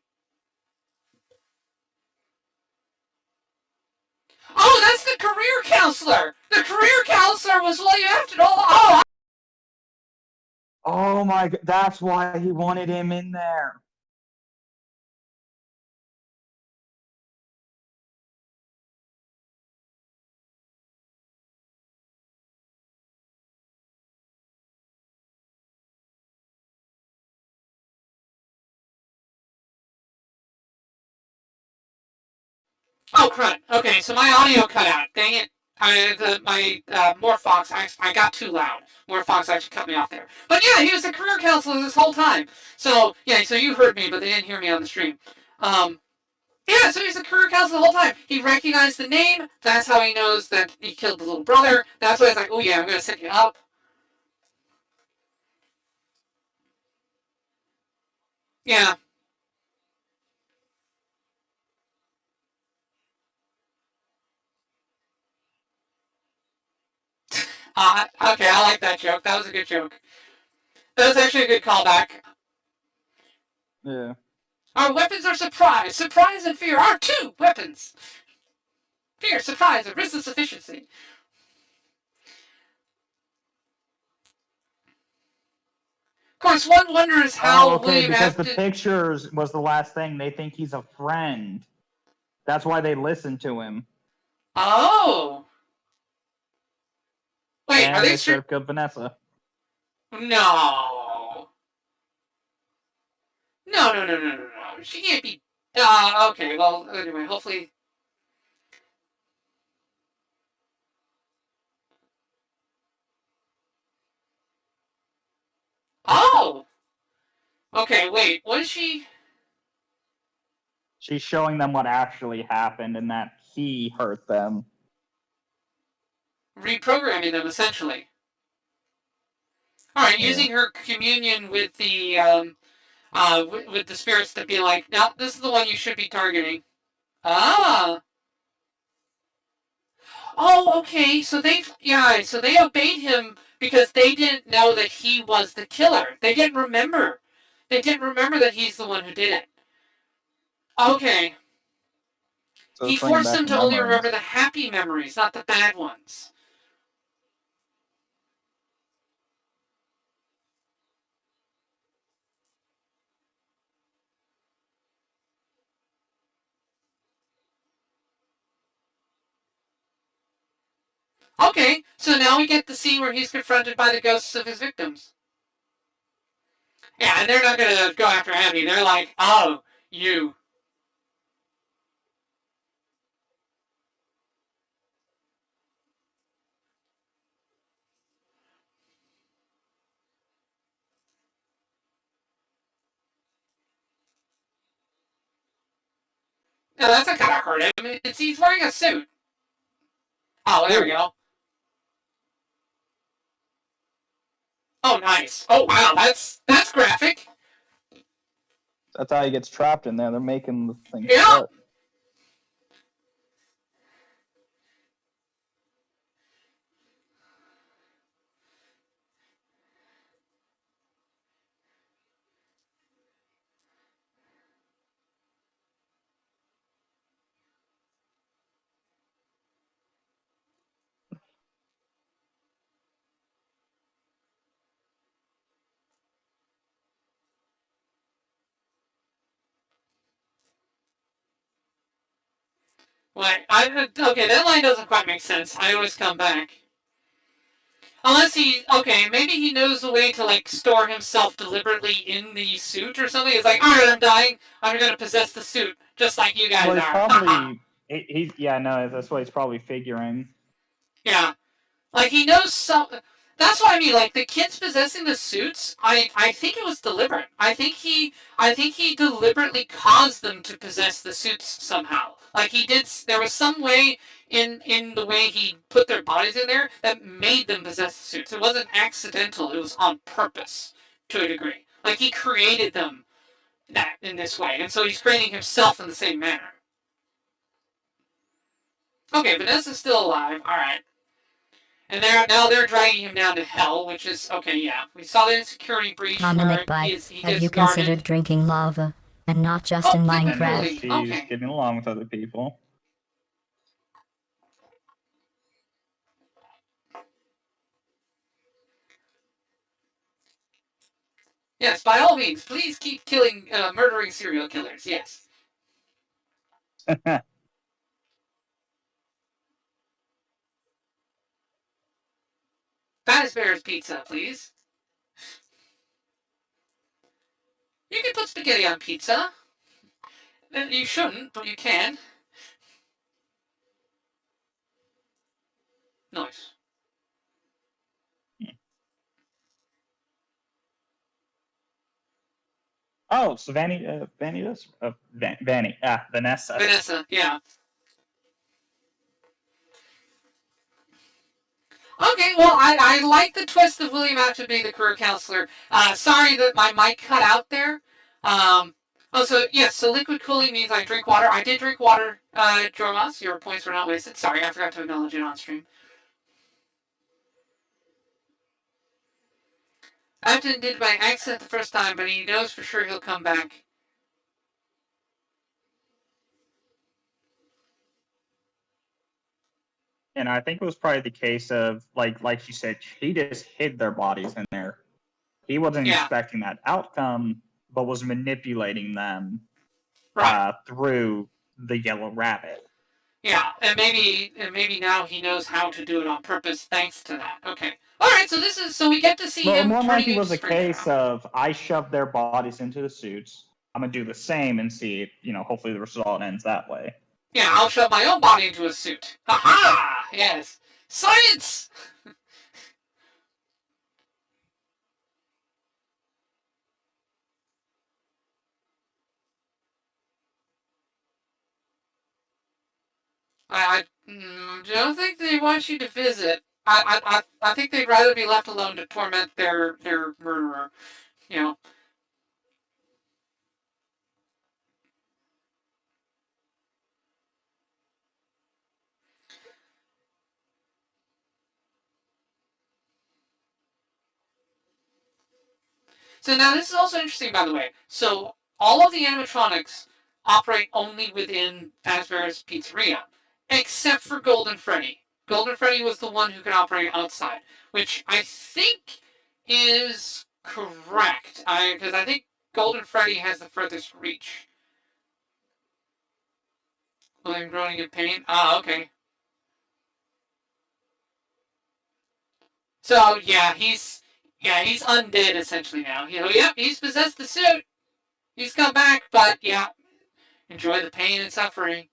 Oh, that's the career counselor. The career counselor was what you have to know. Oh, Oh my god, that's why he wanted him in there. oh crud. Okay, so my audio cut out. Dang it. My Morphox, I got too loud. Morphox actually cut me off there. But yeah, he was the career counselor this whole time. So yeah, so you heard me, but they didn't hear me on the stream. Um, yeah, so he's the career counselor the whole time. He recognized the name. That's how he knows that he killed the little brother. That's why he's like, oh yeah, I'm gonna set you up. Yeah. Okay, I like that joke. That was a good joke. That was actually a good callback. Yeah. Our weapons are surprise. Surprise and fear are two weapons. Fear, surprise, and resistance efficiency. Of course, one wonders Oh, how okay, William because F. the did. pictures was the last thing. They think he's a friend. That's why they listen to him. Oh. Wait, are And they they sure? shook up Vanessa. No. No, no, no, no, no, no. She can't be. Okay, well, anyway, hopefully. Oh! Okay, wait, what is she She's showing them what actually happened and that he hurt them. reprogramming them, essentially? Alright, Yeah. using her communion with with the spirits to be like, now, this is the one you should be targeting. Ah! Oh, okay. So they obeyed him because they didn't know that he was the killer. They didn't remember. They didn't remember that he's the one who did it. Okay. So He it's bringing forced back them the to only remember memories. the happy memories, not the bad ones. Okay, so now we get the scene where he's confronted by the ghosts of his victims. Yeah, and they're not gonna go after Abby. They're like, oh, you. No, that's not gonna hurt him. He's wearing a suit. Oh, there we Ooh, go. Oh, nice. Oh, wow, that's graphic. that's how he gets trapped in there. They're making the thing Yeah. shut. Wait, okay, that line doesn't quite make sense. I always come back. Unless okay, maybe he knows a way to, like, store himself deliberately in the suit or something. He's like, alright, I'm dying. I'm gonna possess the suit, just like you guys Well, he's are. probably yeah, no, that's what he's probably figuring. Yeah. Like, he knows some. That's what I mean. Like, the kids possessing the suits, I think it was deliberate. I think he deliberately caused them to possess the suits somehow. Like, he did. There was some way in the way he put their bodies in there that made them possess the suits. It wasn't accidental. It was on purpose to a degree. Like, he created them that in this way, and so he's creating himself in the same manner. Okay, Vanessa's still alive. All right. And they're dragging him down to hell, which is okay. Yeah, we saw the security breach Dominic, where Byte, he have gets you guarded. considered drinking lava? And not just Oh, in really? Minecraft. She's Okay. getting along with other people. Yes, by all means, please keep murdering serial killers. Yes. Fazbear's Pizza, please. You can put spaghetti on pizza. You shouldn't, but you can. Nice. Oh, so Vanessa. Vanessa, yeah. Okay, well, I like the twist of William after being the career counselor. Sorry that my mic cut out there. So yes, so liquid cooling means I drink water. I did drink water, Jormas. Your points were not wasted. Sorry, I forgot to acknowledge it on stream. Afton did by accident the first time, but he knows for sure he'll come back. And I think it was probably the case of like you said, he just hid their bodies in there. He wasn't expecting that outcome, but was manipulating them through the yellow rabbit. Yeah, and maybe now he knows how to do it on purpose thanks to that. Okay. Alright, so we get to see him More turning like it was a into case of I shoved their bodies into the suits. I'm gonna do the same and see, hopefully the result ends that way. Yeah, I'll shove my own body into a suit. Ha ha! Yes. Science! I don't think they want you to visit. I think they'd rather be left alone to torment their murderer. You know. So now this is also interesting, by the way. So all of the animatronics operate only within Fazbear's Pizzeria, except for Golden Freddy. Golden Freddy was the one who could operate outside, which I think is correct. Because I think Golden Freddy has the furthest reach. William groaning in pain. Ah, okay. So he's undead essentially now. He's possessed the suit. He's come back, but enjoy the pain and suffering.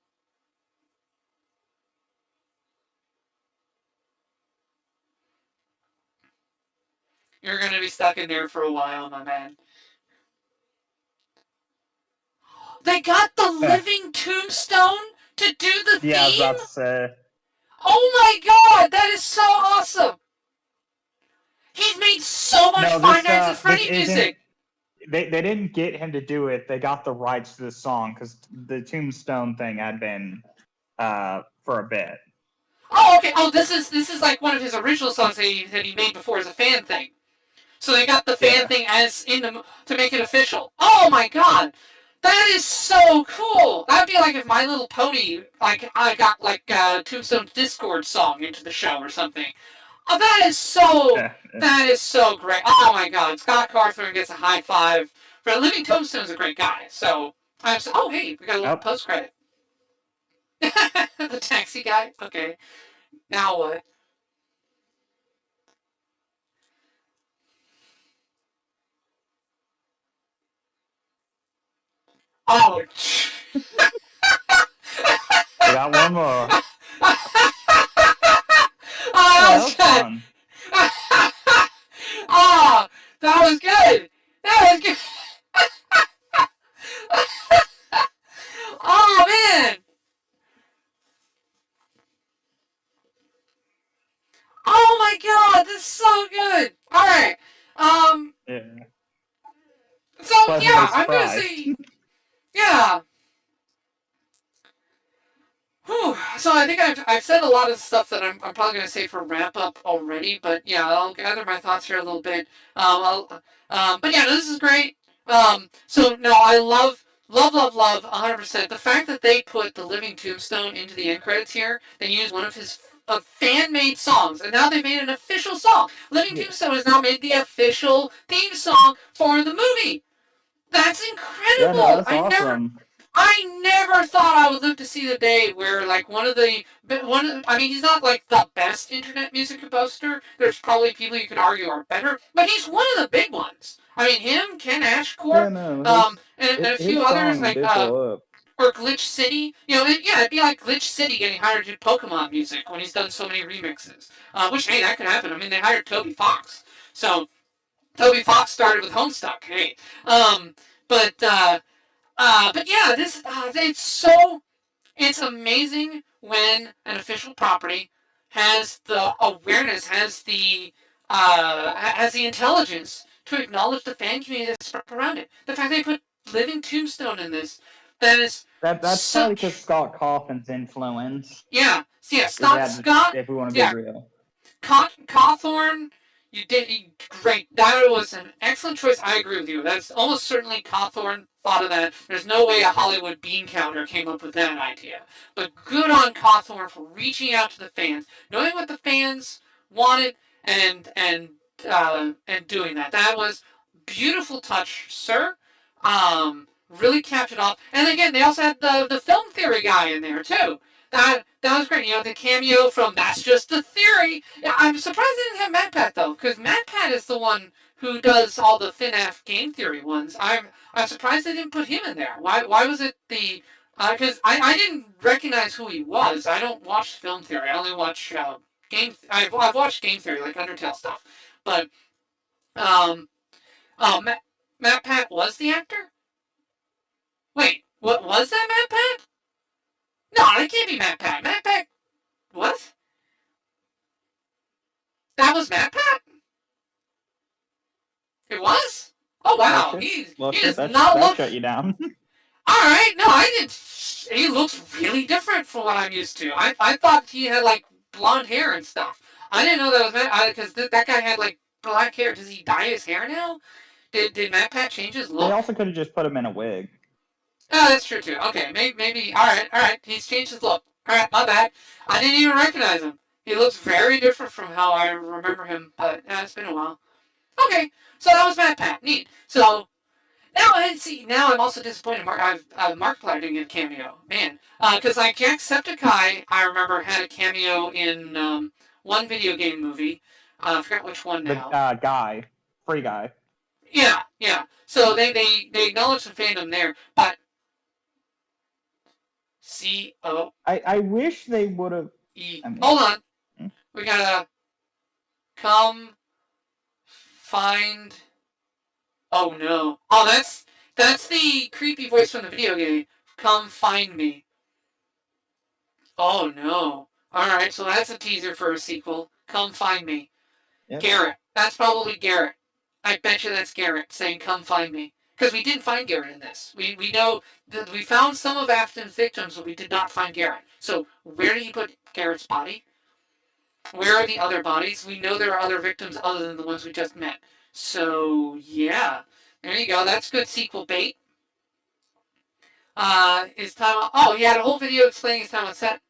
You're gonna be stuck in there for a while, my man. They got the living tombstone to do the theme? Yeah, I was about to say. Oh my god, that is so awesome! He's made so much Five Nights at Freddy music! They didn't get him to do it. They got the rights to the song because the tombstone thing had been for a bit. Oh, okay. Oh, this is like one of his original songs that he made before as a fan thing. So they got the fan thing as to make it official. Oh my god, that is so cool. That'd be like if My Little Pony, like I got like Tombstone's Discord song into the show or something. Oh, that is so great. Oh my god, Scott Cawthon gets a high five. But Living Tombstone's a great guy. So oh hey, we got a little post credit. The taxi guy? Okay. Now what? Oh. We got one more. Oh, Yeah, that that was was good. fun. Oh, that was good. That was good. Oh man. Oh my god, this is so good. All right. Um. Yeah. So Pleasantly yeah, I'm gonna surprised. say yeah. Whew. So I think I've said a lot of stuff that I'm probably going to say for wrap up already, but yeah, I'll gather my thoughts here a little bit. But yeah, no, this is great. So no, I love 100%. The fact that they put the Living Tombstone into the end credits here, they used one of his fan-made songs, and now they made an official song. Living Yeah. Tombstone has now made the official theme song for the movie. That's Yeah, no, incredible. that's awesome. I never thought I would live to see the day where, like, I mean, he's not, like, the best internet music composer. There's probably people you could argue are better, but he's one of the big ones. I mean, him, Ken Yeah, Ashcorp, no, and a few his others, songs like, did blow up. or Glitch City. You know, it'd be like Glitch City getting hired to do Pokemon music when he's done so many remixes. Which, hey, that could happen. I mean, they hired Toby Fox. So, Toby Fox started with Homestuck. Hey. Um, but, uh, but yeah, it's amazing when an official property has the awareness, has the intelligence to acknowledge the fan community that's around it. The fact they put Living Tombstone in this, that is That's probably because such, Scott Cawthon's influence. yeah, yeah, Scott, If we want to be yeah, real. Cawthorn, great. That was an excellent choice. I agree with you. That's almost certainly Cawthorn thought of that. There's no way a Hollywood bean counter came up with that idea. But good on Cawthorn for reaching out to the fans, knowing what the fans wanted, and doing that. That was beautiful touch, sir. Really capped it off. And again, they also had the film theory guy in there too. That was great. You know, the cameo from That's Just the Theory. Yeah, I'm surprised they didn't have MatPat though, because MatPat is the one who does all the FNAF game theory ones. I'm surprised they didn't put him in there. Why was it the? Because I didn't recognize who he was. I don't watch film theory. I only watch game. I've watched game theory like Undertale stuff, but um MatPat was the actor. Wait, what was that MatPat? No, that can't be MatPat. MatPat. What? That was MatPat? It was? Oh wow, Well, he shit, does not that look. shut you down. All right, no, I didn't. He looks really different from what I'm used to. I thought he had like blonde hair and stuff. I didn't know that was Matt because that guy had like black hair. Does he dye his hair now? Did Matt Pat change his They look? also could have just put him in a wig. Oh, that's true too. Okay, maybe. All right. He's changed his look. All right, my bad. I didn't even recognize him. He looks very different from how I remember him. But yeah, it's been a while. Okay, so that was Matt Pat. Neat. So now I'm also disappointed. Markiplier didn't get a cameo, man. Because like Jacksepticeye, I remember had a cameo in one video game movie. I forgot which one The now. free guy. Yeah. So they acknowledged some fandom there, but COE. I wish they would have. Hold on, we gotta come find. Oh no. Oh, that's the creepy voice from the video game. Come find me. Oh no. Alright, so that's a teaser for a sequel. Come find me. Yep. Garrett. That's probably Garrett. I bet you that's Garrett saying come find me. Because we didn't find Garrett in this. We know that we found some of Afton's victims, but we did not find Garrett. So where did he put Garrett's body? Where are the other bodies? We know there are other victims other than the ones we just met. So yeah. There you go. That's good sequel bait. His time he had a whole video explaining his time on set.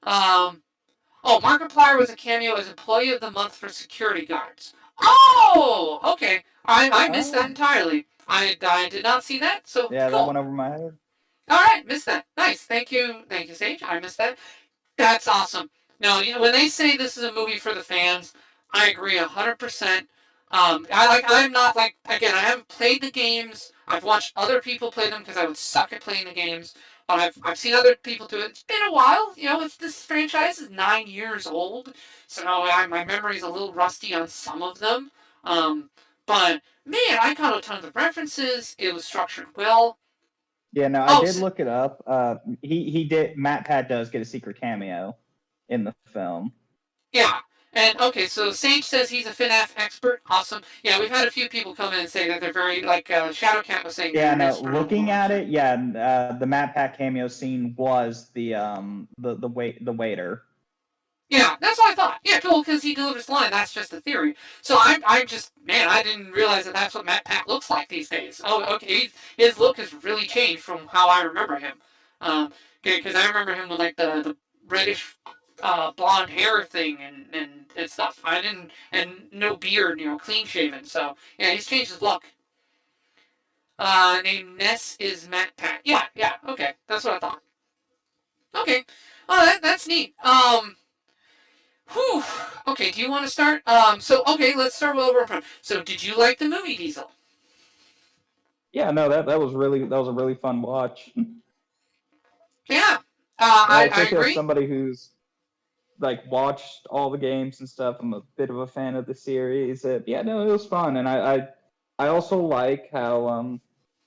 Um, Markiplier was a cameo as Employee of the Month for security guards. Oh, okay. I missed that entirely. I did not see that, so Yeah, cool. that went over my head. All right, missed that. Nice. Thank you, Sage. I missed that. That's awesome. No, when they say this is a movie for the fans, I agree 100%. I'm not like again. I haven't played the games. I've watched other people play them because I would suck at playing the games. But I've seen other people do it. It's been a while. It's this franchise is 9 years old, so my memory's a little rusty on some of them. Um, but man, I caught a ton of references. It was structured well. Yeah, no, I Oh, did look it up. He did. Matt Pat does get a secret cameo in the film. yeah. And okay, so Sage says he's a FNAF expert. Awesome. Yeah, we've had a few people come in and say that they're very like Shadowcat was saying. Yeah, no. Looking at it, yeah, the Matt Pat cameo scene was the waiter. Yeah, that's what I thought. Yeah, cool, because he delivers the line. That's just a theory. So I'm just, man, I didn't realize that that's what Matt Pat looks like these days. Oh, okay, his look has really changed from how I remember him. Because I remember him with like the reddish blonde hair thing and stuff. I didn't, and no beard, clean shaven. So yeah, he's changed his look. Named Ness is Matt Pat. Yeah, yeah, okay, that's what I thought. Okay, oh that's neat. Whew. Okay, do you want to start? Okay, let's start with over. So, did you like the movie Diesel? Yeah, no, that was a really fun watch. Yeah, I I think as agree. somebody who's like watched all the games and stuff, I'm a bit of a fan of the series. Yeah, no, it was fun, and I also like how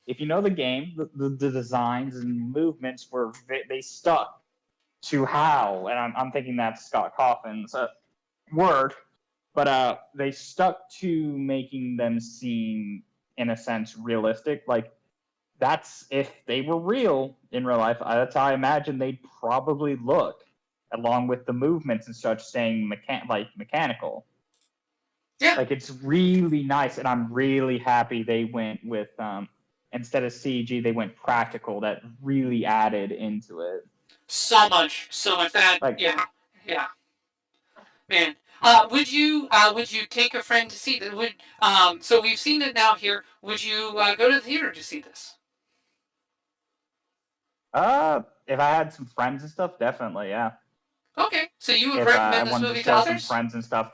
if you know the game, the designs and movements were they stuck to how, and I'm thinking that's Scott Cawthon's word, but they stuck to making them seem in a sense realistic. Like that's if they were real in real life, that's how I imagine they'd probably look, along with the movements and such staying mechanical. Yeah, Like it's really nice, and I'm really happy they went with instead of CG, they went practical. That really added into it. so much. That Like yeah, man. Would you take a friend to see that? So we've seen it now here. Would you go to the theater to see this? if I had some friends and stuff, definitely, yeah. Okay, so you would If I recommend this wanted to movie to show some others? friends and stuff,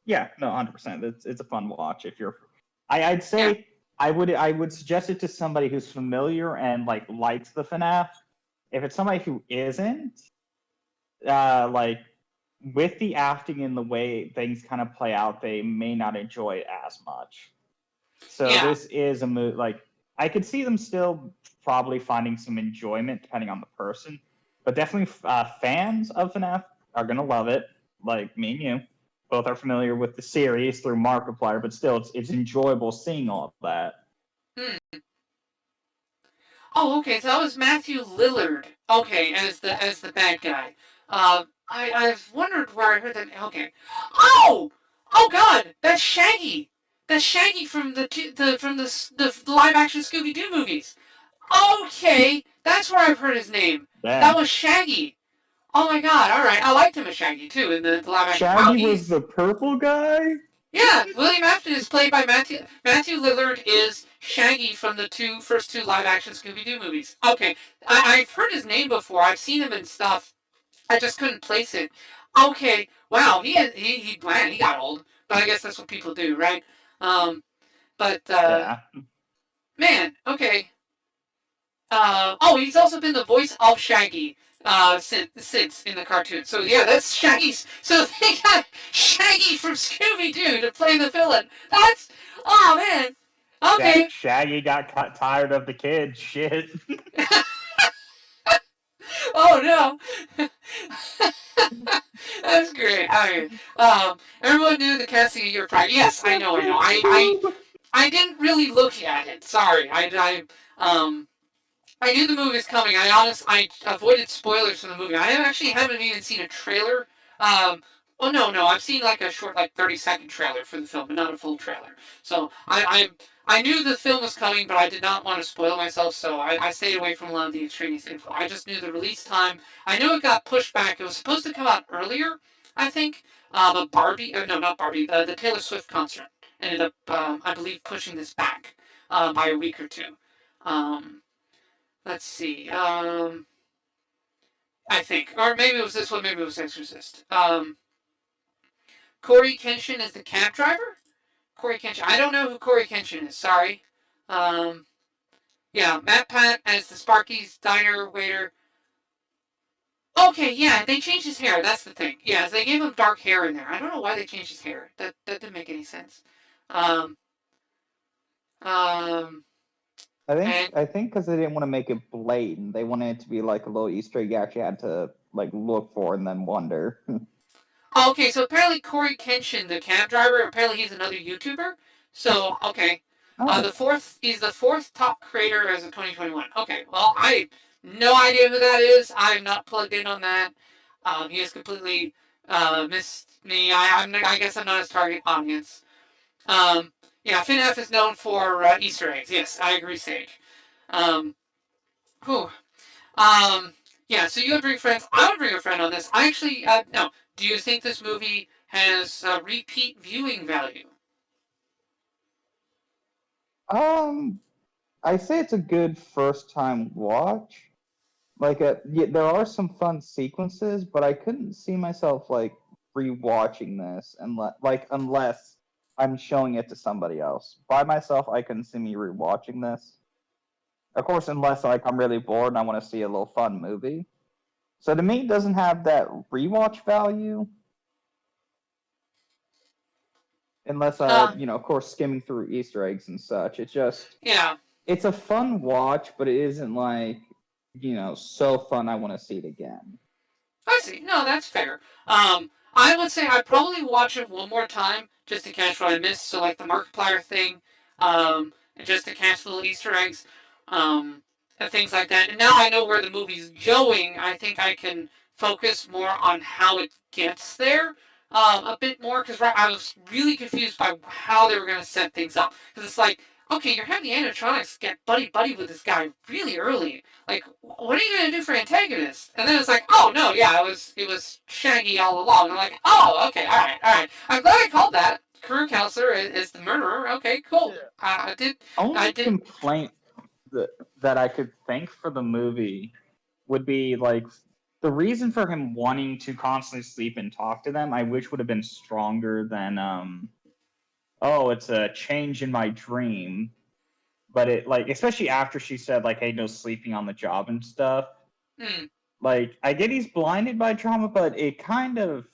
yeah, no, 100%. It's a fun watch. If you're, I'd Yeah, say I would suggest it to somebody who's familiar and like likes the FNAF. If it's somebody who isn't, like with the acting and the way things kind of play out, they may not enjoy it as much. So yeah, this is a movie. Like I could see them still probably finding some enjoyment depending on the person, but definitely fans of FNAF are gonna love it. Like me and you, both are familiar with the series through Markiplier, but still, it's enjoyable seeing all of that. Hmm. Oh, okay. So that was Matthew Lillard. Okay, as the bad guy. I've wondered where I heard that. Okay. Oh, oh God, that's Shaggy. That's Shaggy from the live action Scooby Doo movies. Okay, that's where I've heard his name. That Damn. was Shaggy. Oh my God. All right, I liked him as Shaggy too in the live action. Wow, Shaggy was he's the purple guy. yeah, William Afton is played by Matthew Lillard is Shaggy from the first two live action Scooby Doo movies. Okay, I've heard his name before. I've seen him in stuff. I just couldn't place it. Okay, wow, man, he got old, but I guess that's what people do, right? Um, but Yeah. man, okay. He's also been the voice of Shaggy since in the cartoon. So yeah, that's Shaggy's. So they got Shaggy from Scooby Doo to play the villain. That's oh man. Okay. Shaggy got tired of the kids. Shit. Oh no. That's great. Everyone knew the casting a year prior. Yes, I know. I didn't really look at it. Sorry. I knew the movie was coming. I avoided spoilers from the movie. I actually haven't even seen a trailer. Oh no, I've seen like a short, like 30-second trailer for the film, but not a full trailer. So I knew the film was coming, but I did not want to spoil myself, so I stayed away from a lot of the extraneous info. I just knew the release time. I knew it got pushed back. It was supposed to come out earlier, I think. But Barbie, no, not Barbie, the Taylor Swift concert ended up, I believe, pushing this back by a week or two. Um, let's see. I think, or maybe it was this one. Maybe it was Exorcist. Corey Kenshin is the cab driver. Corey Kenshin. I don't know who Corey Kenshin is. Sorry. Um, yeah, Matt Pat as the Sparky's diner waiter. Okay, yeah, they changed his hair. That's the thing. Yeah, they gave him dark hair in there. I don't know why they changed his hair. That didn't make any sense. Um, um, I think and I think because they didn't want to make it blatant, they wanted it to be like a little Easter egg you actually had to like look for and then wonder. okay, so apparently Corey Kenshin, the cab driver, apparently he's another YouTuber. So okay, Oh, he's the fourth top creator as of 2021. Okay, well I no idea who that is. I'm not plugged in on that. He has completely missed me. I guess I'm not his target audience. Um, yeah, fnaf is known for Easter eggs. Yes, I agree, Sage. Um, whew. Um, yeah, so you would bring friends. I would bring a friend on this. I actually, no. Do you think this movie has repeat viewing value? um, I say it's a good first time watch. Like, yeah, there are some fun sequences, but I couldn't see myself like rewatching this unless I'm showing it to somebody else. By myself, I couldn't see me rewatching this. Of course, unless like I'm really bored and I want to see a little fun movie. So to me, it doesn't have that rewatch value unless Uh, of course, skimming through Easter eggs and such. yeah, It's a fun watch, but it isn't like so fun I want to see it again. I see. No, that's fair. I would say I'd probably watch it one more time just to catch what I missed. So like the Markiplier thing, and just to catch little Easter eggs, and things like that. And now I know where the movie's going. I think I can focus more on how it gets there. A bit more because right, I was really confused by how they were going to set things up because it's like, okay, you're having the animatronics get buddy buddy with this guy really early, like, what are you gonna do for antagonists? And then it's like, oh no, yeah, it was Shaggy all along. I'm like, oh, okay, all right. I'm glad I called that. Career counselor is the murderer. Okay, cool. I Only did. complaint that I could think for the movie would be like the reason for him wanting to constantly sleep and talk to them. I wish would have been stronger than oh, it's a change in my dream. But it like especially after she said like, hey, no sleeping on the job and stuff. Hmm, Like I get he's blinded by trauma, but it kind of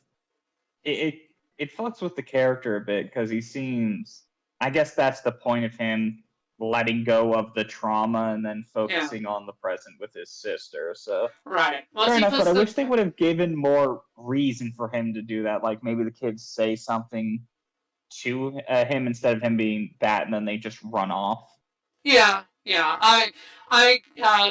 it it fucks with the character a bit because he seems. I guess that's the point of him letting go of the trauma and then yeah, focusing on the present with his sister. So right. Once fair he enough, but puts I the wish they would have given more reason for him to do that. Like maybe the kids say something to him instead of him being that, and then they just run off. yeah.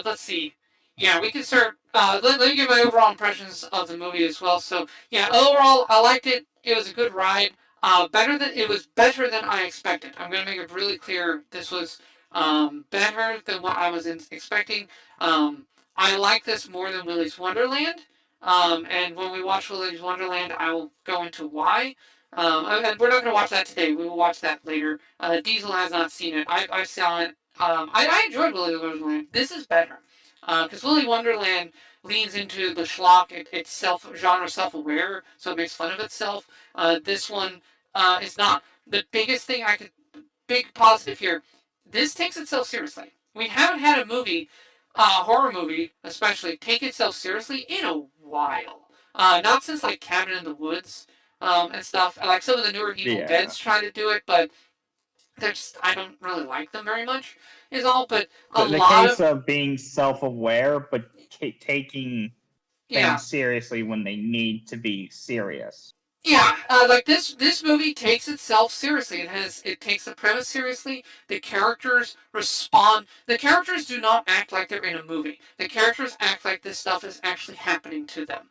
Let's see. Yeah, we can start. Let me give my overall impressions of the movie as well. So, yeah, overall, I liked it. It was a good ride. It was better than I expected. I'm gonna make it really clear. This was better than what I was expecting. I like this more than Willy's Wonderland. And when we watch Willy's Wonderland, I will go into why. And we're not going to watch that today. We will watch that later. Diesel has not seen it. I saw it. I enjoyed Willy Wonderland. This is better because Willy Wonderland leans into the schlock. It's genre self aware, so it makes fun of itself. This one is not. The biggest thing I could big positive here. This takes itself seriously. We haven't had a movie, horror movie especially, take itself seriously in a while. Not since like Cabin in the Woods and stuff. Like some of the newer Evil Yeah, Dead's try to do it, but I don't really like them very much. Is all, but a the lot case of of being self-aware but taking yeah, things seriously when they need to be serious. yeah, like this movie takes itself seriously. It takes the premise seriously. The characters respond. The characters do not act like they're in a movie. The characters act like this stuff is actually happening to them.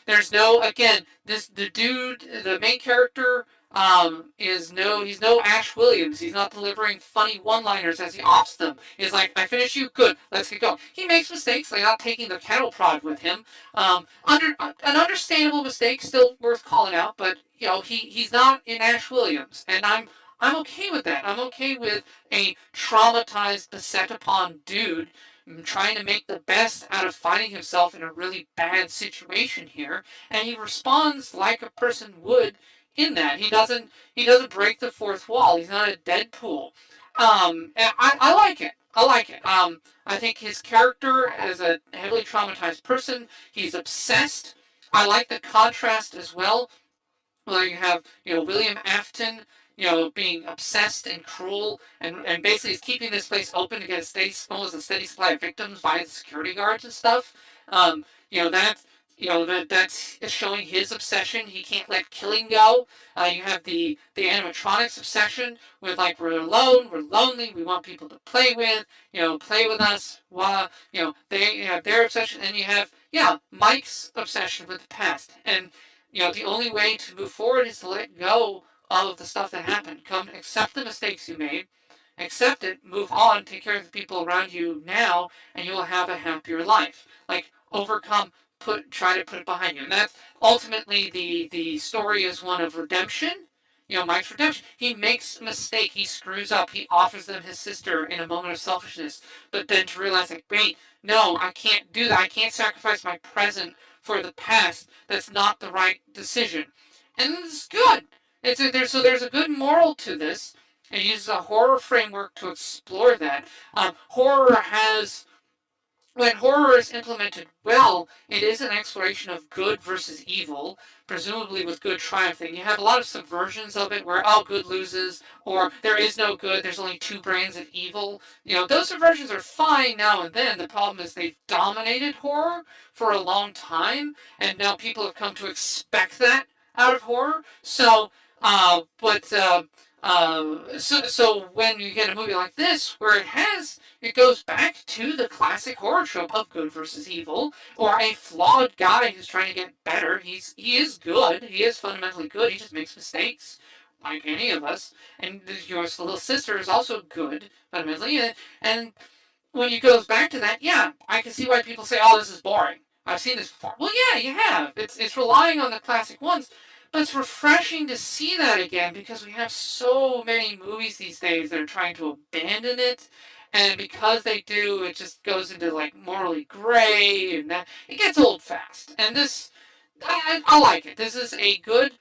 There's no again the main character he's no Ash Williams. He's not delivering funny one-liners as he offs them. He's like, I finish you, good, let's get going. He makes mistakes, like not taking the cattle prod with him. An understandable mistake, still worth calling out, but he's not in Ash Williams, and I'm okay with that. I'm okay with a traumatized, beset upon dude trying to make the best out of finding himself in a really bad situation here, and he responds like a person would in that. He doesn't break the fourth wall. He's not a Deadpool. And I like it. I like it. I think his character as a heavily traumatized person, he's obsessed. I like the contrast as well. Well, you have, William Afton, being obsessed and cruel, and basically is keeping this place open to get almost a steady supply of victims via the security guards and stuff. Um, that, that's showing his obsession. He can't let killing go. You have the animatronics obsession with like we're alone, we're lonely, we want people to play with, play with us. They have their obsession, and you have Mike's obsession with the past, and the only way to move forward is to let go of the stuff that happened. Come, accept the mistakes you made, accept it, move on, take care of the people around you now, and you will have a happier life. Like, overcome, try to put it behind you. And that's ultimately the story is one of redemption. Mike's redemption. He makes a mistake. He screws up. He offers them his sister in a moment of selfishness. But then to realize, like, wait, no, I can't do that. I can't sacrifice my present for the past. That's not the right decision. And it's good. There's a good moral to this. It uses a horror framework to explore that. Horror has When horror is implemented well, it is an exploration of good versus evil, presumably with good triumphing. You have a lot of subversions of it where, good loses, or there is no good, there's only two brands of evil. Those subversions are fine now and then. The problem is they've dominated horror for a long time, and now people have come to expect that out of horror. So when you get a movie like this, where it goes back to the classic horror trope of good versus evil, or a flawed guy who's trying to get better. He is good. He is fundamentally good. He just makes mistakes, like any of us. And your little sister is also good fundamentally. And when it goes back to that, I can see why people say, "Oh, this is boring. I've seen this before." Well, yeah, you have. It's relying on the classic ones. But it's refreshing to see that again because we have so many movies these days that are trying to abandon it, and because they do, it just goes into like morally gray, and that it gets old fast. And this, I like it. This is a good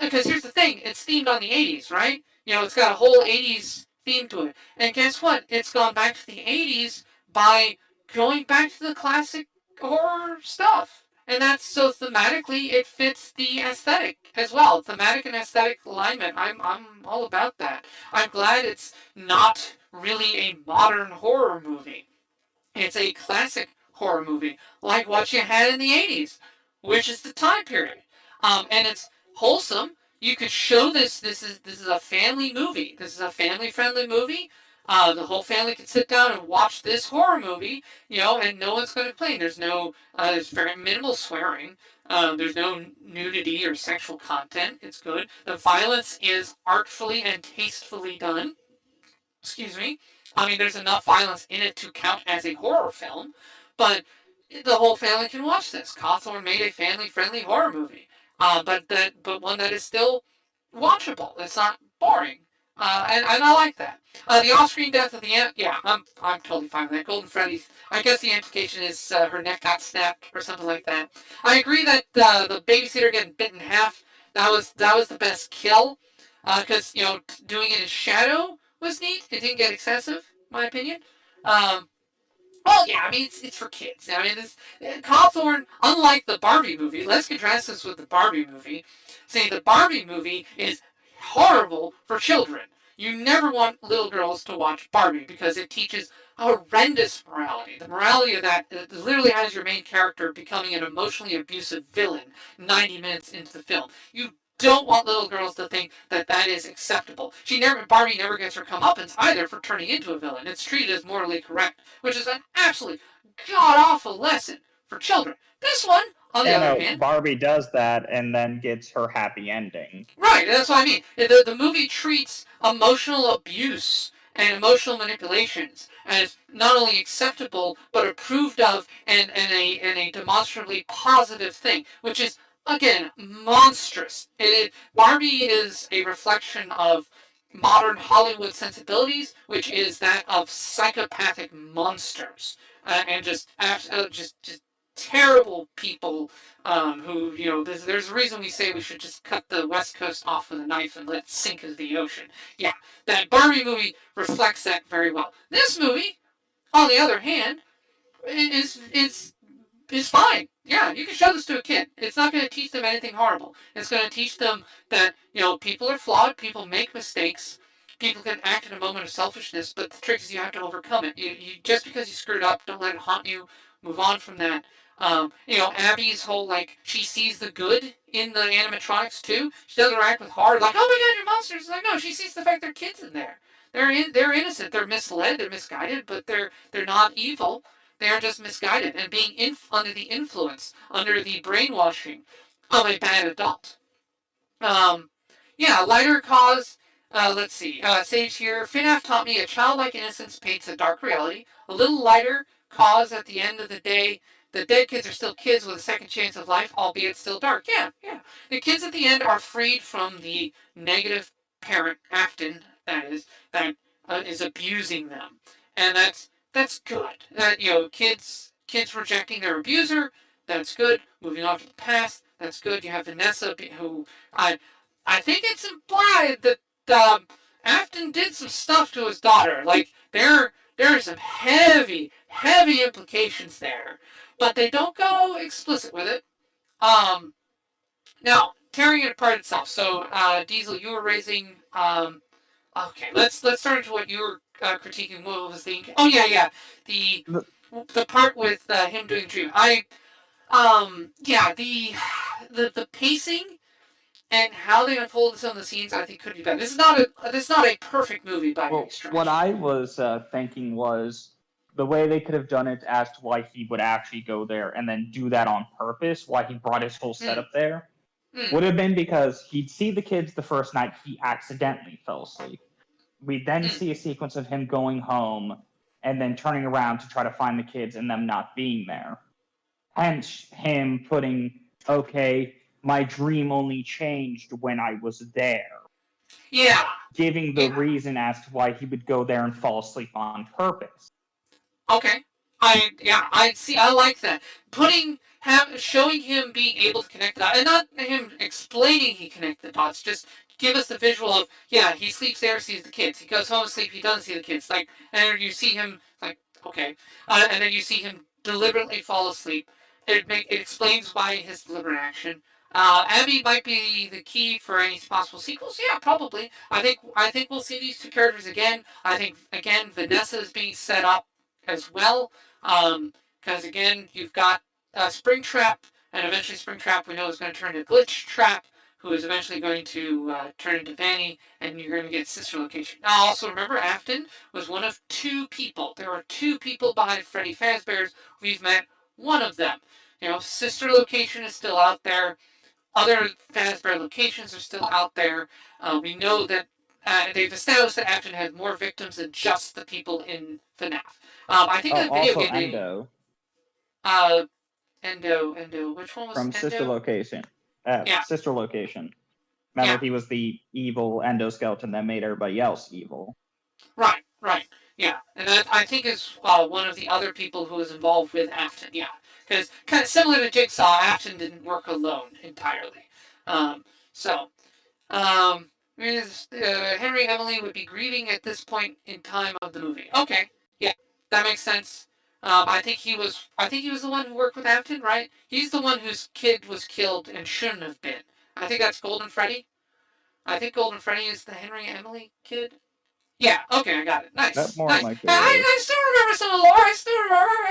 because here's the thing: it's themed on the '80s, right? It's got a whole '80s theme to it, and guess what? It's gone back to the '80s by going back to the classic horror stuff. And that's so thematically, it fits the aesthetic as well. Thematic and aesthetic alignment. I'm all about that. I'm glad it's not really a modern horror movie. It's a classic horror movie, like what you had in the '80s, which is the time period. And it's wholesome. You could show this. This is a family movie. This is a family-friendly movie. The whole family can sit down and watch this horror movie, and no one's going to complain. There's very minimal swearing. There's no nudity or sexual content. It's good. The violence is artfully and tastefully done. Excuse me. I mean, there's enough violence in it to count as a horror film, but the whole family can watch this. Cawthorne made a family-friendly horror movie, but one that is still watchable. It's not boring, and I like that. The off-screen death at the end, I'm totally fine with that. Golden Freddy. I guess the implication is her neck got snapped or something like that. I agree that the babysitter getting bit in half, that was the best kill, because doing it in shadow was neat. It didn't get excessive, in my opinion. Um, well, yeah, I mean, it's for kids. I mean, Cawthorne, unlike the Barbie movie, let's contrast this with the Barbie movie. Say the Barbie movie is horrible for children. You never want little girls to watch Barbie because it teaches horrendous morality. The morality of that literally has your main character becoming an emotionally abusive villain 90 minutes into the film. You don't want little girls to think that that is acceptable. Barbie never gets her comeuppance either for turning into a villain. It's treated as morally correct, which is an absolutely god-awful lesson for children. This one, on the other hand... Barbie does that and then gets her happy ending. Right, that's what I mean. The movie treats emotional abuse and emotional manipulations as not only acceptable, but approved of and a demonstrably positive thing, which is, again, monstrous. Barbie is a reflection of modern Hollywood sensibilities, which is that of psychopathic monsters and just terrible people who there's a reason we say we should just cut the West Coast off with a knife and let it sink into the ocean. Yeah, that Barbie movie reflects that very well. This movie, on the other hand, is fine. Yeah, you can show this to a kid. It's not going to teach them anything horrible. It's going to teach them that, people are flawed, people make mistakes, people can act in a moment of selfishness, but the trick is you have to overcome it. Just because you screwed up, don't let it haunt you. Move on from that. Abby's whole, she sees the good in the animatronics, too. She doesn't react with horror, like, oh my god, you're monsters. Like, no, she sees the fact there are kids in there. They're innocent. They're misled. They're misguided, but they're not evil. They are just misguided and being under the influence, under the brainwashing of a bad adult. Um, yeah, lighter cause. Let's see. Sage here. FNAF taught me a childlike innocence paints a dark reality. A little lighter cause at the end of the day. The dead kids are still kids with a second chance of life, albeit still dark. Yeah, yeah. The kids at the end are freed from the negative parent, Afton, that is abusing them, and that's good. Kids rejecting their abuser. That's good. Moving on to the past. That's good. You have Vanessa, who I think it's implied that Afton did some stuff to his daughter. Like there are some heavy implications there, but they don't go explicit with it. Now tearing it apart itself. So Diesel, you were raising. Okay, let's start into what you were critiquing. What was the? Oh yeah, the part with him doing dream. The pacing and how they unfolded some of the scenes, I think could be better. This is not a perfect movie by any stretch. What I was thinking was the way they could have done it as to why he would actually go there and then do that on purpose, why he brought his whole setup there, would have been because he'd see the kids the first night, he accidentally fell asleep. We then see a sequence of him going home and then turning around to try to find the kids and them not being there. Hence him putting, okay, my dream only changed when I was there. Yeah. Giving the reason as to why he would go there and fall asleep on purpose. Okay. I like that. Showing him being able to connect the dots, and not him explaining he connected the dots, just give us the visual of, he sleeps there, sees the kids. He goes home and sleep, he doesn't see the kids. And you see him, okay. And then you see him deliberately fall asleep. It explains why his deliberate action. Abby might be the key for any possible sequels. Yeah, probably. I think we'll see these two characters again. I think again Vanessa is being set up as well, because again you've got Springtrap, and eventually Springtrap we know is going to turn into Glitch Trap, who is eventually going to turn into Vanny, and you're going to get Sister Location. Now also remember, Afton was one of two people. There are two people behind Freddy Fazbear's. We've met one of them. Sister Location is still out there. Other Fazbear locations are still out there. We know that they've established that Afton had more victims than just the people in FNAF. I think the video game Endo. Endo. Which one was from Endo? Sister Location? Sister Location. Remember, he was the evil endoskeleton that made everybody else evil. Right. Yeah, and that I think is one of the other people who was involved with Afton. Yeah, because kind of similar to Jigsaw, Afton didn't work alone entirely. Henry Emily would be grieving at this point in time of the movie. Okay, yeah, that makes sense. I think he was the one who worked with Afton, right? He's the one whose kid was killed and shouldn't have been. I think that's Golden Freddy. I think Golden Freddy is the Henry Emily kid. Yeah, okay, I got it. Nice. That's more nice. like I still remember some of the lore. I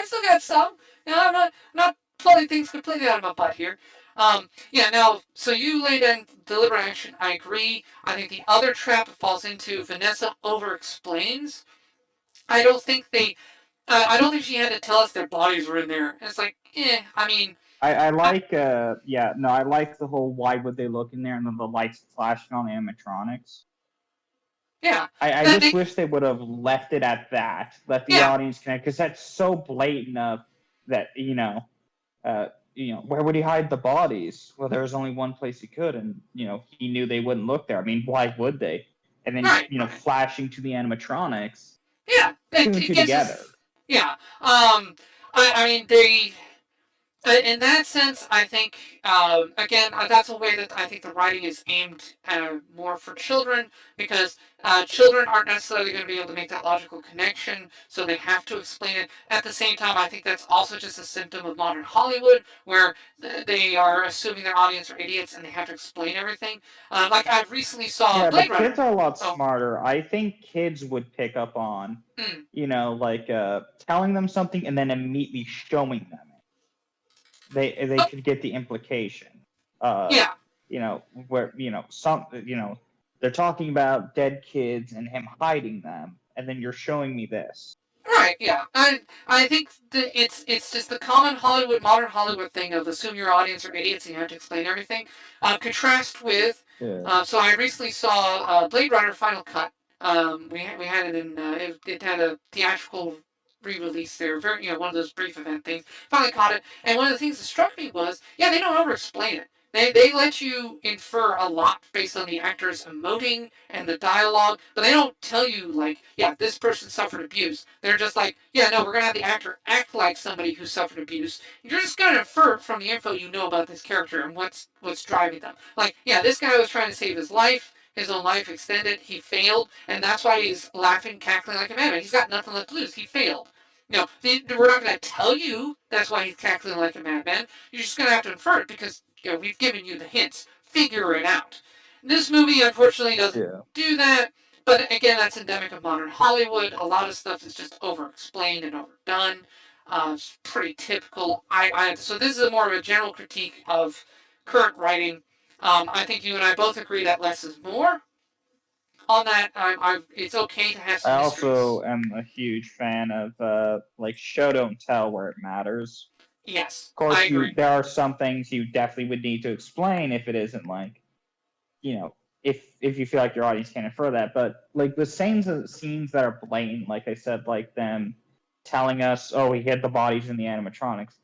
still got some. I'm not pulling things completely out of my butt here. Now, so you laid in deliberate action. I agree. I think the other trap it falls into, Vanessa over-explains. I don't think she had to tell us their bodies were in there. It's like, I mean... I like the whole why would they look in there and then the lights flashing on animatronics. Yeah. I just wish they would have left it at that. Let the audience connect, because that's so blatant of that, where would he hide the bodies? Well, there was only one place he could, and, he knew they wouldn't look there. I mean, why would they? and then Right, you know right. flashing to the animatronics. Yeah, Two and it two gives together. us. Yeah. I mean, they. In that sense, I think, again, that's a way that I think the writing is aimed more for children, because children aren't necessarily going to be able to make that logical connection, so they have to explain it. At the same time, I think that's also just a symptom of modern Hollywood, where they are assuming their audience are idiots and they have to explain everything. Like, I recently saw Yeah, Blade but kids Runner. are a lot Oh, smarter. I think kids would pick up on, mm, you know, like telling them something and then immediately showing them it. They oh, could get the implication. Uh, yeah. you know, where they're talking about dead kids and him hiding them, and then you're showing me this. Right, yeah. I think it's just the common Hollywood, modern Hollywood thing of assume your audience are idiots and you have to explain everything. Contrast with, Yeah. so I recently saw Blade Runner Final Cut. We had it in it had a theatrical re-release there, very one of those brief event things. Finally caught it, and one of the things that struck me was, yeah, they don't over-explain it. They let you infer a lot based on the actors emoting and the dialogue, but they don't tell you, like, yeah, this person suffered abuse. They're just like, yeah, no, we're gonna have the actor act like somebody who suffered abuse. You're just gonna infer from the info you know about this character and what's driving them. Like, yeah, this guy was trying to save his life. His own life extended. He failed, and that's why he's laughing, cackling like a madman. He's got nothing left to lose. He failed. We're not going to tell you that's why he's cackling like a madman. You're just going to have to infer it because we've given you the hints. Figure it out. This movie, unfortunately, doesn't Yeah. do that. But again, that's endemic of modern Hollywood. A lot of stuff is just over-explained and overdone. It's pretty typical. So this is more of a general critique of current writing. I think you and I both agree that less is more. On that, it's okay to have I some mysteries. also am a huge fan of like show don't tell where it matters. Yes, Of I course, agree. there are some things you definitely would need to explain if it isn't like, you know, if you feel like your audience can't infer that. But like the scenes that are blatant, like I said, like them telling us, oh, he hid the bodies in the animatronics.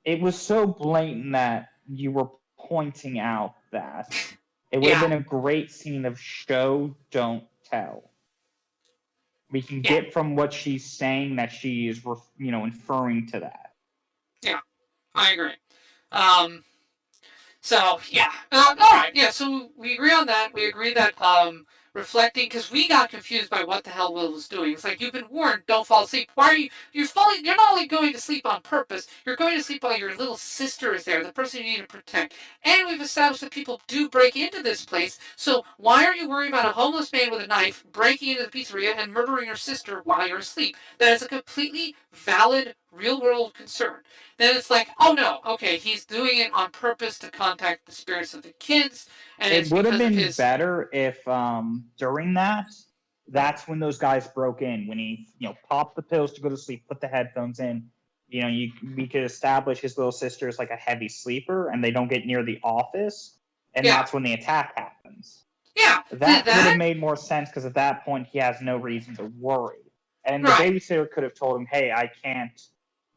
It was so blatant that you were pointing out that it would have Yeah, been a great scene of show don't tell. We can yeah, get from what she's saying that she is, inferring to that. yeah. I agree. Um, So yeah, all right, yeah. So we agree on that. We agree that reflecting, because we got confused by what the hell Will was doing. It's like, you've been warned, don't fall asleep. Why are you? You're falling. You're not only going to sleep on purpose. You're going to sleep while your little sister is there, the person you need to protect. And we've established that people do break into this place. So why are you worried about a homeless man with a knife breaking into the pizzeria and murdering your sister while you're asleep? That is a completely valid, real-world concern. Then it's like, oh no, okay, he's doing it on purpose to contact the spirits of the kids, and It it's would have because of been his. better if during that's when those guys broke in. When he popped the pills to go to sleep, put the headphones in. We could establish his little sister is like a heavy sleeper, and they don't get near the office, and Yeah, that's when the attack happens. yeah, That would have that, made more sense because at that point he has no reason to worry, and the right, babysitter could have told him, "Hey, I can't,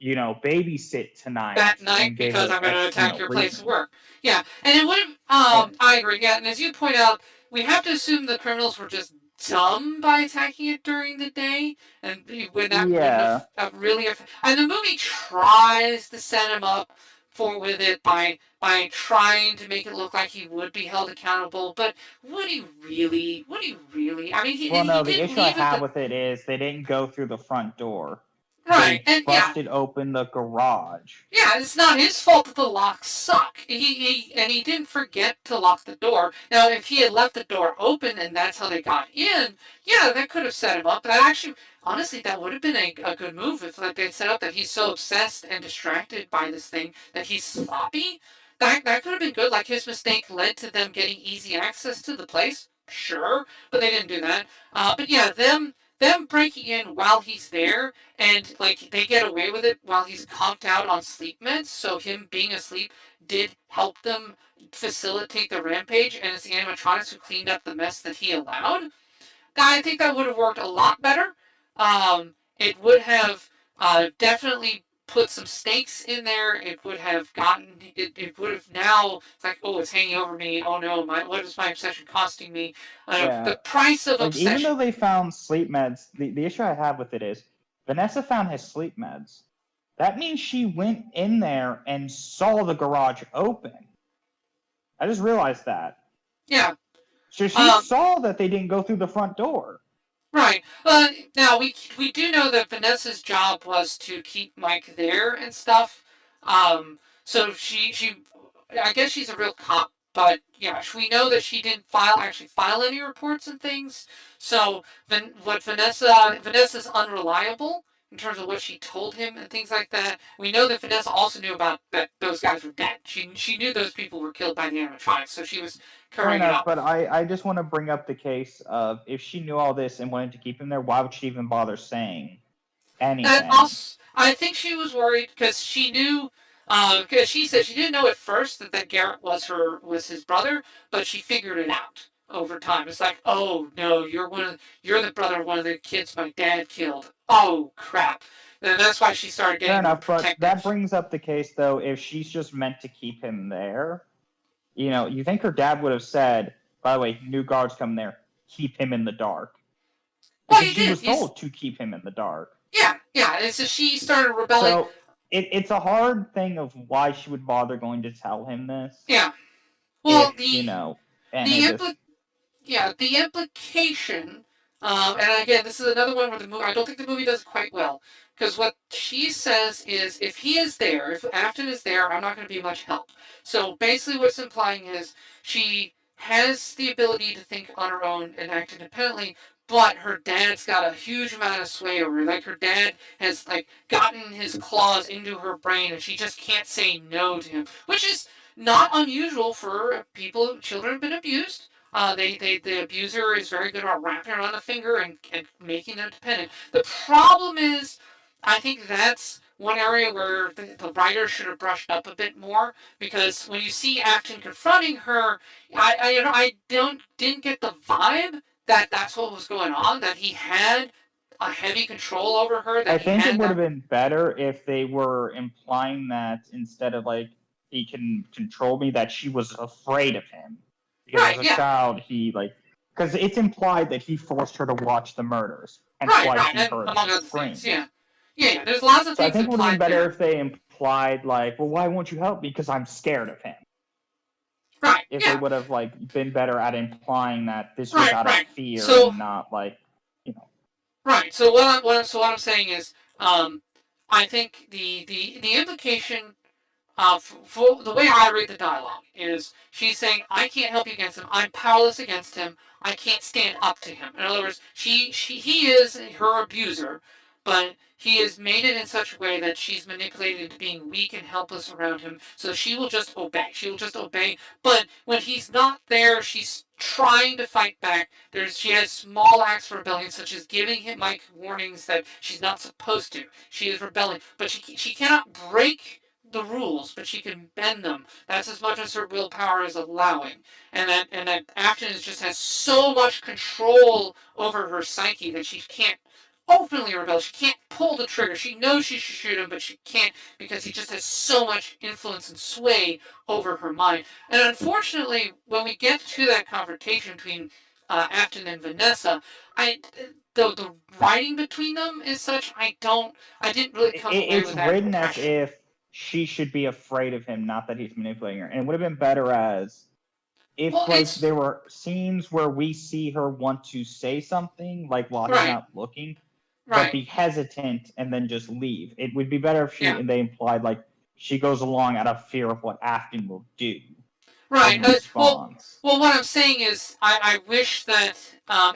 babysit tonight," that night and gave because an I'm going to attack your place of reason. work. Yeah, and it would have. Yeah. I agree. Yeah, and as you point out, we have to assume the criminals were just dumb by attacking it during the day, and when that wouldn't Yeah. have really. And the movie tries to set him up for with it by trying to make it look like he would be held accountable, but would he really? Would he really? I mean, Well, he no, the did issue I leave it. have with it is they didn't go through the front door. Right, They and yeah, busted open the garage. yeah, it's not his fault that the locks suck. He didn't forget to lock the door. Now, if he had left the door open and that's how they got in, yeah, that could have set him up. That actually, honestly, that would have been a good move if like they set up that he's so obsessed and distracted by this thing that he's sloppy. That could have been good. Like, his mistake led to them getting easy access to the place. Sure, but they didn't do that. But yeah, them breaking in while he's there, and like they get away with it while he's conked out on sleep meds. So him being asleep did help them facilitate the rampage, and it's the animatronics who cleaned up the mess that he allowed. I think that would have worked a lot better. It would have definitely put some stakes in there. It would have gotten it would have now. It's like, oh, it's hanging over me. Oh no, what is my obsession costing me? Yeah. The price of Like, even obsession. though they found sleep meds, the issue I have with it is Vanessa found his sleep meds. That means she went in there and saw the garage open. I just realized that. Yeah. So she saw that they didn't go through the front door. Right. Now we do know that Vanessa's job was to keep Mike there and stuff. So she I guess she's a real cop, but yeah, we know that she didn't actually file any reports and things. So Vanessa's unreliable in terms of what she told him and things like that. We know that Vanessa also knew about that those guys were dead. She knew those people were killed by the animatronics, so she was Fair covering it enough, up. but I just want to bring up the case of if she knew all this and wanted to keep him there, why would she even bother saying anything? And also, I think she was worried because she knew, because she said she didn't know at first that Garrett was his brother, but she figured it out over time. It's like, oh no, you're the brother of one of the kids my dad killed. Oh crap! And that's why she started getting Fair more enough, but protective. that brings up the case though. If she's just meant to keep him there, you think her dad would have said, "By the way, new guards come there, keep him in the dark." Well, Because he she did. was told to keep him in the dark. Yeah. And so she started rebelling. So it's a hard thing of why she would bother going to tell him this. Yeah. Well, the implication, and again, this is another one where the movie, I don't think the movie does it quite well, because what she says is, if he is there, if Afton is there, I'm not going to be much help. So basically what's implying is she has the ability to think on her own and act independently, but her dad's got a huge amount of sway over her. Like, her dad has, like, gotten his claws into her brain, and she just can't say no to him, which is not unusual for children who've been abused. The abuser is very good at wrapping around the finger and making them dependent. The problem is, I think that's one area where the writer should have brushed up a bit more, because when you see Afton confronting her, I didn't get the vibe that that's what was going on, that he had a heavy control over her. That I think it would have been better if they were implying that instead of like he can control me, that she was afraid of him. Because as a child, he because it's implied that he forced her to watch the murders, and why she heard among the other screams. things, yeah. There's lots of So I things think it would have been better there. if they implied well, why won't you help me? Because I'm scared of him. Right. If they would have been better at implying that this was out of fear and not Right. So what I'm saying is, I think the implication for the way I read the dialogue is she's saying, I can't help you against him. I'm powerless against him. I can't stand up to him. In other words, he is her abuser, but he has made it in such a way that she's manipulated into being weak and helpless around him. So she will just obey. She will just obey. But when he's not there, she's trying to fight back. She has small acts of rebellion, such as giving him Mike warnings that she's not supposed to. She is rebelling, but she cannot break the rules, but she can bend them. That's as much as her willpower is allowing. And that Afton just has so much control over her psyche that she can't openly rebel. She can't pull the trigger. She knows she should shoot him, but she can't, because he just has so much influence and sway over her mind. And unfortunately, when we get to that confrontation between Afton and Vanessa, the writing between them is such, I didn't really come away with that it's written impression. as if she should be afraid of him, not that he's manipulating her. And it would have been better as if there were scenes where we see her want to say something while he's not looking, but be hesitant and then just leave. It would be better if they implied she goes along out of fear of what Afton will do. Right. Well, what I'm saying is, I wish that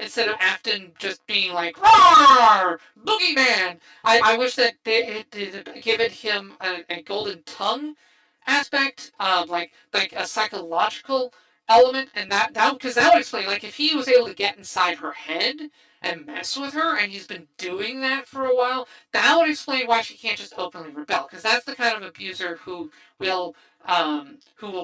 instead of Afton just being like, "Roar, boogeyman," I wish that they had given him a golden tongue aspect, like a psychological element, and that because that would explain, if he was able to get inside her head and mess with her, and he's been doing that for a while, that would explain why she can't just openly rebel, because that's the kind of abuser who will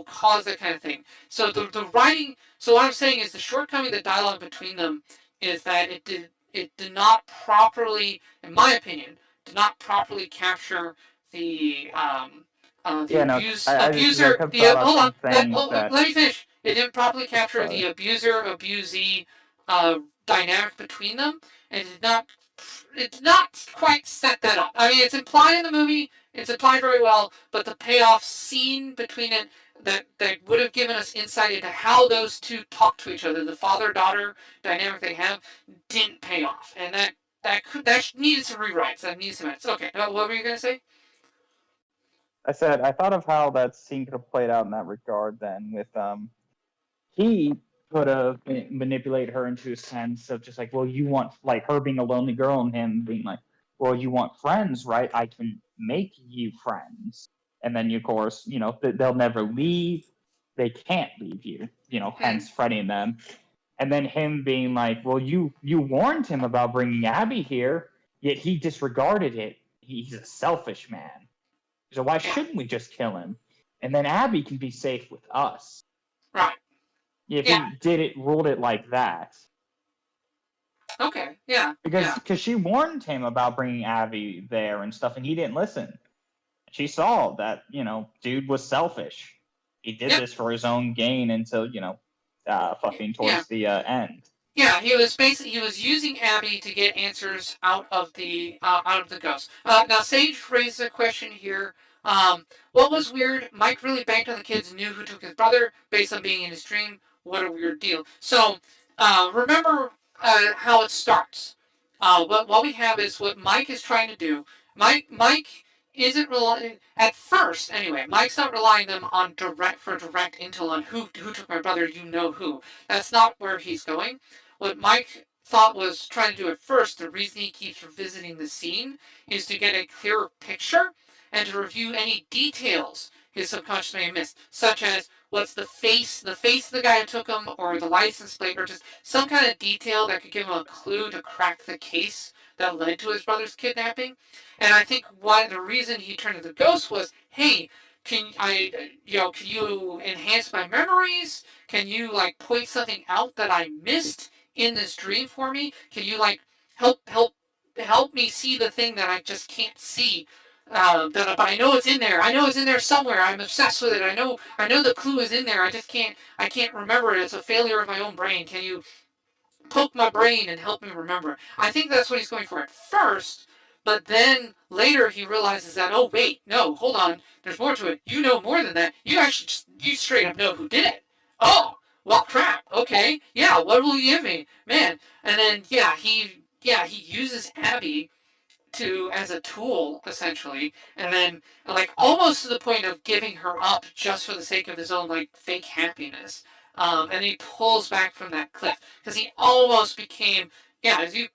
cause that kind of thing. So the writing. So what I'm saying is, the shortcoming, the dialogue between them, is that it did not properly, in my opinion, did not properly capture Yeah, no, I just abuser. could thought of Hold on, some things let that. me finish. It didn't properly capture Sorry. the abuser abusee dynamic between them, and it did not quite set that up. I mean, it's implied in the movie. It's implied very well, but the payoff scene between it that would have given us insight into how those two talk to each other, the father-daughter dynamic they have, didn't pay off, and that needed some rewrites. That needs some edits. Okay, what were you gonna say? I said I thought of how that scene could have played out in that regard. Then with he could have manipulated her into a sense of just like, well, you want like her being a lonely girl and him being like, well, you want friends, right? I can make you friends, and then of course, they'll never leave. They can't leave you, hence Freddy and them. And then him being like, well, you warned him about bringing Abby here, yet he disregarded it. He's a selfish man. So why shouldn't we just kill him? And then Abby can be safe with us. Right. If Yeah. he ruled it like that. Okay. Yeah. Because she warned him about bringing Abby there and stuff, and he didn't listen. She saw that, dude was selfish. He did this for his own gain until, fucking towards the end. Yeah, he was using Abby to get answers out of the ghost. Now Sage raised a question here. What was weird? Mike really banked on the kids knew who took his brother based on being in his dream. What a weird deal. So remember how it starts. What we have is what Mike is trying to do. Mike isn't relying at first anyway. Mike's not relying them on direct intel on who took my brother. You know who. That's not where he's going. What Mike thought was trying to do at first, the reason he keeps revisiting the scene, is to get a clearer picture and to review any details his subconscious may have missed, such as what's the face of the guy who took him, or the license plate, or just some kind of detail that could give him a clue to crack the case that led to his brother's kidnapping. And I think the reason he turned to the ghost was, hey, can you enhance my memories? Can you point something out that I missed in this dream for me? Can you help me see the thing that I just can't see? But I know it's in there. I know it's in there somewhere. I'm obsessed with it. I know the clue is in there. I can't remember it. It's a failure of my own brain. Can you poke my brain and help me remember? I think that's what he's going for at first. But then later he realizes that, oh wait, no, hold on, there's more to it. You know more than that. You straight up know who did it. Oh, well, crap. Okay, yeah. What will you give me, man? And then he uses Abby as a tool essentially, and then almost to the point of giving her up just for the sake of his own fake happiness. And he pulls back from that cliff because he almost became, as you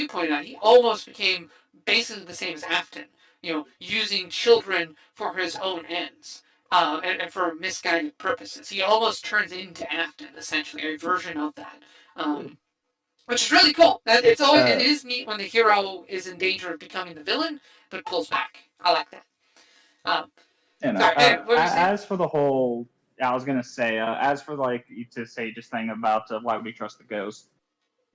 pointed out, he almost became basically the same as Afton. Using children for his own ends. And for misguided purposes. He almost turns into Afton, essentially, a version of that. Which is really cool. It is neat when the hero is in danger of becoming the villain, but pulls back. I like that. As for the whole, I was gonna say, as for just thing about why we trust the ghost.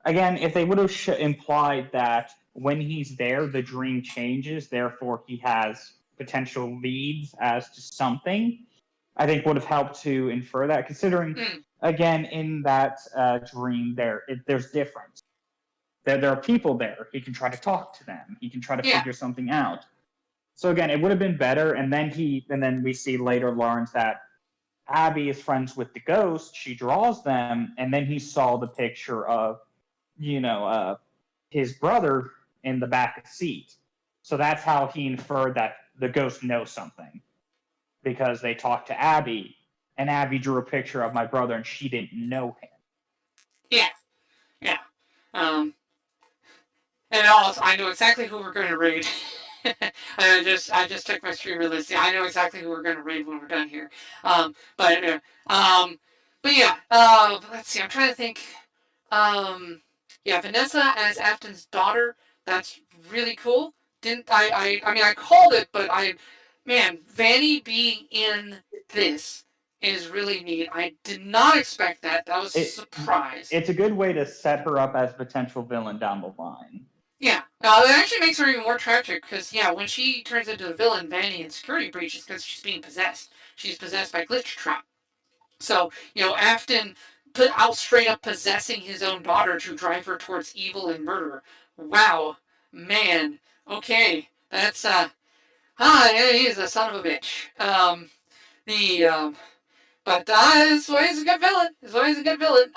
Again, if they would have implied that when he's there, the dream changes, therefore he has potential leads as to something, I think would have helped to infer that. Considering, again, in that dream, there's difference. There are people there. He can try to talk to them. He can try to figure something out. So again, it would have been better. And then we see later learns that Abby is friends with the ghost. She draws them, and then he saw the picture of, his brother in the back seat. So that's how he inferred that the ghost knows something, because they talked to Abby, and Abby drew a picture of my brother, and she didn't know him. Yeah. And also, I know exactly who we're going to raid. I just took my streamer list. Yeah, I know exactly who we're going to raid when we're done here. But yeah. Let's see. I'm trying to think. Vanessa as Afton's daughter. That's really cool. I called it, but Vanny being in this is really neat. I did not expect that. That was a surprise. It's a good way to set her up as a potential villain down the line. Yeah. That actually makes her even more tragic because, yeah, when she turns into the villain, Vanny in Security Breach, is because she's being possessed. She's possessed by Glitch Trap. So, Afton put out straight up possessing his own daughter to drive her towards evil and murder. Wow. Man. Okay. That's, yeah, he's a son of a bitch. The, but he's a good villain. He's always a good villain.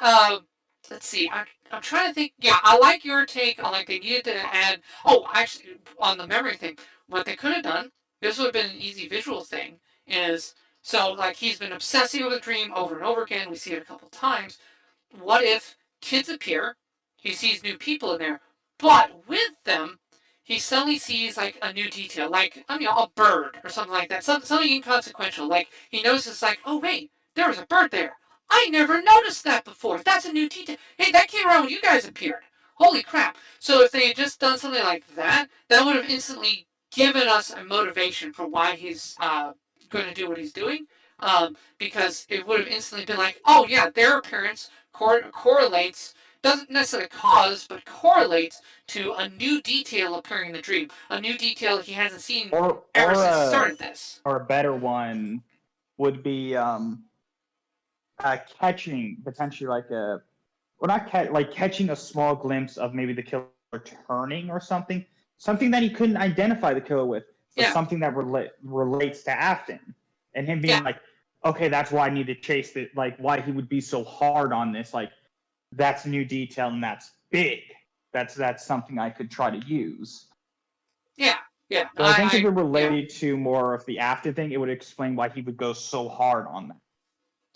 Let's see. I'm trying to think. Yeah, I like your take on like they needed to add. Oh, actually, on the memory thing, what they could have done. This would have been an easy visual thing. Is so like he's been obsessing over the dream over and over again. We see it a couple times. What if kids appear? He sees new people in there, but with them, he suddenly sees like a new detail, like a bird or something like that, something inconsequential. Like he notices, like, oh wait, there was a bird there. I never noticed that before. That's a new detail. Hey, that came around when you guys appeared. Holy crap! So if they had just done something like that, that would have instantly given us a motivation for why he's going to do what he's doing. Because it would have instantly been like, oh yeah, their appearance correlates, doesn't necessarily cause, but correlates to a new detail appearing in the dream, a new detail he hasn't seen ever since he started this. Or a better one would be catching potentially like a, or not like catching a small glimpse of maybe the killer turning or something that he couldn't identify the killer with, but something that relates to Afton, and him being like, okay, that's why I need to chase it, like why he would be so hard on this, like that's new detail and that's big. That's something I could try to use. Yeah. So I think if it related to more of the Afton thing, it would explain why he would go so hard on that.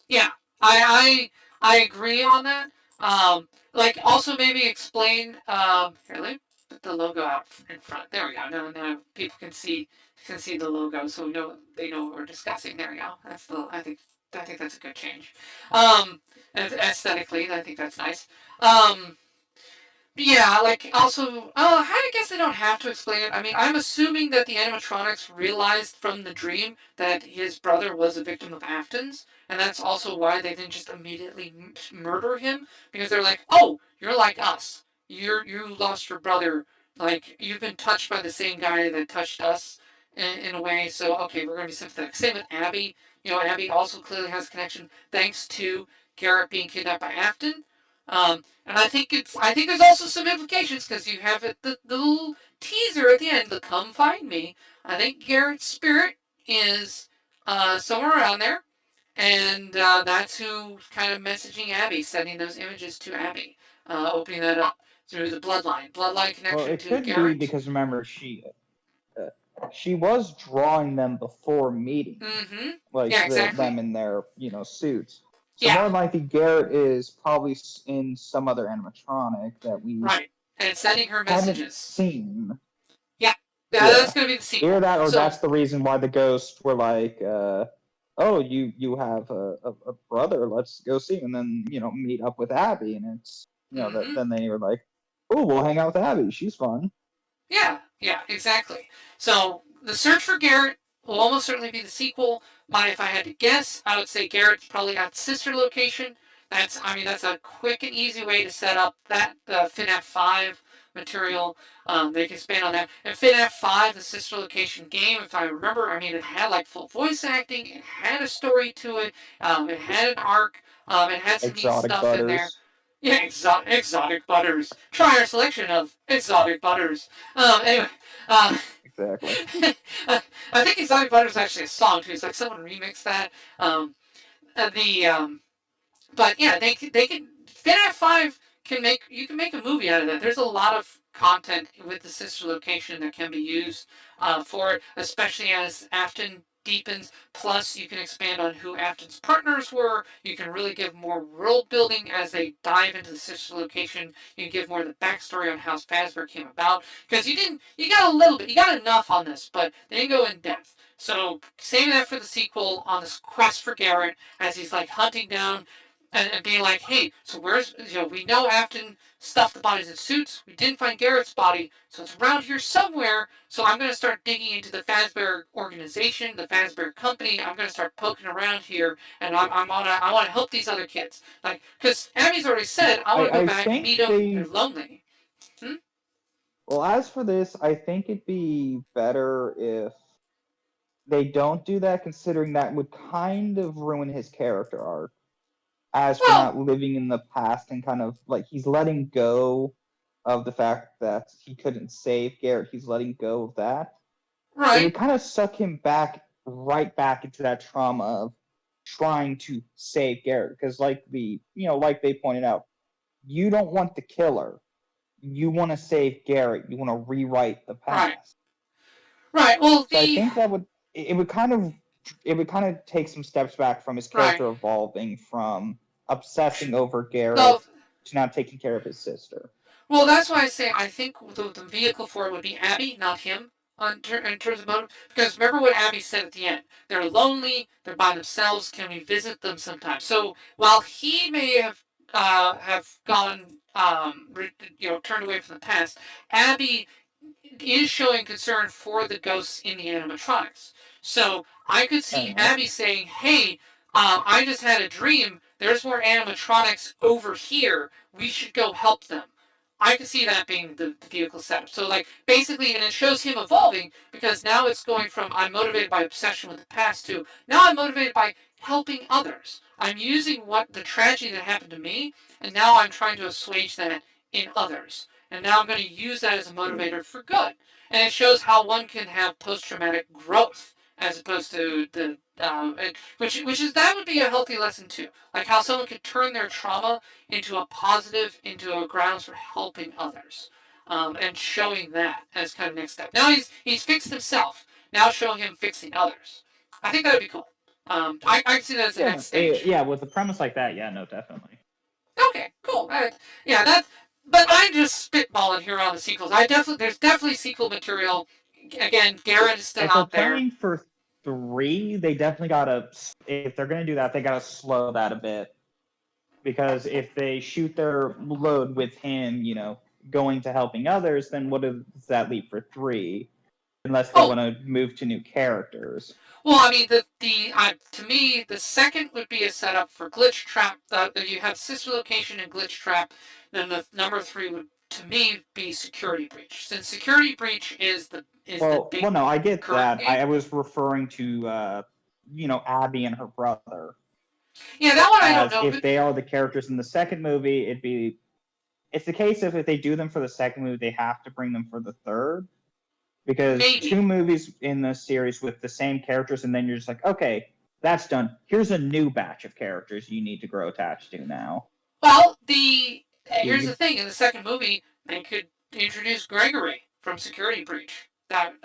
Yeah, I agree on that. Like also maybe explain. Here, let me put the logo out in front. There we go. Now people can see the logo, so they know what we're discussing. There we go. I think that's a good change. And aesthetically, I think that's nice. Yeah, like also, I guess they don't have to explain it. I mean, I'm assuming that the animatronics realized from the dream that his brother was a victim of Afton's, and that's also why they didn't just immediately murder him, because they're like, oh, you're like us. You lost your brother. Like you've been touched by the same guy that touched us in a way. So okay, we're gonna be sympathetic. Same with Abby. Abby also clearly has a connection thanks to Garrett being kidnapped by Afton. And I think there's also some implications because you have the little teaser at the end, the "Come Find Me." I think Garrett's spirit is somewhere around there, and that's who kind of messaging Abby, sending those images to Abby, opening that up through the bloodline connection Well, it to could Garrett. be because remember she was drawing them before meeting, Mm-hmm. like Yeah, exactly. them in their suits. So Yeah. more likely Garrett is probably in some other animatronic that we Right, and sending her haven't messages. seen. Yeah, that's gonna be the sequel. Either that, or So, that's the reason why the ghosts were like, "Oh, you have a brother. Let's go see him," and then meet up with Abby, and it's then they were like, "Oh, we'll hang out with Abby. She's fun." Yeah, exactly. So the search for Garrett will almost certainly be the sequel. If I had to guess, I would say Garrett's probably at sister location. That's a quick and easy way to set up that FNAF 5 material. They can expand on that. And FNAF 5, the sister location game, if I remember, it had like full voice acting. It had a story to it. It had an arc. It had some neat stuff in there. Yeah, exotic butters. Try our selection of exotic butters. Anyway, Exactly. I think exotic butters is actually a song too. It's like someone remixed that. The But yeah, they can. FNAF 5 you can make a movie out of that. There's a lot of content with the sister location that can be used for it, especially as Afton deepens. Plus, you can expand on who Afton's partners were. You can really give more world building as they dive into the sister location. You can give more of the backstory on how Fazbear came about. Because you got a little bit, you got enough on this, but they didn't go in depth. So saving that for the sequel on this quest for Garrett as he's like hunting down and being like, hey, so where's, we know Afton stuffed the bodies in suits. We didn't find Garrett's body, so it's around here somewhere. So I'm going to start digging into the Fazbear organization, the Fazbear company. I'm going to start poking around here, and I want to help these other kids. Like, because Abby's already said, I want to go back and meet them. They're lonely. Well, as for this, I think it'd be better if they don't do that, considering that would kind of ruin his character arc. As for Well, not living in the past and kind of like he's letting go of the fact that he couldn't save Garrett, he's letting go of that. It would right. kind of suck him right back into that trauma of trying to save Garrett. Because like like they pointed out, you don't want the killer. You want to save Garrett. You want to rewrite the Right. past. Right. Well, So I think that would kind of take some steps back from his right. character evolving from obsessing over Garrett No, to now taking care of his sister. well, that's why I say I think the vehicle for it would be Abby, not him, in terms of motive. Because remember what Abby said at the end: they're lonely, they're by themselves. Can we visit them sometime? So while he may have gone turned away from the past, Abby is showing concern for the ghosts in the animatronics. So I could see Abby saying, "Hey, I just had a dream. There's more animatronics over here. We should go help them." I could see that being the vehicle setup. So like basically, and it shows him evolving because now it's going from I'm motivated by obsession with the past to now I'm motivated by helping others. I'm using what the tragedy that happened to me, and now I'm trying to assuage that in others. And now I'm going to use that as a motivator for good. And it shows how one can have post-traumatic growth as opposed to the which is that would be a healthy lesson too. Like how someone could turn their trauma into a positive, into a grounds for helping others, and showing that as kind of next step. Now he's fixed himself. Now showing him fixing others. I think that would be cool. I can see that as the next stage. Yeah, with a premise like that, yeah, no, definitely. Okay, cool. Yeah, that. But I'm just spitballing here on the sequels. There's definitely sequel material. Again, Garrett is still If they're out there. planning for 3, they definitely gotta. If they're gonna do that, they gotta slow that a bit. Because if they shoot their load with him, going to helping others, then what does that leave for 3? Unless they Oh, want to move to new characters. well, I mean, to me, the second would be a setup for Glitch Trap. You have Sister Location and Glitch Trap. Then the number 3 would, to me, be Security Breach. Since Security Breach is the big No, I get current that. game. I was referring to, Abby and her brother. Yeah, that one I don't As know. if they are the characters in the second movie, it's the case of if they do them for the second movie, they have to bring them for the third. Because Maybe. 2 movies in the series with the same characters, and then you're just like, okay, that's done. Here's a new batch of characters you need to grow attached to now. Well, here's the thing: in the second movie, they could introduce Gregory from Security Breach. That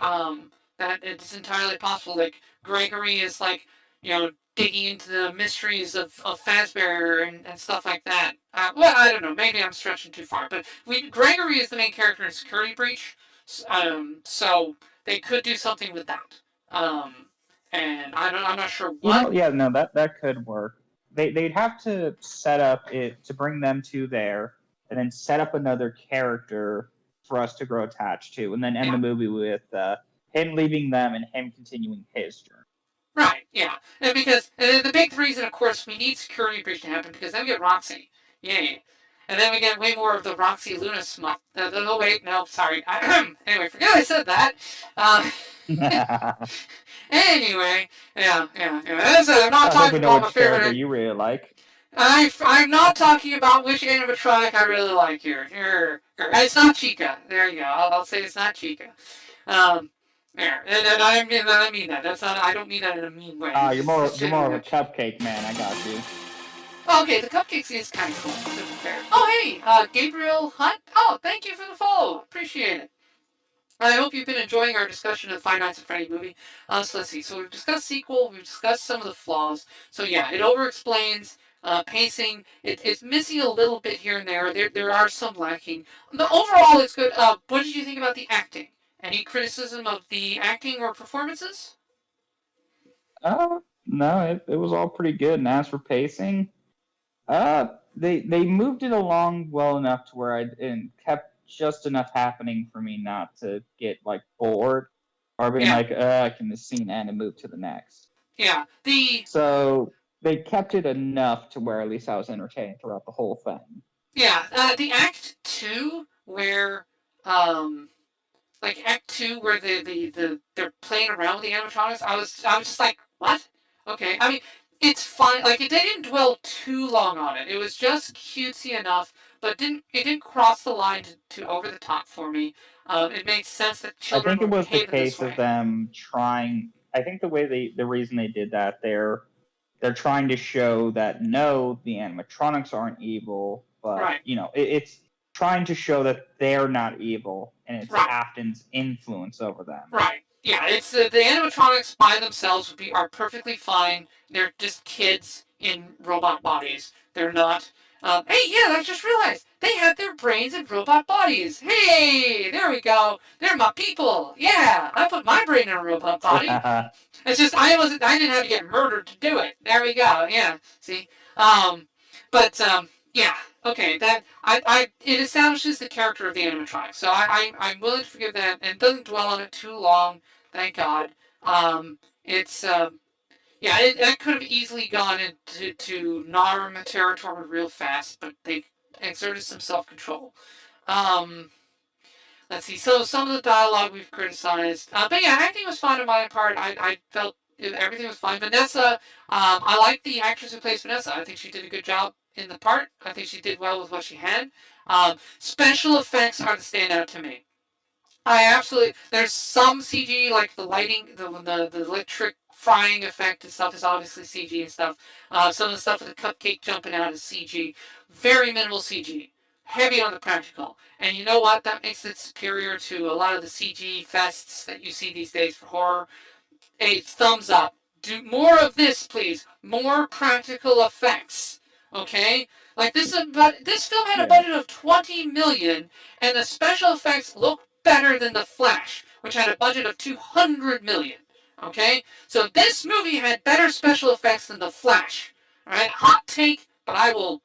it's entirely possible. Like Gregory is like digging into the mysteries of Fazbear and stuff like that. Well, I don't know. Maybe I'm stretching too far, but Gregory is the main character in Security Breach. So they could do something with that. And I'm not sure what. Yeah, no, that could work. They'd have to set up it to bring them to there, and then set up another character for us to grow attached to, and then end the movie with him leaving them and him continuing his journey. Right, yeah. And because the big reason, of course, we need Security Breach to happen because then we get Roxy. Yay. And then we get way more of the Roxy Luna smut. Oh, wait, no, sorry. Anyway, forget I said that. Anyway, yeah. As I said, I'm not talking about my favorite. You really like. I'm not talking about which animatronic I really like here. It's not Chica. There you go. I'll say it's not Chica. There. And I mean that. That's not. I don't mean that in a mean way. You're more of a cupcake man. I got you. Okay, the cupcakes is kind of cool. To be fair. Oh, hey, Gabriel Hunt. Oh, thank you for the follow. Appreciate it. I hope you've been enjoying our discussion of the Five Nights at Freddy movie. So let's see. So we've discussed sequel. We've discussed some of the flaws. So yeah, it over-explains. Pacing. It's missing a little bit here and there. There are some lacking. But overall, it's good. What did you think about the acting? Any criticism of the acting or performances? No, it was all pretty good. And as for pacing, they moved it along well enough to where kept just enough happening for me not to get like bored or being like, I can just scene end and move to the next. Yeah. So they kept it enough to where at least I was entertained throughout the whole thing. Yeah. The Act 2 where like Act 2 where they're playing around with the animatronics, I was just like, what? Okay. I mean, it's fine. Like they didn't dwell too long on it. It was just cutesy enough, but it didn't cross the line to over the top for me. It makes sense that I children think it would was the behave in this case of way. them trying. I think the reason they did that, they're trying to show that no, the animatronics aren't evil, but Right. it's trying to show that they're not evil, and it's Right. Afton's influence over them. Right. Yeah, it's the animatronics by themselves are perfectly fine. They're just kids in robot bodies. They're not. Hey, yeah, I just realized they had their brains in robot bodies. Hey, there we go. They're my people. Yeah, I put my brain in a robot body. It's just I didn't have to get murdered to do it. There we go. Yeah. See. Um, but yeah. Okay. That it establishes the character of the animatronic, so I'm willing to forgive that, and it doesn't dwell on it too long. Thank God. It's yeah. That could have easily gone into Narm territory real fast, but they exerted some self control. Um, let's see. So some of the dialogue we've criticized, but yeah, acting was fine on my part. I felt everything was fine. Vanessa, I like the actress who plays Vanessa. I think she did a good job in the part. I think she did well with what she had. Special effects are the standout to me. I absolutely. There's some CG, like the lighting, the electric frying effect and stuff is obviously CG and stuff. Some of the stuff with the cupcake jumping out is CG. Very minimal CG. Heavy on the practical. And you know what? That makes it superior to a lot of the CG fests that you see these days for horror. A thumbs up. Do more of this, please. More practical effects. Okay? Like this film had a budget of 20 million, and the special effects look better than The Flash, which had a budget of 200 million. Okay? So this movie had better special effects than The Flash. Alright? Hot take, but I will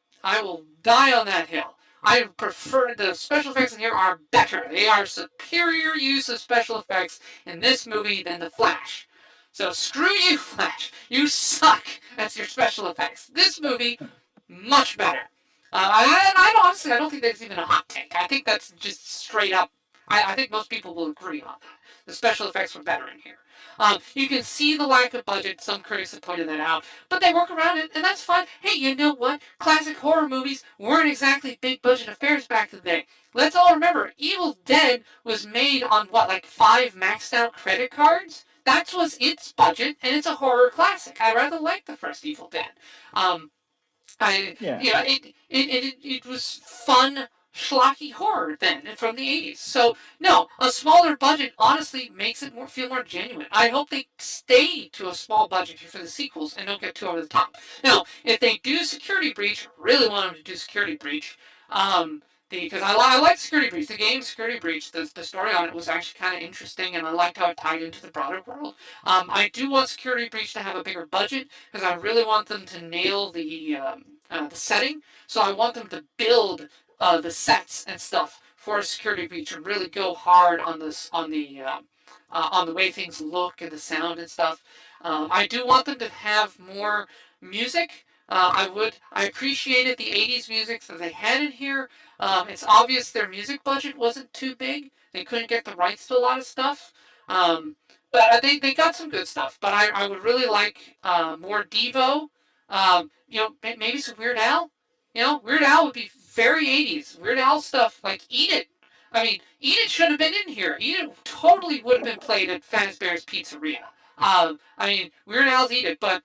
die on that hill. I prefer the special effects in here are better. They are superior use of special effects in this movie than The Flash. So screw you, Flash. You suck. That's your special effects. This movie, much better. I don't think that's even a hot take. I think that's just straight up. I think most people will agree on that. The special effects were better in here. You can see the lack of budget. Some critics have pointed that out, but they work around it, and that's fine. Hey, you know what? Classic horror movies weren't exactly big budget affairs back in the day. Let's all remember, Evil Dead was made on what, like 5 maxed out credit cards? That was its budget, and it's a horror classic. I rather like the first Evil Dead. Um, Yeah. it was fun, schlocky horror then, and from the 80s. So no, a smaller budget honestly makes it feel more genuine. I hope they stay to a small budget for the sequels and don't get too over the top. Now, if they do Security Breach, really want them to do Security Breach. Because I like Security Breach. The game Security Breach, the story on it was actually kind of interesting, and I liked how it tied into the broader world. I do want Security Breach to have a bigger budget because I really want them to nail the setting. So I want them to build the sets and stuff for a Security Breach and really go hard on this on the way things look and the sound and stuff. I do want them to have more music. I appreciated the 80s music that they had in here. It's obvious their music budget wasn't too big. They couldn't get the rights to a lot of stuff. But they got some good stuff. But I would really like more Devo. Maybe some Weird Al. Weird Al would be very 80s. Weird Al stuff, like Eat It. I mean, Eat It should have been in here. Eat It totally would have been played at Fazbear's Pizzeria. Weird Al's Eat It, but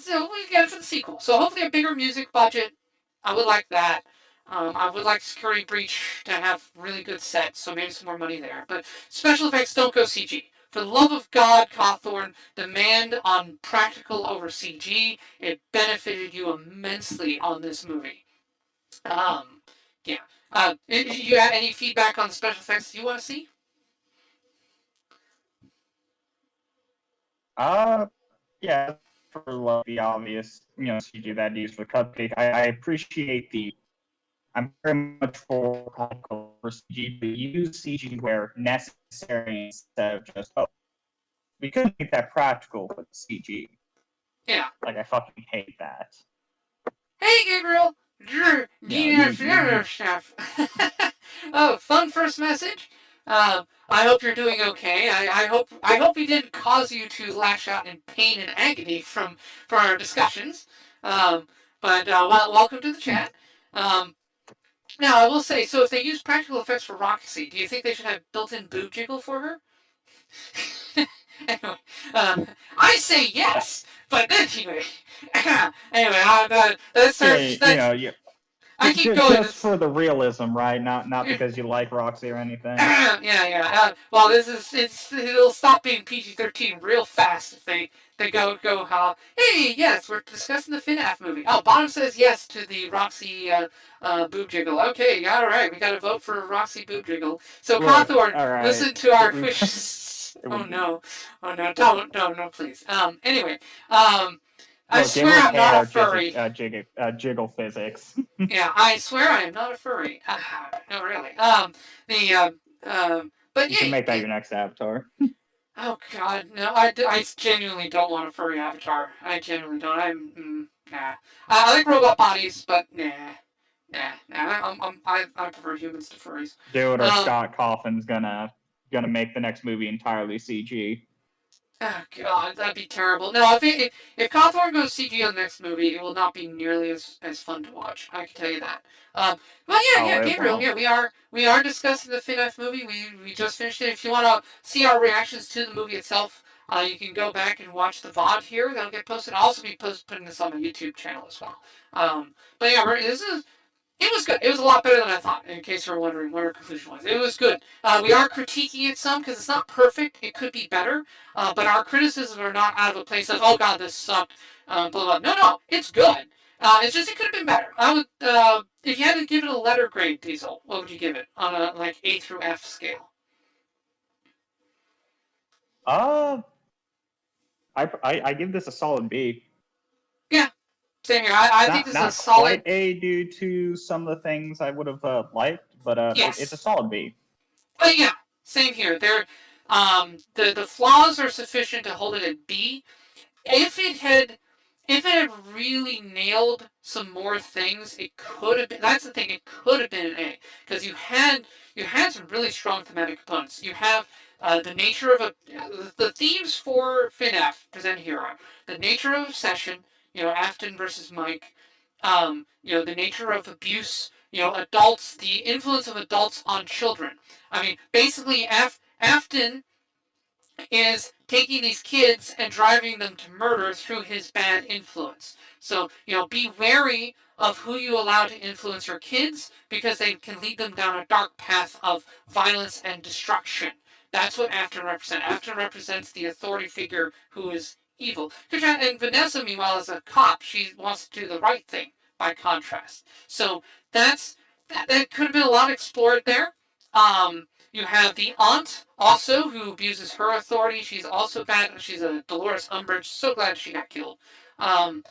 so we get it for the sequel. So hopefully a bigger music budget. I would like that. I would like Security Breach to have really good sets, so maybe some more money there. But special effects don't go CG. For the love of God, Cawthorne, demand on practical over CG. It benefited you immensely on this movie. Um, yeah. You have any feedback on the special effects you want to see? Yeah, for the obvious, CG that used for Cupcake. I appreciate I'm very much for practical for CG, but use CG where necessary instead of just, we couldn't make that practical with CG. Yeah. Like, I fucking hate that. Hey, Gabriel! Stuff. Oh, fun first message. I hope you're doing okay. I hope we didn't cause you to lash out in pain and agony from our discussions. Um, but welcome to the chat. Um, Now I will say, so if they use practical effects for Roxy, do you think they should have built-in boob jiggle for her? Anyway, I say yes, but anyway, anyway, that's her. That's I keep going. Just for the realism, right? Not because you like Roxy or anything. Yeah. Well, it'll stop being PG-13 real fast if they go how. Hey, yes, we're discussing the FNAF movie. Oh, Bottom says yes to the Roxy boob jiggle. Okay, all right, we got to vote for Roxy boob jiggle. So Cawthorn, all right. listen to our wishes. Oh no, don't, no, please. Anyway, I swear I'm not a furry. Jiggle physics. Yeah, I swear I am not a furry. No, really. But You yeah. can make that your next avatar. Oh God, no! I genuinely don't want a furry avatar. I genuinely don't. Nah. I like robot bodies, but nah. I prefer humans to furries. Dude, or Scott Cawthon's gonna make the next movie entirely CG. Oh God, that'd be terrible. No, if Cawthorn goes CG on the next movie, it will not be nearly as fun to watch. I can tell you that. But yeah, Gabriel, won't. yeah, we are discussing the FNAF movie. We just finished it. If you want to see our reactions to the movie itself, you can go back and watch the VOD here. That'll get posted. I'll also be putting this on my YouTube channel as well. But yeah, it was good. It was a lot better than I thought, in case you were wondering what our conclusion was. It was good. We are critiquing it some because it's not perfect. It could be better. But our criticisms are not out of a place of, oh God, this sucked. Blah, blah. No, it's good. It's just it could have been better. I would, if you had to give it a letter grade, Diesel, what would you give it on a like A through F scale? I give this a solid B. Yeah, same here. I think this is a solid. Not quite A due to some of the things I would have liked, but yes. It's a solid B. But yeah, same here. The flaws are sufficient to hold it at B. If it had really nailed some more things, it could have been. That's the thing. It could have been an A because you had some really strong thematic components. You have the nature of the themes for FNAF present hero, the nature of obsession. Afton versus Mike. The nature of abuse. Adults, the influence of adults on children. I mean, basically, Afton is taking these kids and driving them to murder through his bad influence. So, be wary of who you allow to influence your kids because they can lead them down a dark path of violence and destruction. That's what Afton represents. Afton represents the authority figure who is evil. And Vanessa, meanwhile, is a cop. She wants to do the right thing, by contrast. So that could have been a lot explored there. You have the aunt also who abuses her authority. She's also bad. She's a Dolores Umbridge. So glad she got killed. And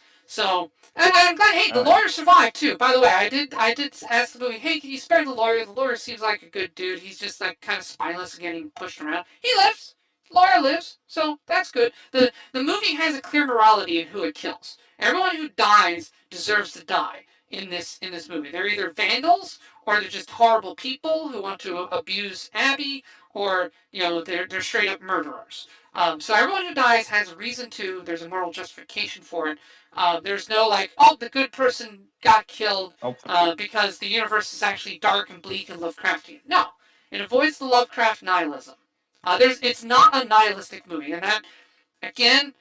I'm glad. Hey, the lawyer survived too. By the way, I did ask the movie, hey, can you spare the lawyer? The lawyer seems like a good dude. He's just like kind of spineless and getting pushed around. He lives. The lawyer lives. So that's good. The movie has a clear morality in who it kills. Everyone who dies deserves to die in this movie. They're either vandals or they're just horrible people who want to abuse Abby, or they're straight up murderers. So everyone who dies has a reason to. There's a moral justification for it. There's no like, oh, the good person got killed because the universe is actually dark and bleak and Lovecraftian. No, it avoids the Lovecraft nihilism. It's not a nihilistic movie, and that again.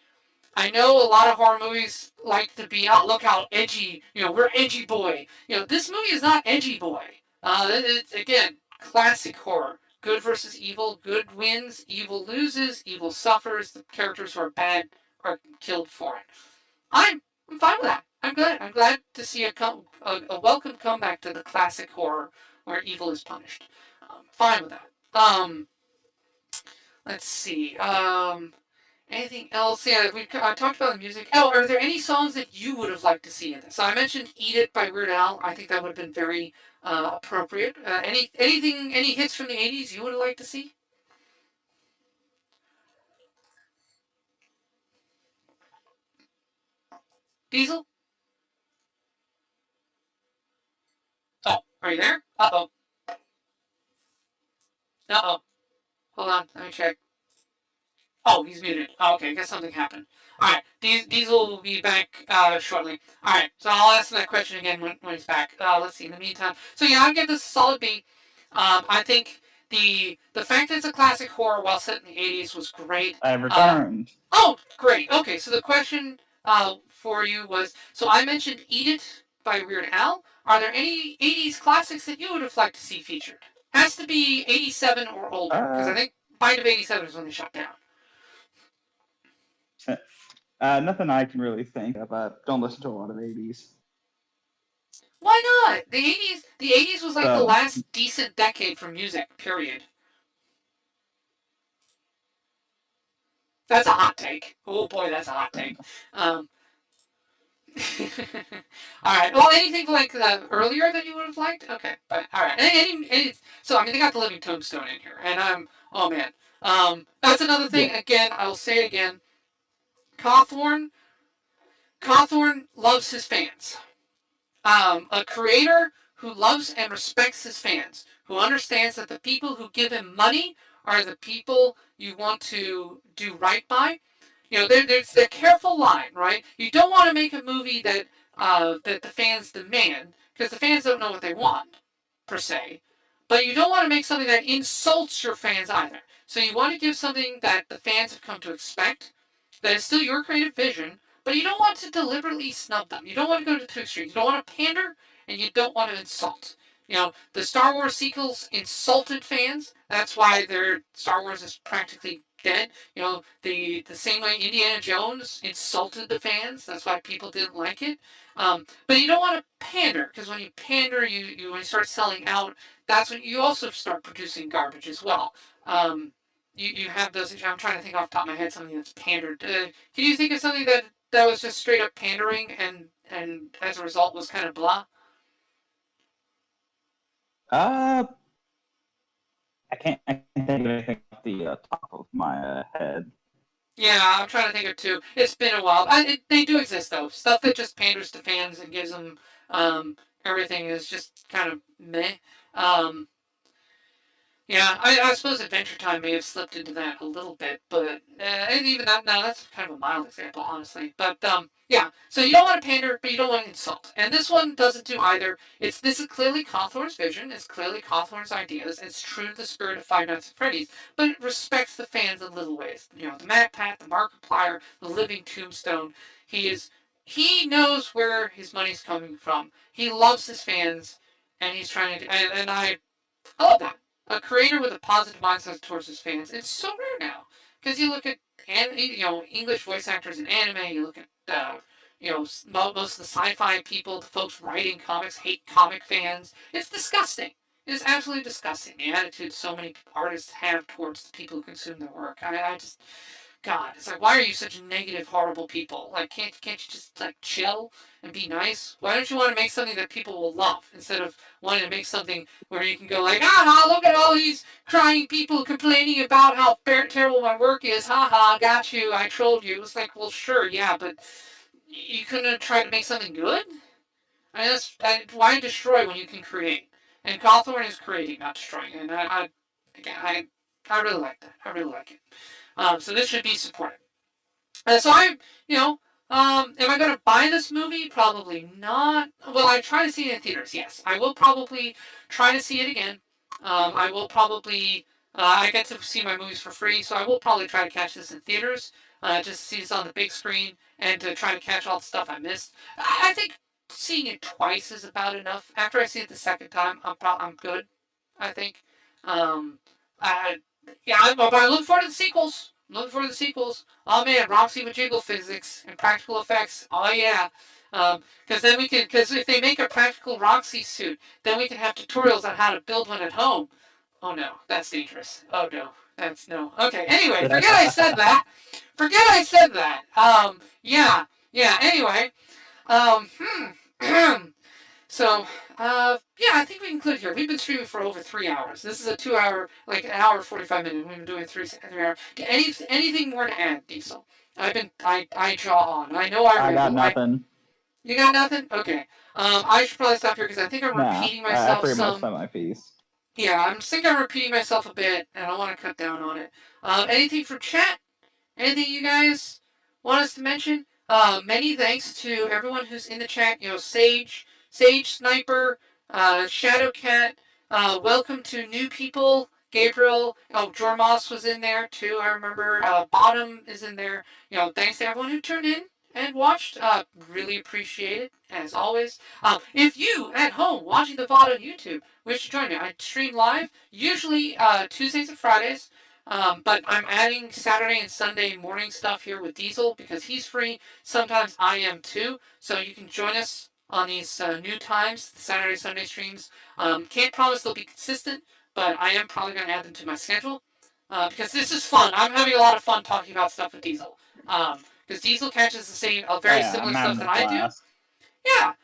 I know a lot of horror movies like to be, oh, look how edgy, we're edgy boy. This movie is not edgy boy. It's, again, classic horror. Good versus evil. Good wins. Evil loses. Evil suffers. The characters who are bad are killed for it. I'm fine with that. I'm glad. I'm glad to see a welcome comeback to the classic horror where evil is punished. Fine with that. Let's see. Anything else? Yeah, we talked about the music. Oh, are there any songs that you would have liked to see in this? So I mentioned "Eat It" by Weird Al. I think that would have been very appropriate. Any hits from the '80s you would have liked to see? Diesel? Oh, are you there? Uh-oh. Uh-oh. Hold on. Let me check. Oh, he's muted. Oh, okay, I guess something happened. Alright, Diesel will be back shortly. Alright, so I'll ask that question again when he's back. Let's see, in the meantime. So yeah, I'll give this a solid B. I think the fact that it's a classic horror while set in the 80s was great. I returned. Oh, great. Okay, so the question for you was, so I mentioned Eat It by Weird Al. Are there any 80s classics that you would have liked to see featured? Has to be 87 or older, because I think Byte of 87 is when they shut down. Nothing I can really think of. Don't listen to a lot of 80s. Why not? The 80s was like the last decent decade for music, period. That's a hot take. Oh boy, that's a hot take. Alright, well, anything like earlier that you would have liked? Okay, but alright. So, I mean, they got the Living Tombstone in here, and oh man. That's another thing, again, I'll say it again. Cawthorn loves his fans. A creator who loves and respects his fans, who understands that the people who give him money are the people you want to do right by. You know, there's a careful line, right? You don't want to make a movie that the fans demand, because the fans don't know what they want, per se. But you don't want to make something that insults your fans either. So you want to give something that the fans have come to expect, that is still your creative vision, but you don't want to deliberately snub them. You don't want to go to two extremes. You don't want to pander, and you don't want to insult. You know, the Star Wars sequels insulted fans. That's why their Star Wars is practically dead. You know, the same way Indiana Jones insulted the fans. That's why people didn't like it. But you don't want to pander, because when you pander, when you start selling out, that's when you also start producing garbage as well. You have those. I'm trying to think off the top of my head something that's pandered. Can you think of something that was just straight up pandering and as a result was kind of blah? I can't think of anything off the top of my head. Yeah, I'm trying to think of two. It's been a while. They do exist though. Stuff that just panders to fans and gives them everything is just kind of meh. Um, Yeah, I suppose Adventure Time may have slipped into that a little bit, but and even that, now that's kind of a mild example, honestly. But yeah, so you don't want to pander, but you don't want to insult. And this one doesn't do either. This is clearly Cawthorn's vision. It's clearly Cawthorn's ideas. It's true to the spirit of Five Nights at Freddy's, but it respects the fans in little ways. You know, the MacPat, the Markiplier, the Living Tombstone. He knows where his money's coming from. He loves his fans, and he's trying to. And I love that. A creator with a positive mindset towards his fans. It's so rare now, because you look at English voice actors in anime. You look at most of the sci-fi people, the folks writing comics, hate comic fans. It's disgusting. It is absolutely disgusting. The attitude so many artists have towards the people who consume their work. I just God, it's like, why are you such negative, horrible people? Like, can't you just like chill and be nice? Why don't you want to make something that people will love instead of wanting to make something where you can go like, look at all these crying people complaining about how terrible my work is. Got you. I trolled you. It's like, well, sure, yeah, but you couldn't have tried to make something good. I mean, why destroy when you can create? And Cawthorn is creating, not destroying. And I really like that. I really like it. So this should be supported. So am I going to buy this movie? Probably not. Will I try to see it in theaters? Yes. I will probably try to see it again. I will probably, I get to see my movies for free, so I will probably try to catch this in theaters, just to see this on the big screen, and to try to catch all the stuff I missed. I think seeing it twice is about enough. After I see it the second time, I'm good, I think. Um, I, but I look forward to the sequels. I'm looking forward to the sequels. Oh man, Roxy with jiggle physics and practical effects. Oh yeah. Because then because if they make a practical Roxy suit, then we can have tutorials on how to build one at home. Oh no, that's dangerous. Oh no, that's no. Okay, anyway, forget I said that. Forget I said that. Yeah. Anyway, um, So, yeah, I think we can conclude here. We've been streaming for over 3 hours. This is a 2 hour, like an hour 45 minutes. We've been doing 3 hours. Anything more to add, Diesel? I jaw on. I know I got nothing. You got nothing? Okay. I should probably stop here because I think I'm repeating myself I pretty much some. said my piece. yeah, I'm think I'm repeating myself a bit, and I want to cut down on it. Anything from chat? Anything you guys want us to mention? Many thanks to everyone who's in the chat. Sage, Sniper, Shadowcat. Welcome to new people. Gabriel. Oh, Jormos was in there too. I remember. Bottom is in there. Thanks to everyone who tuned in and watched. Really appreciate it as always. If you at home watching the VOD on YouTube wish to join me, I stream live usually Tuesdays and Fridays. But I'm adding Saturday and Sunday morning stuff here with Diesel because he's free. Sometimes I am too. So you can join us on these new times, the Saturday, Sunday streams. Can't promise they'll be consistent, but I am probably going to add them to my schedule because this is fun. I'm having a lot of fun talking about stuff with Diesel. Because Diesel catches the same, very similar stuff that I do. Yeah,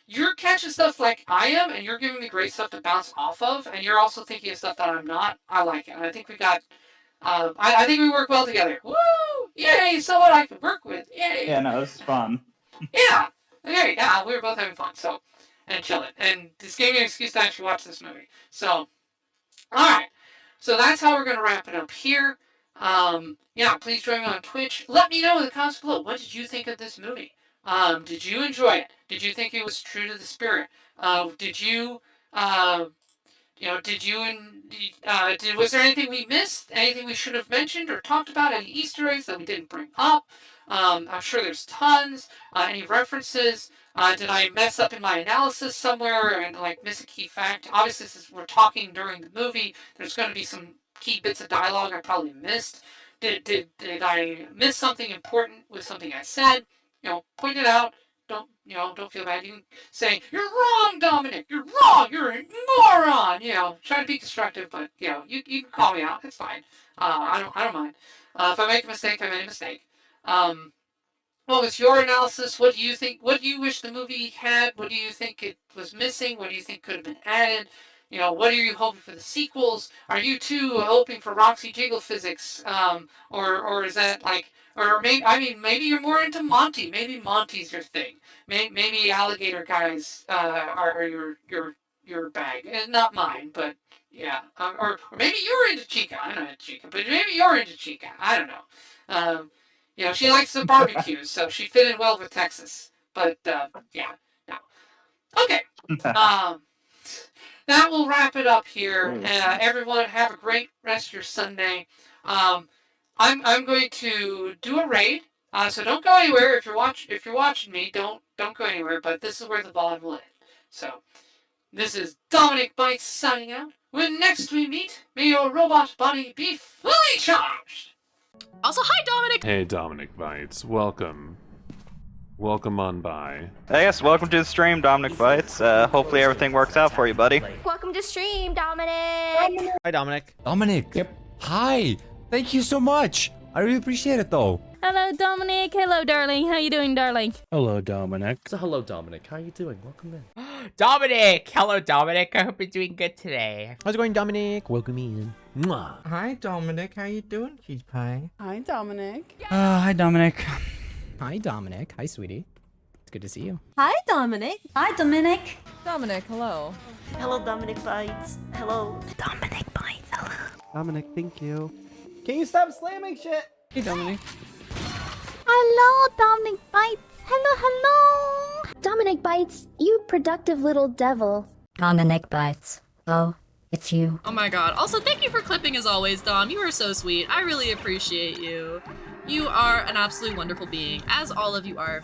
you're catching stuff like I am, and you're giving me great stuff to bounce off of, and you're also thinking of stuff that I'm not. I like it, and I think we got. I think we work well together. Woo! Yay! Someone I can work with. Yay! Yeah, no, this is fun. Yeah. Okay. Yeah, we were both having fun. So, and chilling, and this gave me an excuse to actually watch this movie. So, all right. So that's how we're gonna wrap it up here. Yeah, please join me on Twitch. Let me know in the comments below. What did you think of this movie? Did you enjoy it? Did you think it was true to the spirit? Did you, was there anything we missed? Anything we should have mentioned or talked about? Any Easter eggs that we didn't bring up? I'm sure there's tons. Any references? Did I mess up in my analysis somewhere and miss a key fact? Obviously, since we're talking during the movie, there's going to be some key bits of dialogue I probably missed. Did I miss something important with something I said? Point it out. Don't feel bad. You can say, "You're wrong, Dominic. You're wrong. You're a moron." Try to be constructive, but you can call me out. It's fine. I don't mind. If I make a mistake, I made a mistake. What was your analysis? What do you think? What do you wish the movie had? What do you think it was missing? What do you think could have been added? What are you hoping for the sequels? Are you too hoping for Roxy Jiggle physics? Or is that or maybe you're more into Monty. Maybe Monty's your thing. Maybe alligator guys are your bag. Not mine, but yeah. Or maybe you're into Chica. I'm not into Chica, but maybe you're into Chica. I don't know. She likes the barbecues, so she fit in well with Texas. But yeah, no. Okay. That will wrap it up here. Everyone, have a great rest of your Sunday. I'm going to do a raid, so don't go anywhere. If you're watching me, don't go anywhere. But this is where the VOD will end. So this is Dominic Bytes signing out. When next we meet, may your robot body be fully charged. Also, hi Dominic. Hey Dominic Bytes, welcome. Welcome on by. Hey, yes, welcome to the stream, Dominic Bytes. Hopefully everything works out for you, buddy. Welcome to stream, Dominic! Hi, Dominic. Dominic. Yep. Hi. Thank you so much. I really appreciate it, though. Hello, Dominic. Hello, darling. How you doing, darling? Hello, Dominic. So hello, Dominic. How are you doing? Welcome in. Dominic! Hello, Dominic. I hope you're doing good today. How's it going, Dominic? Welcome in. Mwah. Hi, Dominic. How you doing, cheese pie? Hi, Dominic. Hi, Dominic. Hi, Dominic. Hi, sweetie. It's good to see you. Hi, Dominic. Hi, Dominic. Dominic, hello. Hello, Dominic Bytes. Hello. Dominic Bytes, hello. Dominic, thank you. Can you stop slamming shit? Hey, Dominic. Hello, Dominic Bytes. Hello. Dominic Bytes, you productive little devil. Dominic Bytes. Oh, it's you. Oh my god. Also, thank you for clipping as always, Dom. You are so sweet. I really appreciate you. You are an absolutely wonderful being, as all of you are.